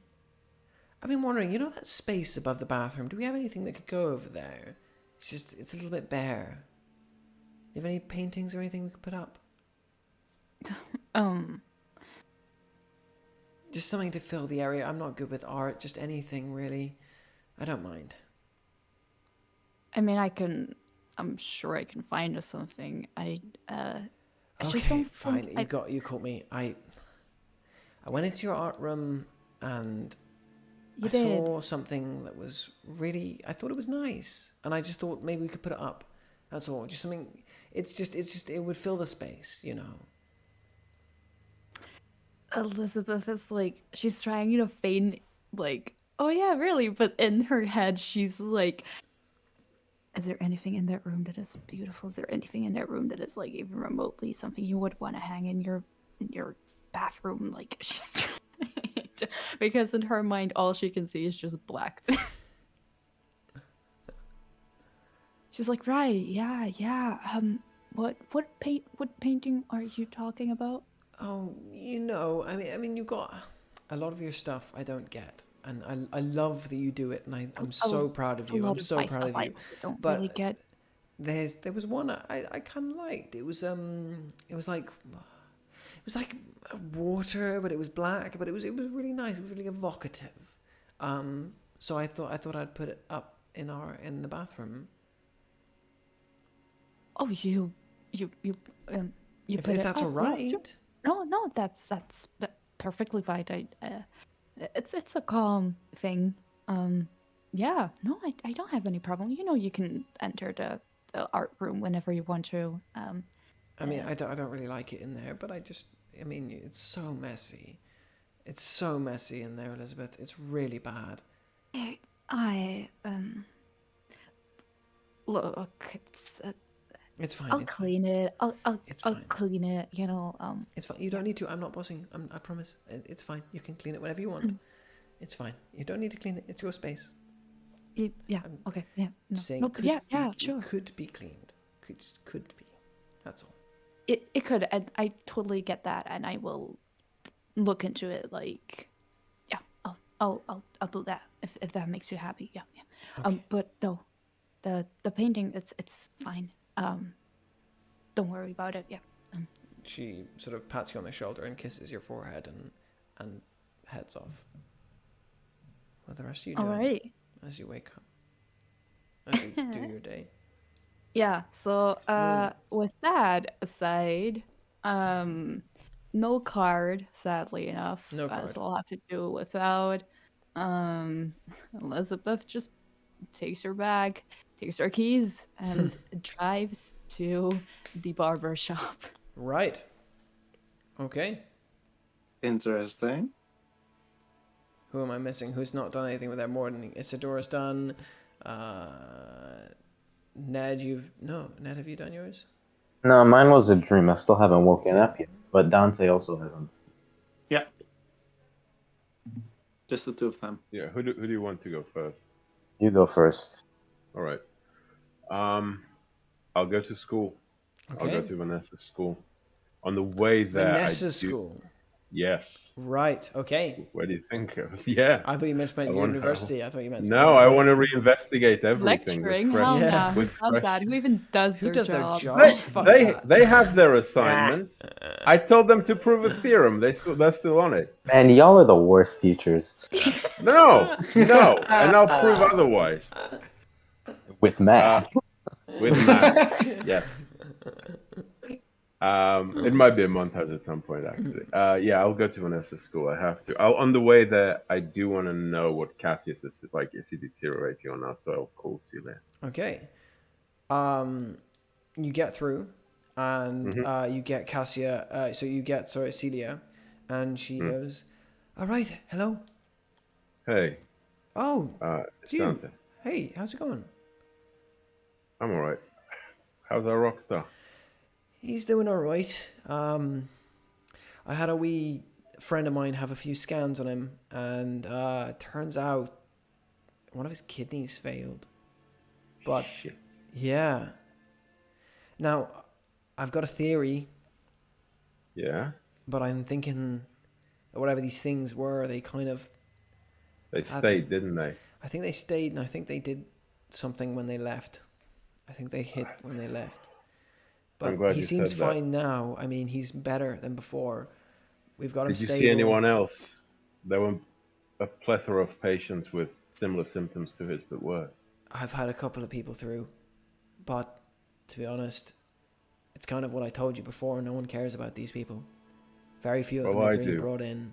I've been wondering, you know that space above the bathroom? Do we have anything that could go over there? It's a little bit bare. You have any paintings or anything we could put up? Just something to fill the area. I'm not good with art. Just anything, really. I don't mind. I mean, I'm sure I can find us something. I just Okay, don't fine. think You caught me. I went into your art room and You I did. saw something that was really. I thought it was nice, and I just thought maybe we could put it up. That's all. Just something. It's just. It would fill the space, you know. Elizabeth is like she's trying to feign like, oh yeah, really, but in her head she's like, is there anything in that room that is beautiful? Is there anything in that room that is like even remotely something you would want to hang in your bathroom? Like she's trying to, because in her mind all she can see is just black. She's like, right, yeah. What painting are you talking about? Oh, you know. I mean, you got a lot of your stuff. I don't get, and I love that you do it, and I'm so proud of you. I'm so proud of you. Don't But really get. there was one I kind of liked. It was like water, but it was black, but it was really nice. It was really evocative. So I thought I'd put it up in the bathroom. Oh, you If put it that's up. all Yeah, right. sure. No, that's perfectly fine. It's a calm thing. Yeah, no, I don't have any problem. You know, you can enter the art room whenever you want to. I mean, I don't really like it in there, but I mean, it's so messy. It's so messy in there, Elizabeth. It's really bad. I look, It's fine. I'll it's clean it. I'll It's I'll fine. clean it. You know. It's fine. You don't need to. I'm not bossing. I promise. It's fine. You can clean it whenever you want. It's fine. You don't need to clean it. It's your space. Yeah. Okay. Yeah. No, Saying no, could yeah. be, Yeah. Sure. It could be cleaned. Could be. That's all. It could. I totally get that, and I will look into it. Like, yeah, I'll do that if that makes you happy. Yeah. Okay. But no, the painting it's fine. Don't worry about it. Yeah. She sort of pats you on the shoulder and kisses your forehead and heads off. What the rest of you doing Alrighty. as you wake up? As you do your day? Yeah. So with that aside, no card, sadly enough. No card. So I'll have to do without. Elizabeth just takes her bag, takes her keys, and drives to the barber shop. Right. Okay. interesting. Who am I missing? Who's not done anything with their morning? Isadora's done. Ned, Ned, have you done yours? No, mine was a dream. I still haven't woken Okay. up yet. But Dante also hasn't. Yeah. Just the two of them. Yeah, who do you want to go first? You go first. All right. I'll go to school. I'll go Okay. to Vanessa's school. On the way there, Vanessa's school. Yes. Right. Okay. Where do you think it was? Yeah. I thought you meant I want- university. I thought you meant. No, I want to reinvestigate everything. with Lecturing? fresh- Hell Yeah. no. with How's fresh- that? Who even does Who their does job? their job? Fuck that. They have their assignment. I told them to prove a theorem. They're still on it. Man, y'all are the worst teachers. No, and I'll prove otherwise. With math. With math, yes. It might be a montage at some point, actually. Yeah, I'll go to Vanessa's school. I have to. On the way there, I do want to know what Cassius is like. Is he deteriorating or not? So I'll call to you there. Okay. You get through, and you get Cassia. So you get Celia, and she goes, "All right, hello. Hey, Oh, it's you. Dante. Hey, how's it going? I'm all right. How's our rock star? He's doing all right. I had a wee friend of mine have a few scans on him, and it turns out one of his kidneys failed. But Shit. yeah. Now, I've got a theory, Yeah, but I'm thinking that whatever these things were, they kind of. they stayed, didn't they? I think they stayed, and I think they did something when they left. I think they hit when they left. I'm But glad he you seems said that. fine now. I mean, he's better than before. We've got him Did you stable. see anyone else? There were a plethora of patients with similar symptoms to his, but worse. I've had a couple of people through, but to be honest, it's kind of what I told you before. No one cares about these people. Very few of them Well, are I being do. brought in,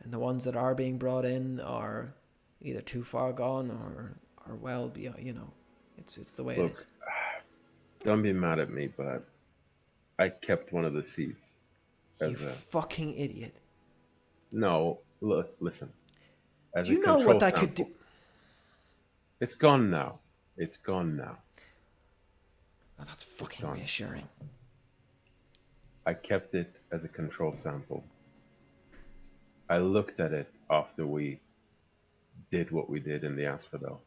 and the ones that are being brought in are either too far gone or well beyond. You know, it's the way it Look, is. don't be mad at me, but I kept one of the seats. You fucking idiot! No, look, listen. As Do you a know what control that could sample- do? It's gone now. It's gone now. Oh, that's fucking gone. reassuring. I kept it as a control sample. I looked at it after we did what we did in the asphodel,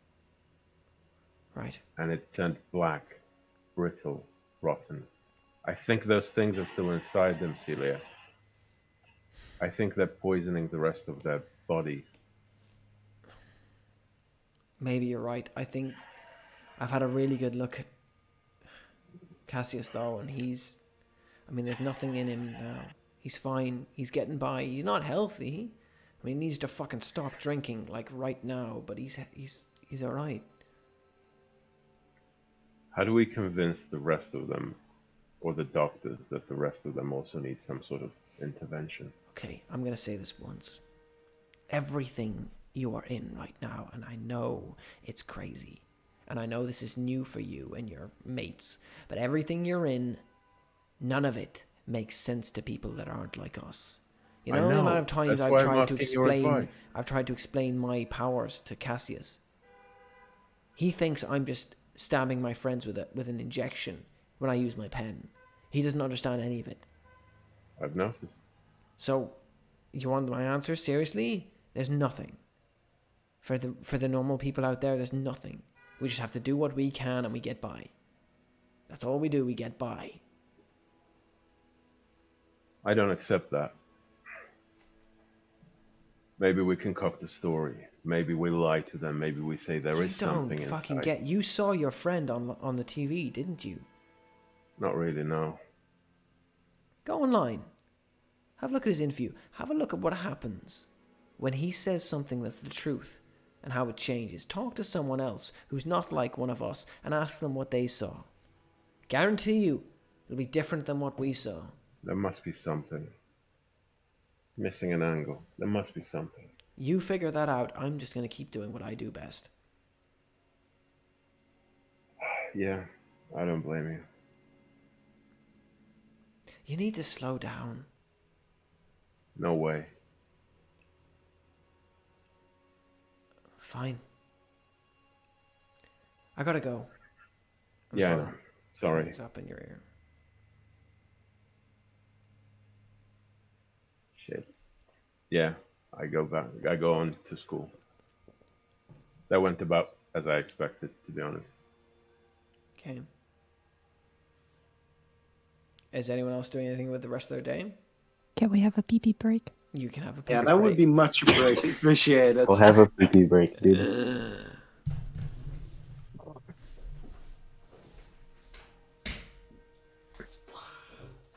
Right. and it turned black, brittle, rotten. I think those things are still inside them, Celia. I think they're poisoning the rest of their bodies. Maybe you're right. I think I've had a really good look at Cassius though, and there's nothing in him now. He's fine. He's getting by. He's not healthy. I mean, he needs to fucking stop drinking like right now, but he's all right. How do we convince the rest of them, or the doctors, that the rest of them also need some sort of intervention? Okay, I'm gonna say this once. Everything you are in right now, and I know it's crazy, and I know this is new for you and your mates, but everything you're in, none of it makes sense to people that aren't like us. You know, I the know. amount of times That's I've why I'm tried to asking your explain advice. I've tried to explain my powers to Cassius. He thinks I'm just stabbing my friends with an injection when I use my pen. He doesn't understand any of it. I've noticed. So, you want my answer? Seriously? There's nothing. For the normal people out there, there's nothing. We just have to do what we can and we get by. That's all we do, we get by. I don't accept that. Maybe we concoct a story. Maybe we lie to them. Maybe we say there is something Don't fucking inside. you saw your friend on the TV, didn't you? Not really, no. Go online. Have a look at his interview. Have a look at what happens when he says something that's the truth and how it changes. Talk to someone else who's not like one of us and ask them what they saw. Guarantee you it'll be different than what we saw. There must be something. Missing an angle. There must be something. You figure that out. I'm just going to keep doing what I do best. Yeah, I don't blame you. You need to slow down. No way. Fine. I gotta go. Yeah, I Phone know. Sorry. hangs up in your ear. Shit. Yeah, I go back. I go on to school. That went about as I expected, to be honest. Okay. Is anyone else doing anything with the rest of their day? Can we have a pee-pee break? You can have a Yeah, pee-pee that would be break. much appreciated. We'll have a pee break, dude.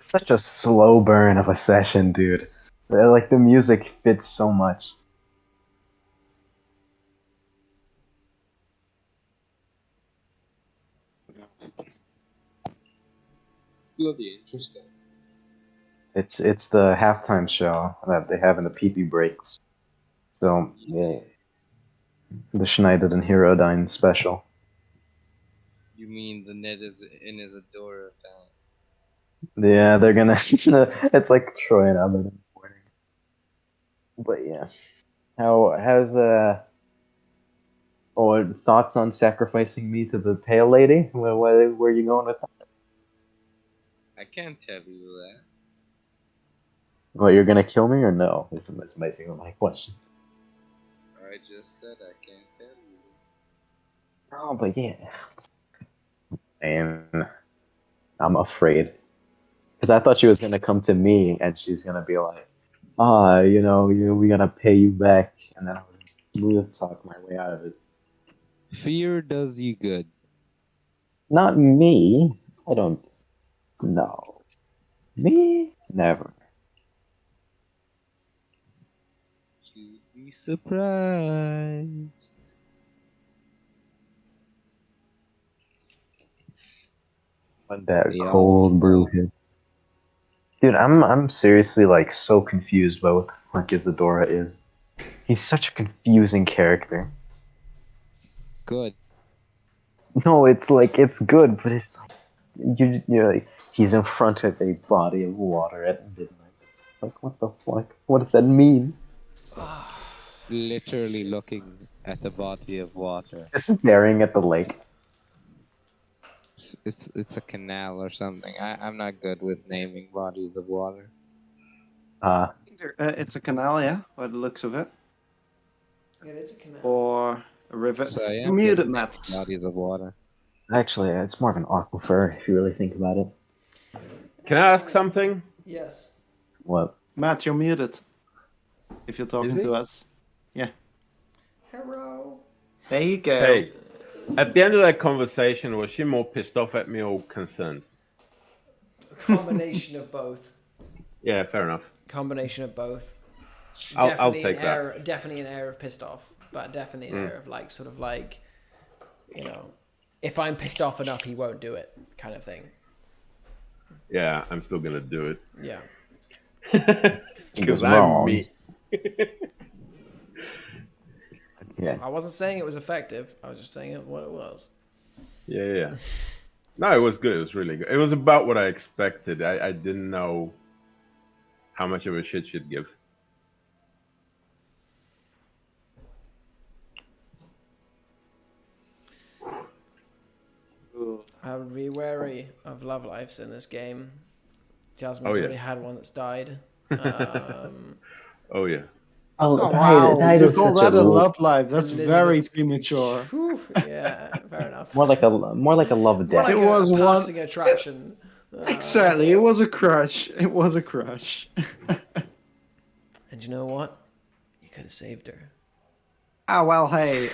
It's such a slow burn of a session, dude. Like the music fits so much. Bloody interesting. It's the halftime show that they have in the pee breaks. So yeah, the Shnaided and Herodine special. You mean the Ned Isadora fan? Yeah, they're gonna. It's like Troy and Ahmed in the morning. But yeah, how's Oh, thoughts on sacrificing me to the pale lady? Where are you going with that? I can't tell you that. Well, you're gonna kill me or no? Is basically my question. I just said I can't tell you. Oh, but yeah. And I'm afraid. Because I thought she was gonna come to me and she's gonna be like, we gotta pay you back. And then I was smooth talk my way out of it. Fear does you good. Not me. I don't know. Me? Never. You'd be surprised. When that They cold always brew are. hit. Dude, I'm seriously like so confused by what the fuck Isadora is. He's such a confusing character. Good. No, it's like it's good, but it's like you're like he's in front of a body of water at midnight. Like what the fuck? What does that mean? Literally looking at a body of water. Just staring at the lake. It's a canal or something. I'm not good with naming bodies of water. It's a canal, yeah, by the looks of it. Yeah, it's a canal. Or a river. So I You're am muted, good with Mats. bodies of water. Actually, it's more of an aquifer if you really think about it. Can I ask something? Yes. What? Matt, you're muted. If you're talking Is he? to us. Hello. There you go. Hey, at the end of that conversation, was she more pissed off at me or concerned? A combination of both. Yeah, fair enough. Combination of both. I'll take that. Definitely an air of pissed off, but definitely an air of like, sort of like, if I'm pissed off enough, he won't do it, kind of thing. Yeah, I'm still gonna do it. Yeah. Because was I'm wrong. me. Yeah. I wasn't saying it was effective. I was just saying it what it was. Yeah. No, it was good. It was really good. It was about what I expected. I didn't know how much of a shit she'd give. I would be wary of love lives in this game. Jasmine's Oh, yeah. already had one that's died. Oh, yeah. Oh, That wow. is To such call a that a l- love life, that's very Elizabeth's- premature. Whew, yeah, fair enough. More like a love More death. like It a was one- passing attraction. Exactly. It was a crush. It was a crush. And you know what? You could have saved her. Well, hey,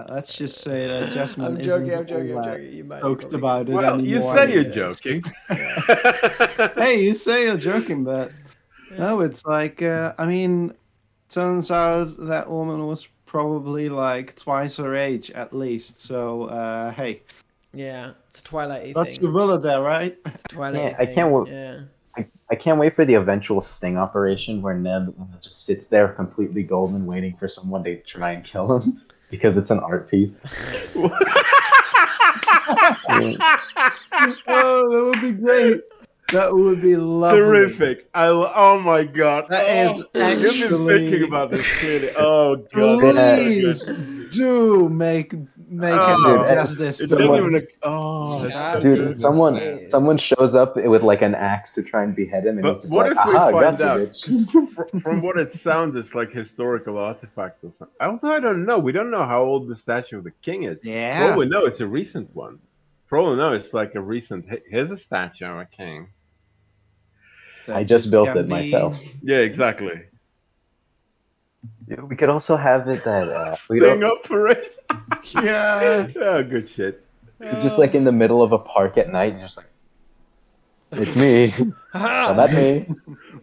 let's just say that Jasmine I'm joking. isn't all that You might stoked about it Well, you anymore. say you're anyways. joking. Hey, you say you're joking, but no, it's like, turns out that woman was probably like twice her age at least. So, hey, Yeah, it's a Twilight that's thing. the bullet there, right? It's a Twilight Yeah, I thing. can't Yeah. I can't wait for the eventual sting operation where Ned just sits there completely golden waiting for someone to try and kill him because it's an art piece. Oh, that would be great. That would be lovely. Terrific. Oh my god. That is You've been actually- thinking about this clearly. Oh god. Please do make make Oh, any justice it to didn't someone- even. Oh, it's Yeah, so Dude, good. someone is- someone shows up with like an axe to try and behead him, and But he's just what like, if we "Aha, find got you, out? bitch." From what it sounds, it's like historical artifact or something. Although I don't know. We don't know how old the statue of the king is. For Yeah. all we know, it's a recent one. For all we know, it's like a recent. Here's a statue of a king. That I just built can it be- myself. Yeah, exactly. We could also have it that we Staying don't up for it. Yeah. Oh, good shit. just like in the middle of a park at night, just like it's me. Well, that's me.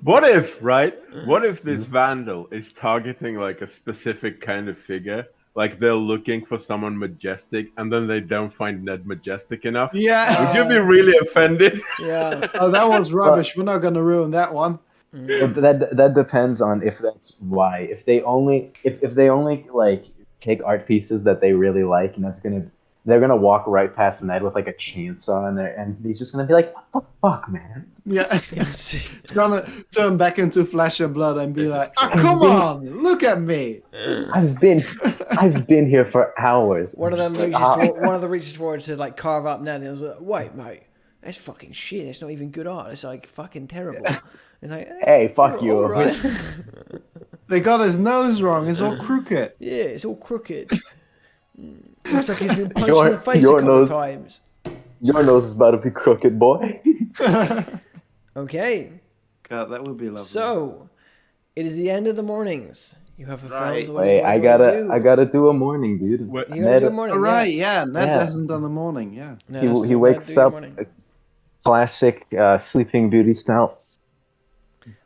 What if, right? What if this vandal is targeting like a specific kind of figure? Like they're looking for someone majestic, and then they don't find Ned majestic enough. Yeah. Would you be really offended? Yeah. Oh, that was rubbish. We're not gonna ruin that one. Well, that depends on if that's why. If they only like take art pieces that they really like, and they're gonna walk right past Ned with like a chainsaw in there, and he's just gonna be like, "What the fuck, man?" Yeah. Yes. It's gonna turn back into flesh and blood and be like, "Oh, come on, look at me." I've been here for hours. One of I'm them just reaches like, "Ah." one of them reaches forward to like carve up Ned, and was like, "Wait, mate, that's fucking shit. It's not even good art. It's like fucking terrible." It's like, Hey, fuck you. all right. They got his nose wrong. It's all crooked. Yeah, it's all crooked. Looks like he's been punched Your- in the face a your couple of nose- times. Your nose is about to be crooked, boy. Okay, God, that would be lovely. so it is the end of the mornings. You have fulfilled Right. what Wait, you I gotta do a morning, dude. What- You gotta do a Ned, morning. All right, yeah. Ned Yeah. hasn't done the morning. Yeah. Yeah. he, No, he wakes up classic Sleeping Beauty style.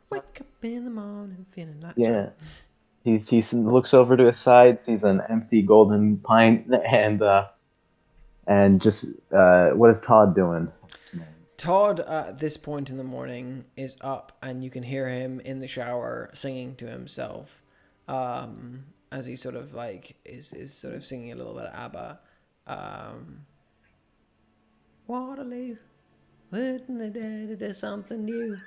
Wake up in the morning feeling like Yeah. He looks over to his side, sees an empty golden pint, and just what is Todd doing? Todd, at this point in the morning, is up, and you can hear him in the shower singing to himself, as he sort of like is sort of singing a little bit of ABBA. Waterloo, wouldn't they dare to do something new?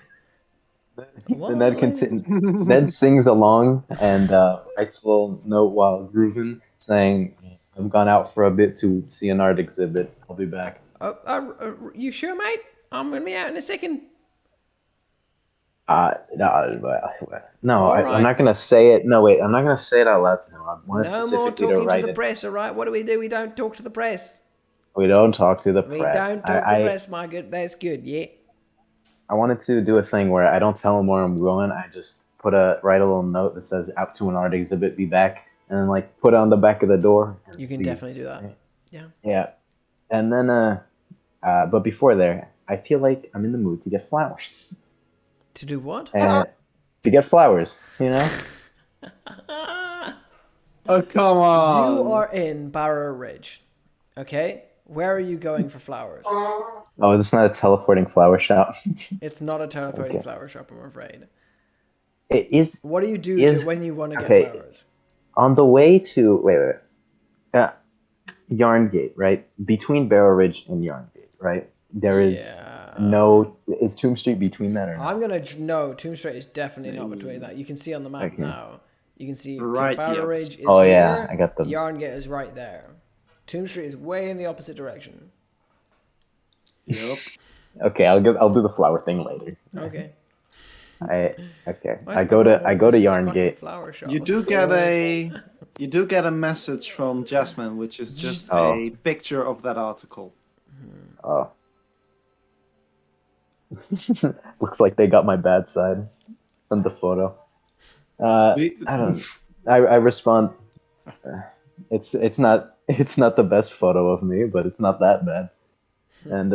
Ned sings along and writes a little note while grooving, saying, "I've gone out for a bit to see an art exhibit. I'll be back." You sure, mate? I'm gonna be out in a second. No, All I'm right. not gonna say it. No, wait, I'm not gonna say it out loud to him. I want to No more specifically to talking to write the it. press, all right? What do? We don't talk to the press. We don't talk to the We press. don't talk to the press, my good. That's good, yeah. I wanted to do a thing where I don't tell him where I'm going. I just write a little note that says "out to an art exhibit, be back," and then like put it on the back of the door. and You can leave. definitely do that. Yeah. Yeah, and then but before there, I feel like I'm in the mood to get flowers. To do what? And to get flowers, you know. Oh, come on. You are in Barrow Ridge. Okay? Where are you going for flowers? Oh, it's not a teleporting flower shop. It's not a teleporting Okay. flower shop, I'm afraid. It is What do you do when you want to get okay. flowers? On the way to Yarngate, right? Between Barrow Ridge and Yarngate, right? There is no. Is Tomb Street between that or not? I'm gonna no. Tomb Street is definitely not between that. You can see on the map Okay. now. You can see Right, Barrow yep. Ridge is Oh, here. yeah, I got the- Yarngate is right there. Tomb Street is way in the opposite direction. Yep. Okay, I'll do the flower thing later. Okay. I Why go is to everyone Yarngate. this fucking flower shop? You do get a message from Jasmine, which is just Oh. a picture of that article. Oh. Looks like they got my bad side from the photo. I don't. I respond. It's not the best photo of me, but it's not that bad. And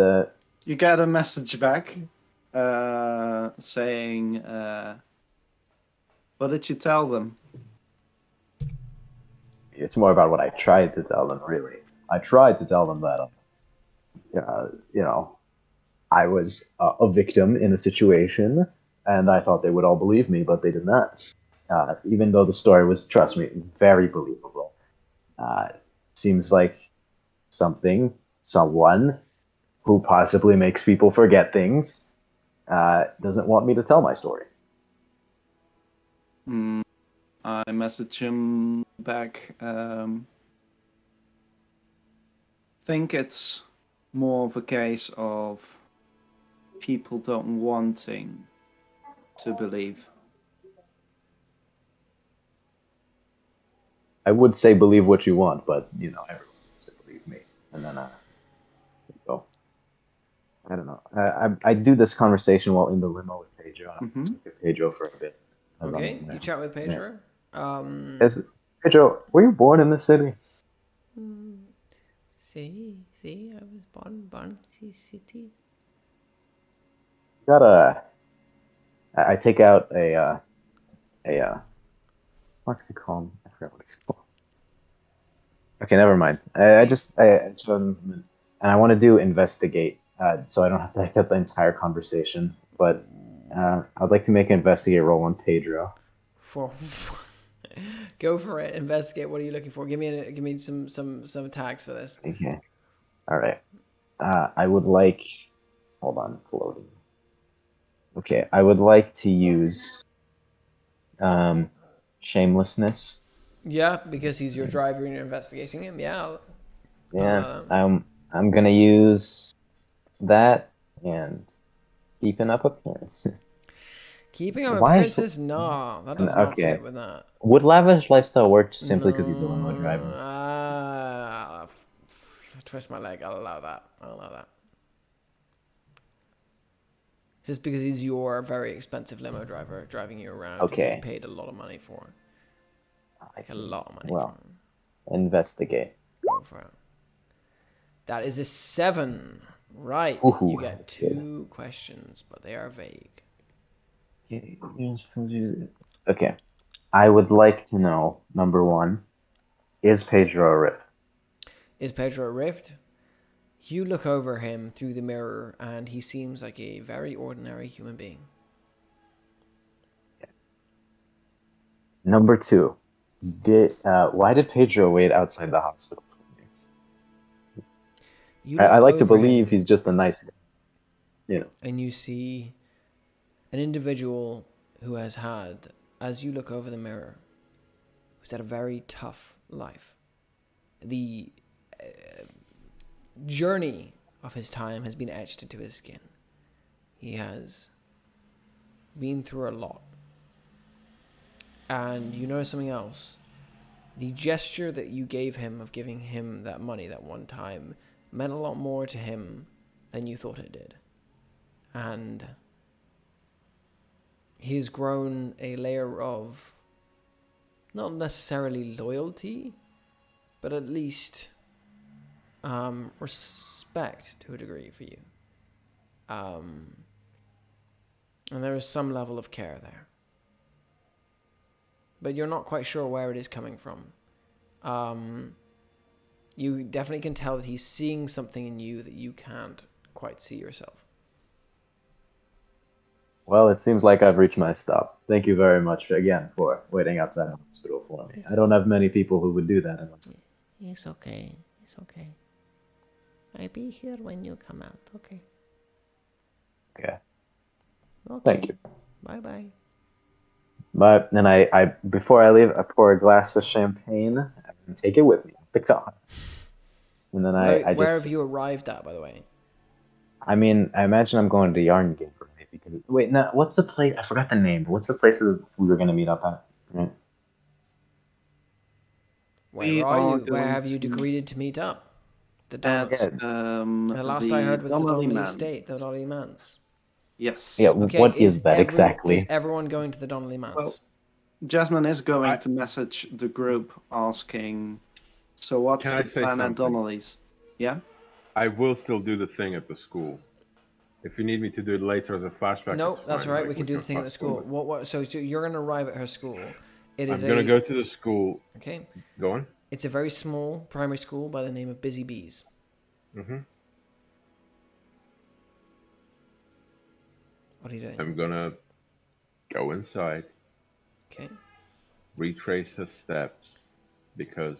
You get a message back saying, "What did you tell them?" it's more about what I tried to tell them. Really, I tried to tell them that, I was a victim in a situation, and I thought they would all believe me, but they did not. Even though the story was, trust me, very believable. Seems like someone who possibly makes people forget things doesn't want me to tell my story. I message him back. think it's more of a case of people don't wanting to believe. I would say believe what you want, but everyone wants to believe me. And then go. I don't know. I do this conversation while in the limo with Pedro. I Mm-hmm. look at Pedro for a bit. Okay, you chat with Pedro. Pedro, were you born in this city? See, I was born in this city. I take out a what's it called? I forgot what it's called. Okay, never mind. And I want to do investigate, so I don't have to make up the entire conversation. But I'd like to make an investigate roll on Pedro. Go for it. Investigate. What are you looking for? Give me some attacks for this. Okay. All right. I would like. Hold on, it's loading. Okay, I would like to use shamelessness. Yeah, because he's your driver and you're investigating him. Yeah. Yeah. I'm gonna use that and keeping up appearances. Keeping up appearances? No, that does not fit with that. Would lavish lifestyle work simply because he's a limo driver? Twist my leg. I'll allow that. Just because he's your very expensive limo driver driving you around. Okay. You paid a lot of money for. Like a lot of money for. Well, investigate. Go for it. That is a 7. Right. Ooh, you get 2 questions, but they are vague. Okay. I would like to know, number 1, is Pedro a rift? Is Pedro a rift? You look over him through the mirror and he seems like a very ordinary human being. Number 2, why did Pedro wait outside the hospital? I like to believe he's just a nice guy. And you see an individual who has had, as you look over the mirror, who's had a very tough life. The journey of his time has been etched into his skin. He has been through a lot. And you know something else. The gesture that you gave him of giving him that money that one time meant a lot more to him than you thought it did. And he's grown a layer of not necessarily loyalty, but at least respect to a degree for you. And there is some level of care there. But you're not quite sure where it is coming from. You definitely can tell that he's seeing something in you that you can't quite see yourself. Well, it seems like I've reached my stop. Thank you very much again for waiting outside the hospital for me. I don't have many people who would do that. It's okay. I'll be here when you come out, okay? Okay. Thank you. Bye-bye. But then I before I leave, I pour a glass of champagne and take it with me. The car. And then Where have you arrived at, by the way? I mean, I imagine I'm going to Yarn Game for me because wait, no, what's the place? I forgot the name. What's the place that we were going to meet up at? Right? Where are you? Where have you agreed to meet up? The dance. The last I heard was the Donnelly Estate, the Donnelly Manse. Yes. Yeah. Okay, what is that exactly? Is everyone going to the Donnelly Manse? Well, Jasmine is going to message the group asking, so what's the plan at Donnelly's? Yeah? I will still do the thing at the school. If you need me to do it later as a flashback, no, that's all right. We can do the thing at the school. What? So you're going to arrive at her school. I'm going to go to the school. Okay. Go on. It's a very small primary school by the name of Busy Bees. Mm-hmm. What are you doing? I'm going to go inside. Okay. Retrace her steps because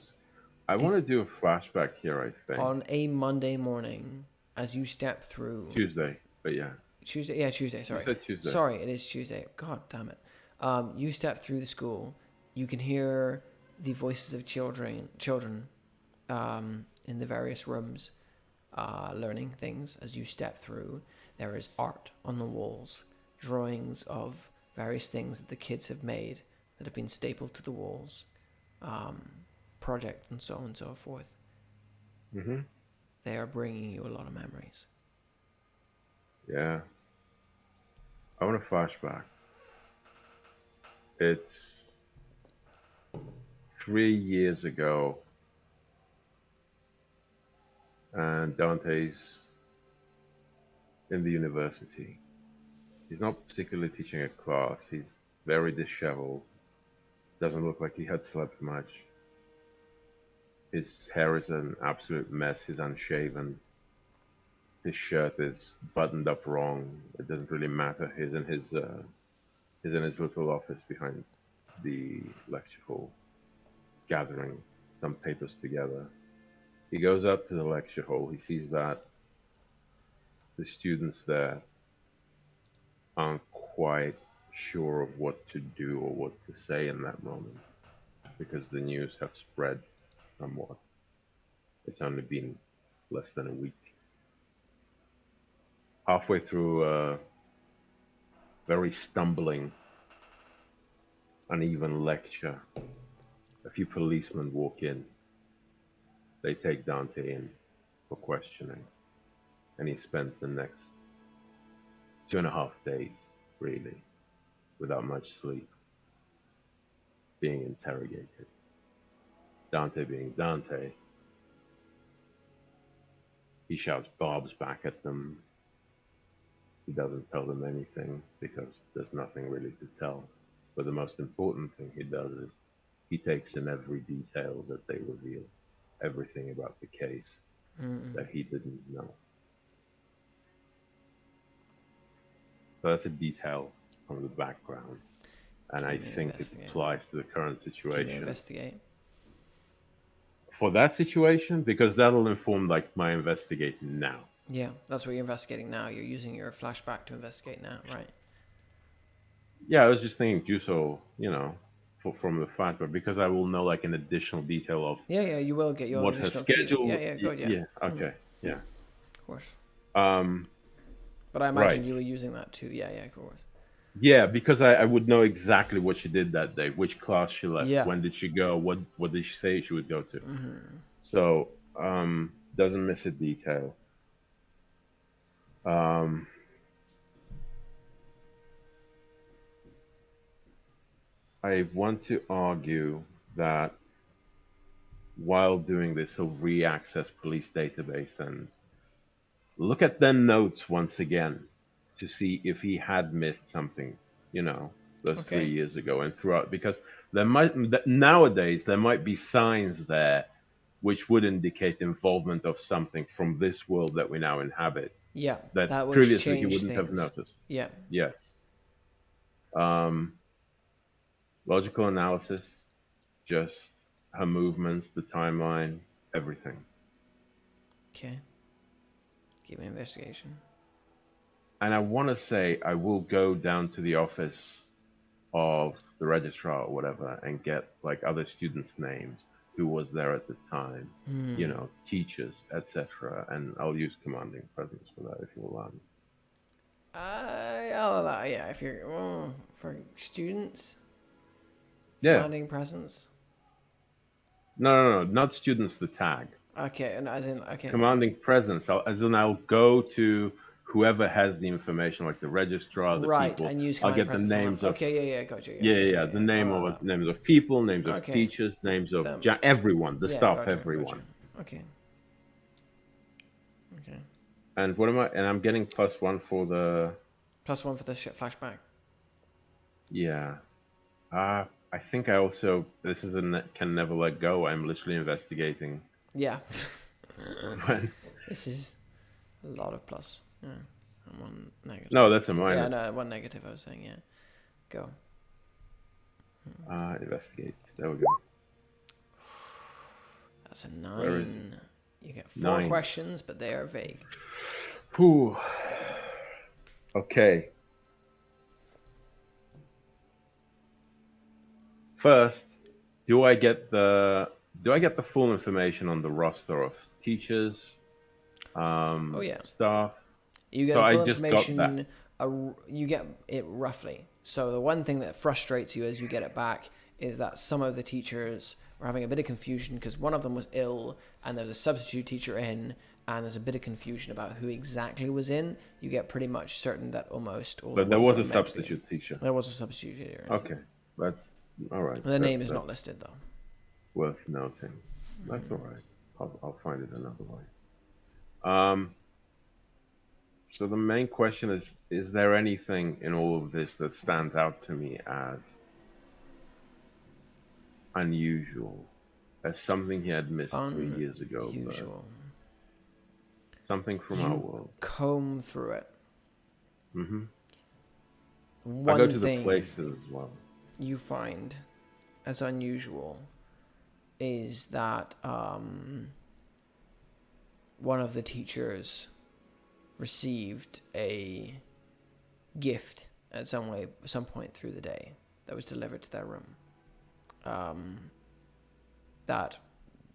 I want to do a flashback here, I think. On a Monday morning, as you step through... Tuesday, but yeah. Tuesday, sorry. You said Tuesday. Sorry, it is Tuesday. God damn it. You step through the school. You can hear the voices of children in the various rooms. learning things as you step through. There is art on the walls, drawings of various things that the kids have made that have been stapled to the walls, projects and so on and so forth. Mm-hmm. They are bringing you a lot of memories. Yeah. I want a flashback. It's 3 years ago, and Dante's in the university. He's not particularly teaching a class. He's very disheveled. Doesn't look like he had slept much. His hair is an absolute mess. He's unshaven. His shirt is buttoned up wrong. It doesn't really matter. He's in his little office behind the lecture hall, gathering some papers together. He goes up to the lecture hall. He sees that the students there aren't quite sure of what to do or what to say in that moment because the news have spread somewhat. It's only been less than a week. Halfway through a very stumbling, uneven lecture, a few policemen walk in. They take Dante in for questioning, and he spends the next 2.5 days, really, without much sleep, being interrogated. Dante being Dante, he shouts barbs back at them. He doesn't tell them anything because there's nothing really to tell. But the most important thing he does is he takes in every detail that they reveal, everything about the case that he didn't know. So that's a detail from the background. And I think it applies to the current Can you situation. investigate? For that situation, because that'll inform like my investigating now. Yeah, that's what you're investigating now. You're using your flashback to investigate now, right? Yeah, I was just thinking Juso, from the fact, but because I will know like an additional detail of Yeah, you will get your what her additional key. schedule. Yeah, good, yeah. Yeah, okay, yeah. Of course. Um, But I imagine right. you were using that too. Yeah, of course. Yeah, because I would know exactly what she did that day, which class she left, Yeah. when did she go, what did she say she would go to. So, doesn't miss a detail. I want to argue that while doing this, he'll re-access police database and look at their notes once again to see if he had missed something, those 3 years ago and throughout, because nowadays there might be signs there which would indicate involvement of something from this world that we now inhabit. Yeah, That would previously he change wouldn't have things. noticed. Yeah. Yes. Logical analysis, just her movements, the timeline, everything. Okay. Give me investigation. And I want to say I will go down to the office of the registrar or whatever and get like other students' names, who was there at the time, teachers, etc. And I'll use commanding presence for that if you allow me. I'll allow, yeah, if you're for students. Yeah. Commanding presence. No, not students. The tag. Okay, and as in okay. Commanding presence. I'll go to whoever has the information, like the registrar, the people. And use I'll get the presence names of. Okay, yeah, gotcha. Yeah. The names of people, names of teachers, names of everyone, the staff, everyone. Gotcha. Okay. And what am I? And I'm getting +1 for the. +1 for the flashback. Yeah. I think I also. This is a can never let go. I'm literally investigating. Yeah. This is a lot of plus. Yeah. And 1 negative. No, that's a minus. Yeah, no, 1 negative. I was saying, yeah. Go. Investigate. There we go. That's a 9. You get 4 9 questions, but they are vague. Whew. Okay. First, do I get the full information on the roster of teachers, stuff. You get So I full just got that. information. You get it roughly. So the one thing that frustrates you as you get it back is that some of the teachers were having a bit of confusion because one of them was ill and there's a substitute teacher in, and there's a bit of confusion about who exactly was in. You get pretty much certain that almost all. But the there ones was that a were meant to be- substitute teacher. There was a substitute teacher. Okay, that's all right. The name is That's not listed though. worth noting. That's all right. I'll find it another way. So the main question is there anything in all of this that stands out to me as unusual, as something he had missed 3 years ago, but Unusual. something from our world? Comb through it. Mm-hmm. I One go to the thing places as well. you find as unusual is that one of the teachers received a gift at some point through the day that was delivered to their room that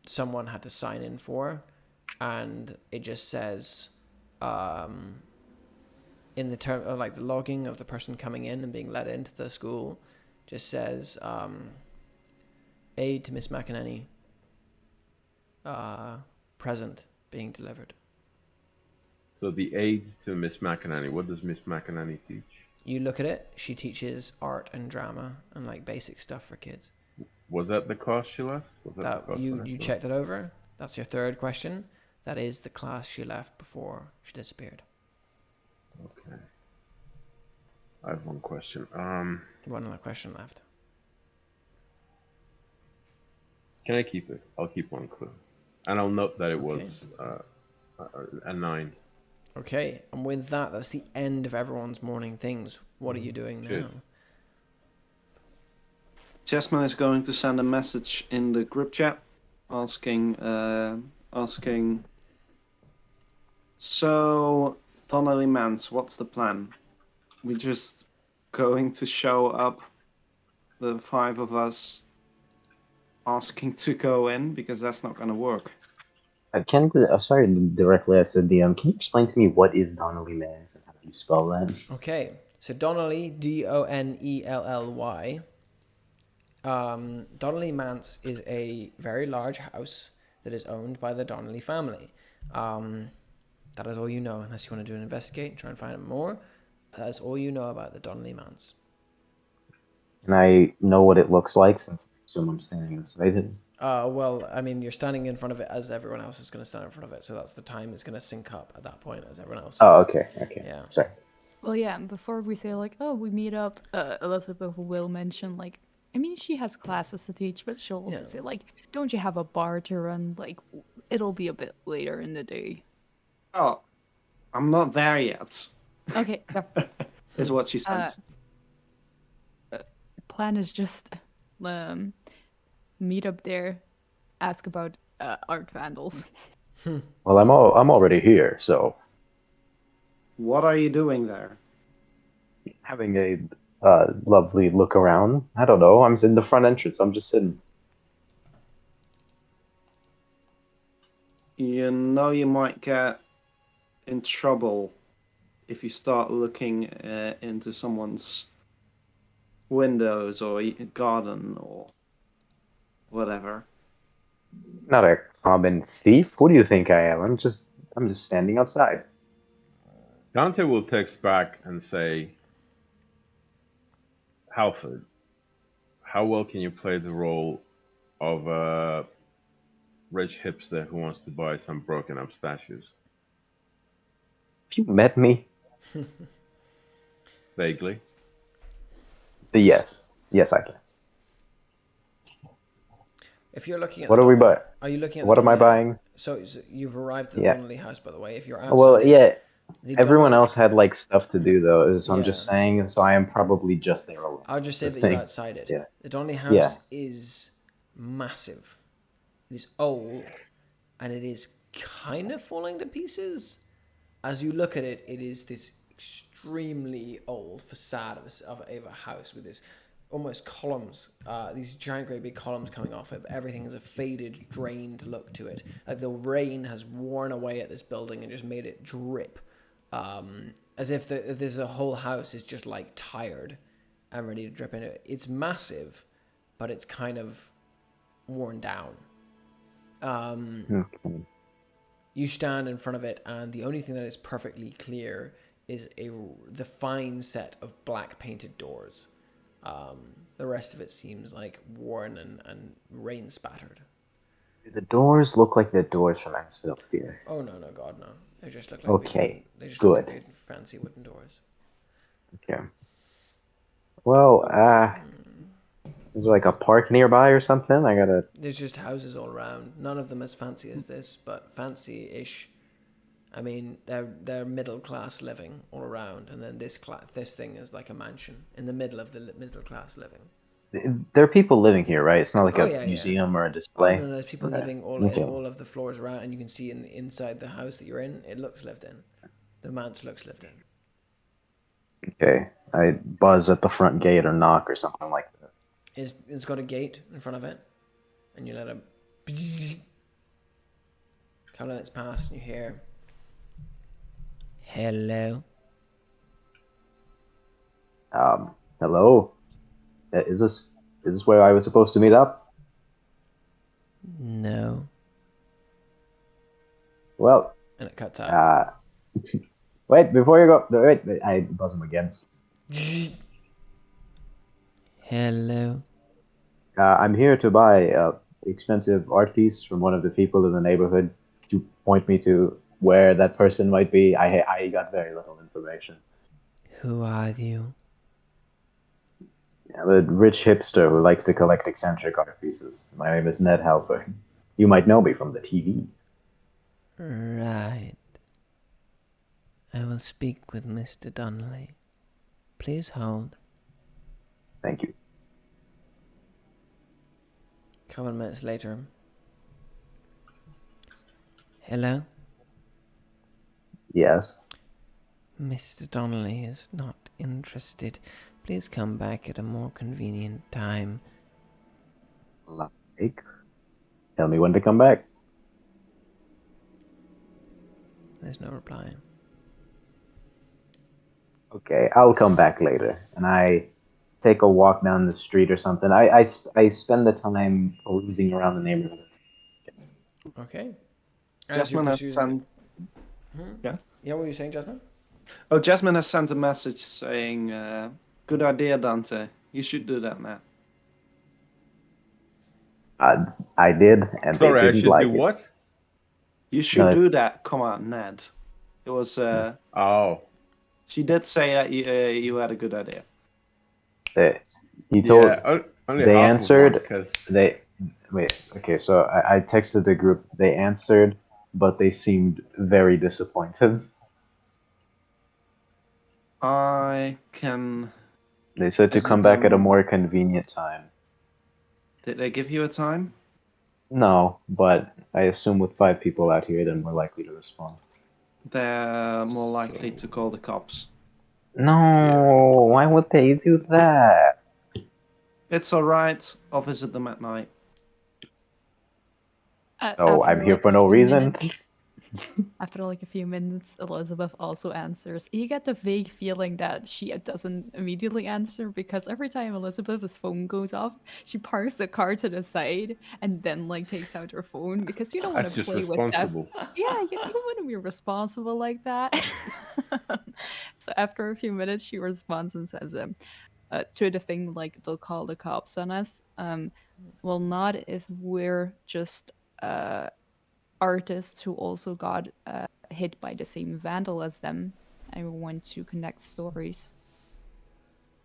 someone had to sign in for, and it just says in the term of like the logging of the person coming in and being let into the school, just says aid to Miss McEnany, present being delivered. So the aid to Miss McEnany. What does Miss McEnany teach? You look at it, she teaches art and drama and like basic stuff for kids. Was that the class she left? Was That the class you I saw? checked it over. That's your third question. That is the class she left before she disappeared. Okay. I have one question. One other question left. Can I keep it? I'll keep one clue, and I'll note that it was Okay. a 9. Okay, and with that, that's the end of everyone's morning things. What are you doing now? Cheers. Jasmine is going to send a message in the group chat asking, so, Donnelly Mance, what's the plan? We just going to show up, the 5 of us, asking to go in? Because that's not going to work. Sorry, directly as a DM, can you explain to me what is Donnelly Mans and how do you spell that? Okay, so Donnelly, Donnelly. Donnelly Manse is a very large house that is owned by the Donnelly family. That is all you know, unless you want to do an investigate and try and find out more. That is all you know about the Donnelly Manse. And I know what it looks like since I assume I'm standing inside it. Well, I mean, you're standing in front of it as everyone else is going to stand in front of it, so that's the time is going to sync up at that point as everyone else is. Oh, okay. Yeah. Sorry. Well, yeah, and before we say, like, oh, we meet up, Elizabeth will mention, like, I mean, she has classes to teach, but she'll also say, like, don't you have a bar to run? Like, it'll be a bit later in the day. Oh, I'm not there yet. Okay. Is what she said. Plan is just meet up there, ask about art vandals. Well, I'm already here, so What are you doing there? having a lovely look around. I don't know. I'm in the front entrance. I'm just sitting. You know you might get in trouble if you start looking into someone's windows or garden or whatever. Not a common thief. What do you think I am? I'm just standing outside. Dante will text back and say, Halford, how well can you play the role of a rich hipster who wants to buy some broken up statues? Have you met me? Vaguely. Yes, I can. If you're looking at What are we buying? Are you looking at What am I Donnelly house? buying? So you've arrived at the Yeah. Donnelly house, by the way. If you're outside, Well, yeah. the Everyone Donnelly- else had like stuff to do though, so I'm just Yeah. saying. So I am probably just there alone. I'll just say the that thing. you're outside it. Yeah. The Donnelly house Yeah. is massive. It is old, and it is kind of falling to pieces. As you look at it, it is this extremely old facade of a house with this almost columns, these giant great big columns coming off it, but everything has a faded, drained look to it. Like the rain has worn away at this building and just made it drip. As if there's a whole house is just like tired and ready to drip into it. It's massive, but it's kind of worn down. Okay. You stand in front of it, and the only thing that is perfectly clear is the fine set of black painted doors. The rest of it seems like worn and rain spattered. Do the doors look like the doors from Elizabelth here? Oh no, God, no! They just look like Okay, look like good. big fancy wooden doors. Okay. Well, is there like a park nearby or something? I gotta. There's just houses all around. None of them as fancy as this, but fancy-ish. I mean, they're middle class living all around, and then this thing is like a mansion in the middle of the middle class living. There are people living here, right? It's not like Oh a yeah, museum or a Oh display. no, there's people Okay. living in Okay. all of the floors around, and you can see inside the house that you're in, it looks lived in. The manse looks lived in. Okay. I buzz at the front gate or knock or something like that. It's got a gate in front of it, and you let a couple of minutes pass, and you hear, "Hello." Hello. Is this where I was supposed to meet up? No. Well, And it cuts out. wait, before you go, wait, I buzz him again. Hello. I'm here to buy an expensive art piece from one of the people in the neighborhood. To point me to where that person might be. I got very little information. Who are you? I'm a rich hipster who likes to collect eccentric art pieces. My name is Ned Halford. You might know me from the TV. Right. I will speak with Mr. Donnelly. Please hold. Thank you. A couple of minutes later. Hello? Yes. Mr. Donnelly is not interested. Please come back at a more convenient time. Like, tell me when to come back. There's no reply. Okay, I'll come back later. And I take a walk down the street or something. I spend the time perusing around the neighborhood. Okay. Jasmine has sent. Yeah. Yeah, what were you saying, Jasmine? Oh, Jasmine has sent a message saying, "Good idea, Dante. You should do that, man." I did, and Sorry, they I didn't should like do it. what? You should No, do that. Come on, Ned. It was. Oh, She did say that you had a good idea. He told. yeah. Only They half answered. of one, because They wait. Okay, so I texted the group. They answered, but they seemed very disappointed. I can. They said to Visit come back at a them. more convenient time. Did they give you a time? No, but I assume with 5 people out here, then we're likely to respond. They're more likely to call the cops. No, why would they do that? It's alright. I'll visit them at night. Oh, I'm After here like for a no few reason. minutes, after like a few minutes, Elizabeth also answers. You get the vague feeling that she doesn't immediately answer because every time Elizabeth's phone goes off, she parks the car to the side and then like takes out her phone because you don't want that's to just play with that. responsible. Yeah, you don't want to be responsible like that. So after a few minutes, she responds and says, to the thing like they'll call the cops on us. Well, not if we're just artists who also got hit by the same vandal as them, and we want to connect stories.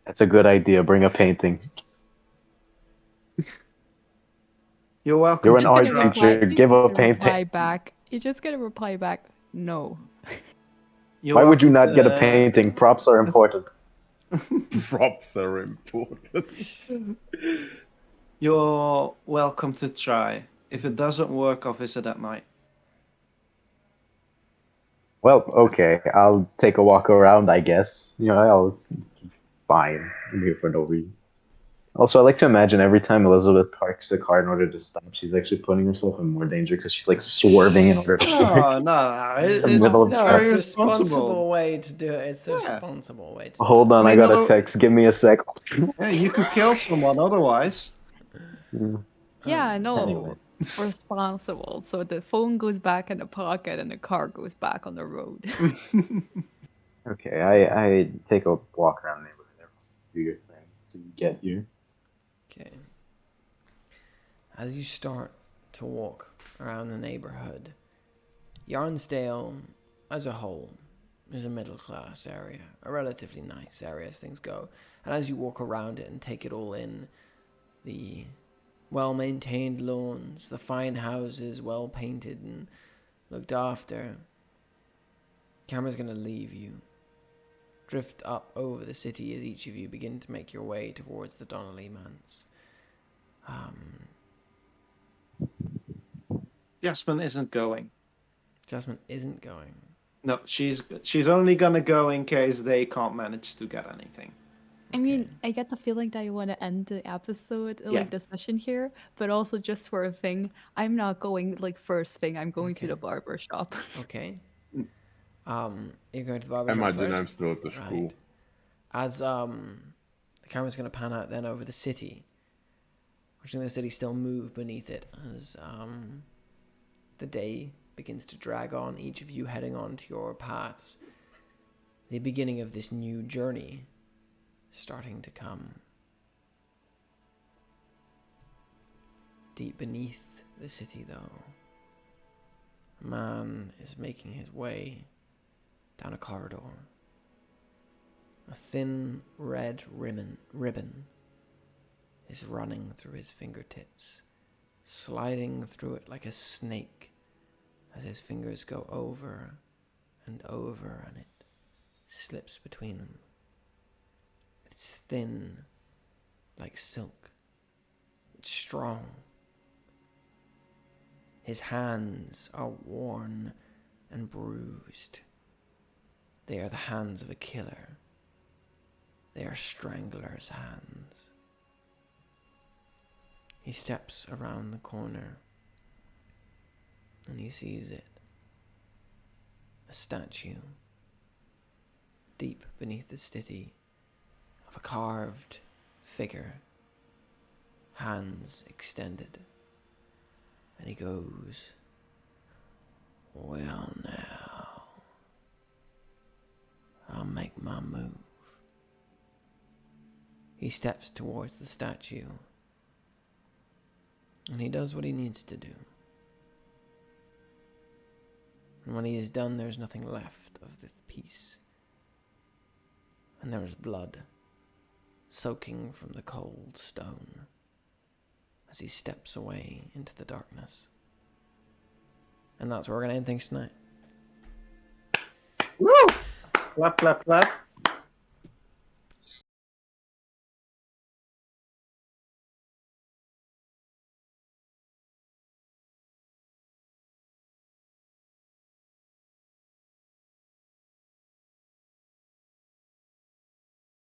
That's a good idea. Bring a painting. You're welcome. You're an to art try. teacher. You Give just a gonna reply painting. back. You just gonna reply back. No. You're Why would you welcome not get a to- painting? Props are important. Props are important. You're welcome to try. If it doesn't work, I'll visit at night. Well, okay. I'll take a walk around, I guess. I'll. Fine. I'm here for no reason. Also, I like to imagine every time Elizabeth parks the car in order to stop, she's actually putting herself in more danger because she's like swerving in order to park. No. In the middle of No, traffic. it's a responsible. responsible way to do it. It's a Yeah. responsible way to do Hold it. on, I I mean, got a although- text. Give me a sec. Yeah, you could kill someone otherwise. Yeah, I know. Anyway. Responsible. So the phone goes back in the pocket and the car goes back on the road. Okay, I take a walk around the neighborhood. Everyone do your thing till you get here. Okay. As you start to walk around the neighborhood, Yarnsdale, as a whole, is a middle-class area, a relatively nice area as things go. And as you walk around it and take it all in, the well-maintained lawns, the fine houses, well-painted and looked after, camera's going to leave you. Drift up over the city as each of you begin to make your way towards the Donnelly Manse. Jasmine isn't going. Jasmine isn't going. No, she's only gonna go in case they can't manage to get anything. I mean, I get the feeling that you want to end the episode, Yeah. like the session here, but also just for a thing, I'm not going like first thing. I'm going to Okay. the barber shop. Okay. You're going to the barber I shop imagine first? I'm still at the school. Right. As the camera's going to pan out then over the city, watching the city still move beneath it as the day begins to drag on, each of you heading on to your paths. The beginning of this new journey starting to come. Deep beneath the city, though, a man is making his way down a corridor. A thin red ribbon is running through his fingertips, sliding through it like a snake as his fingers go over and over and it slips between them. It's thin like silk. It's strong. His hands are worn and bruised. They are the hands of a killer. They are Strangler's hands. He steps around the corner and he sees it. A statue deep beneath the city of a carved figure, hands extended. And he goes, "Well now, I'll make my move." He steps towards the statue, and he does what he needs to do. And when he is done, there's nothing left of the piece. And there is blood soaking from the cold stone as he steps away into the darkness. And that's where we're going to end things tonight. Woo! Clap, clap, clap.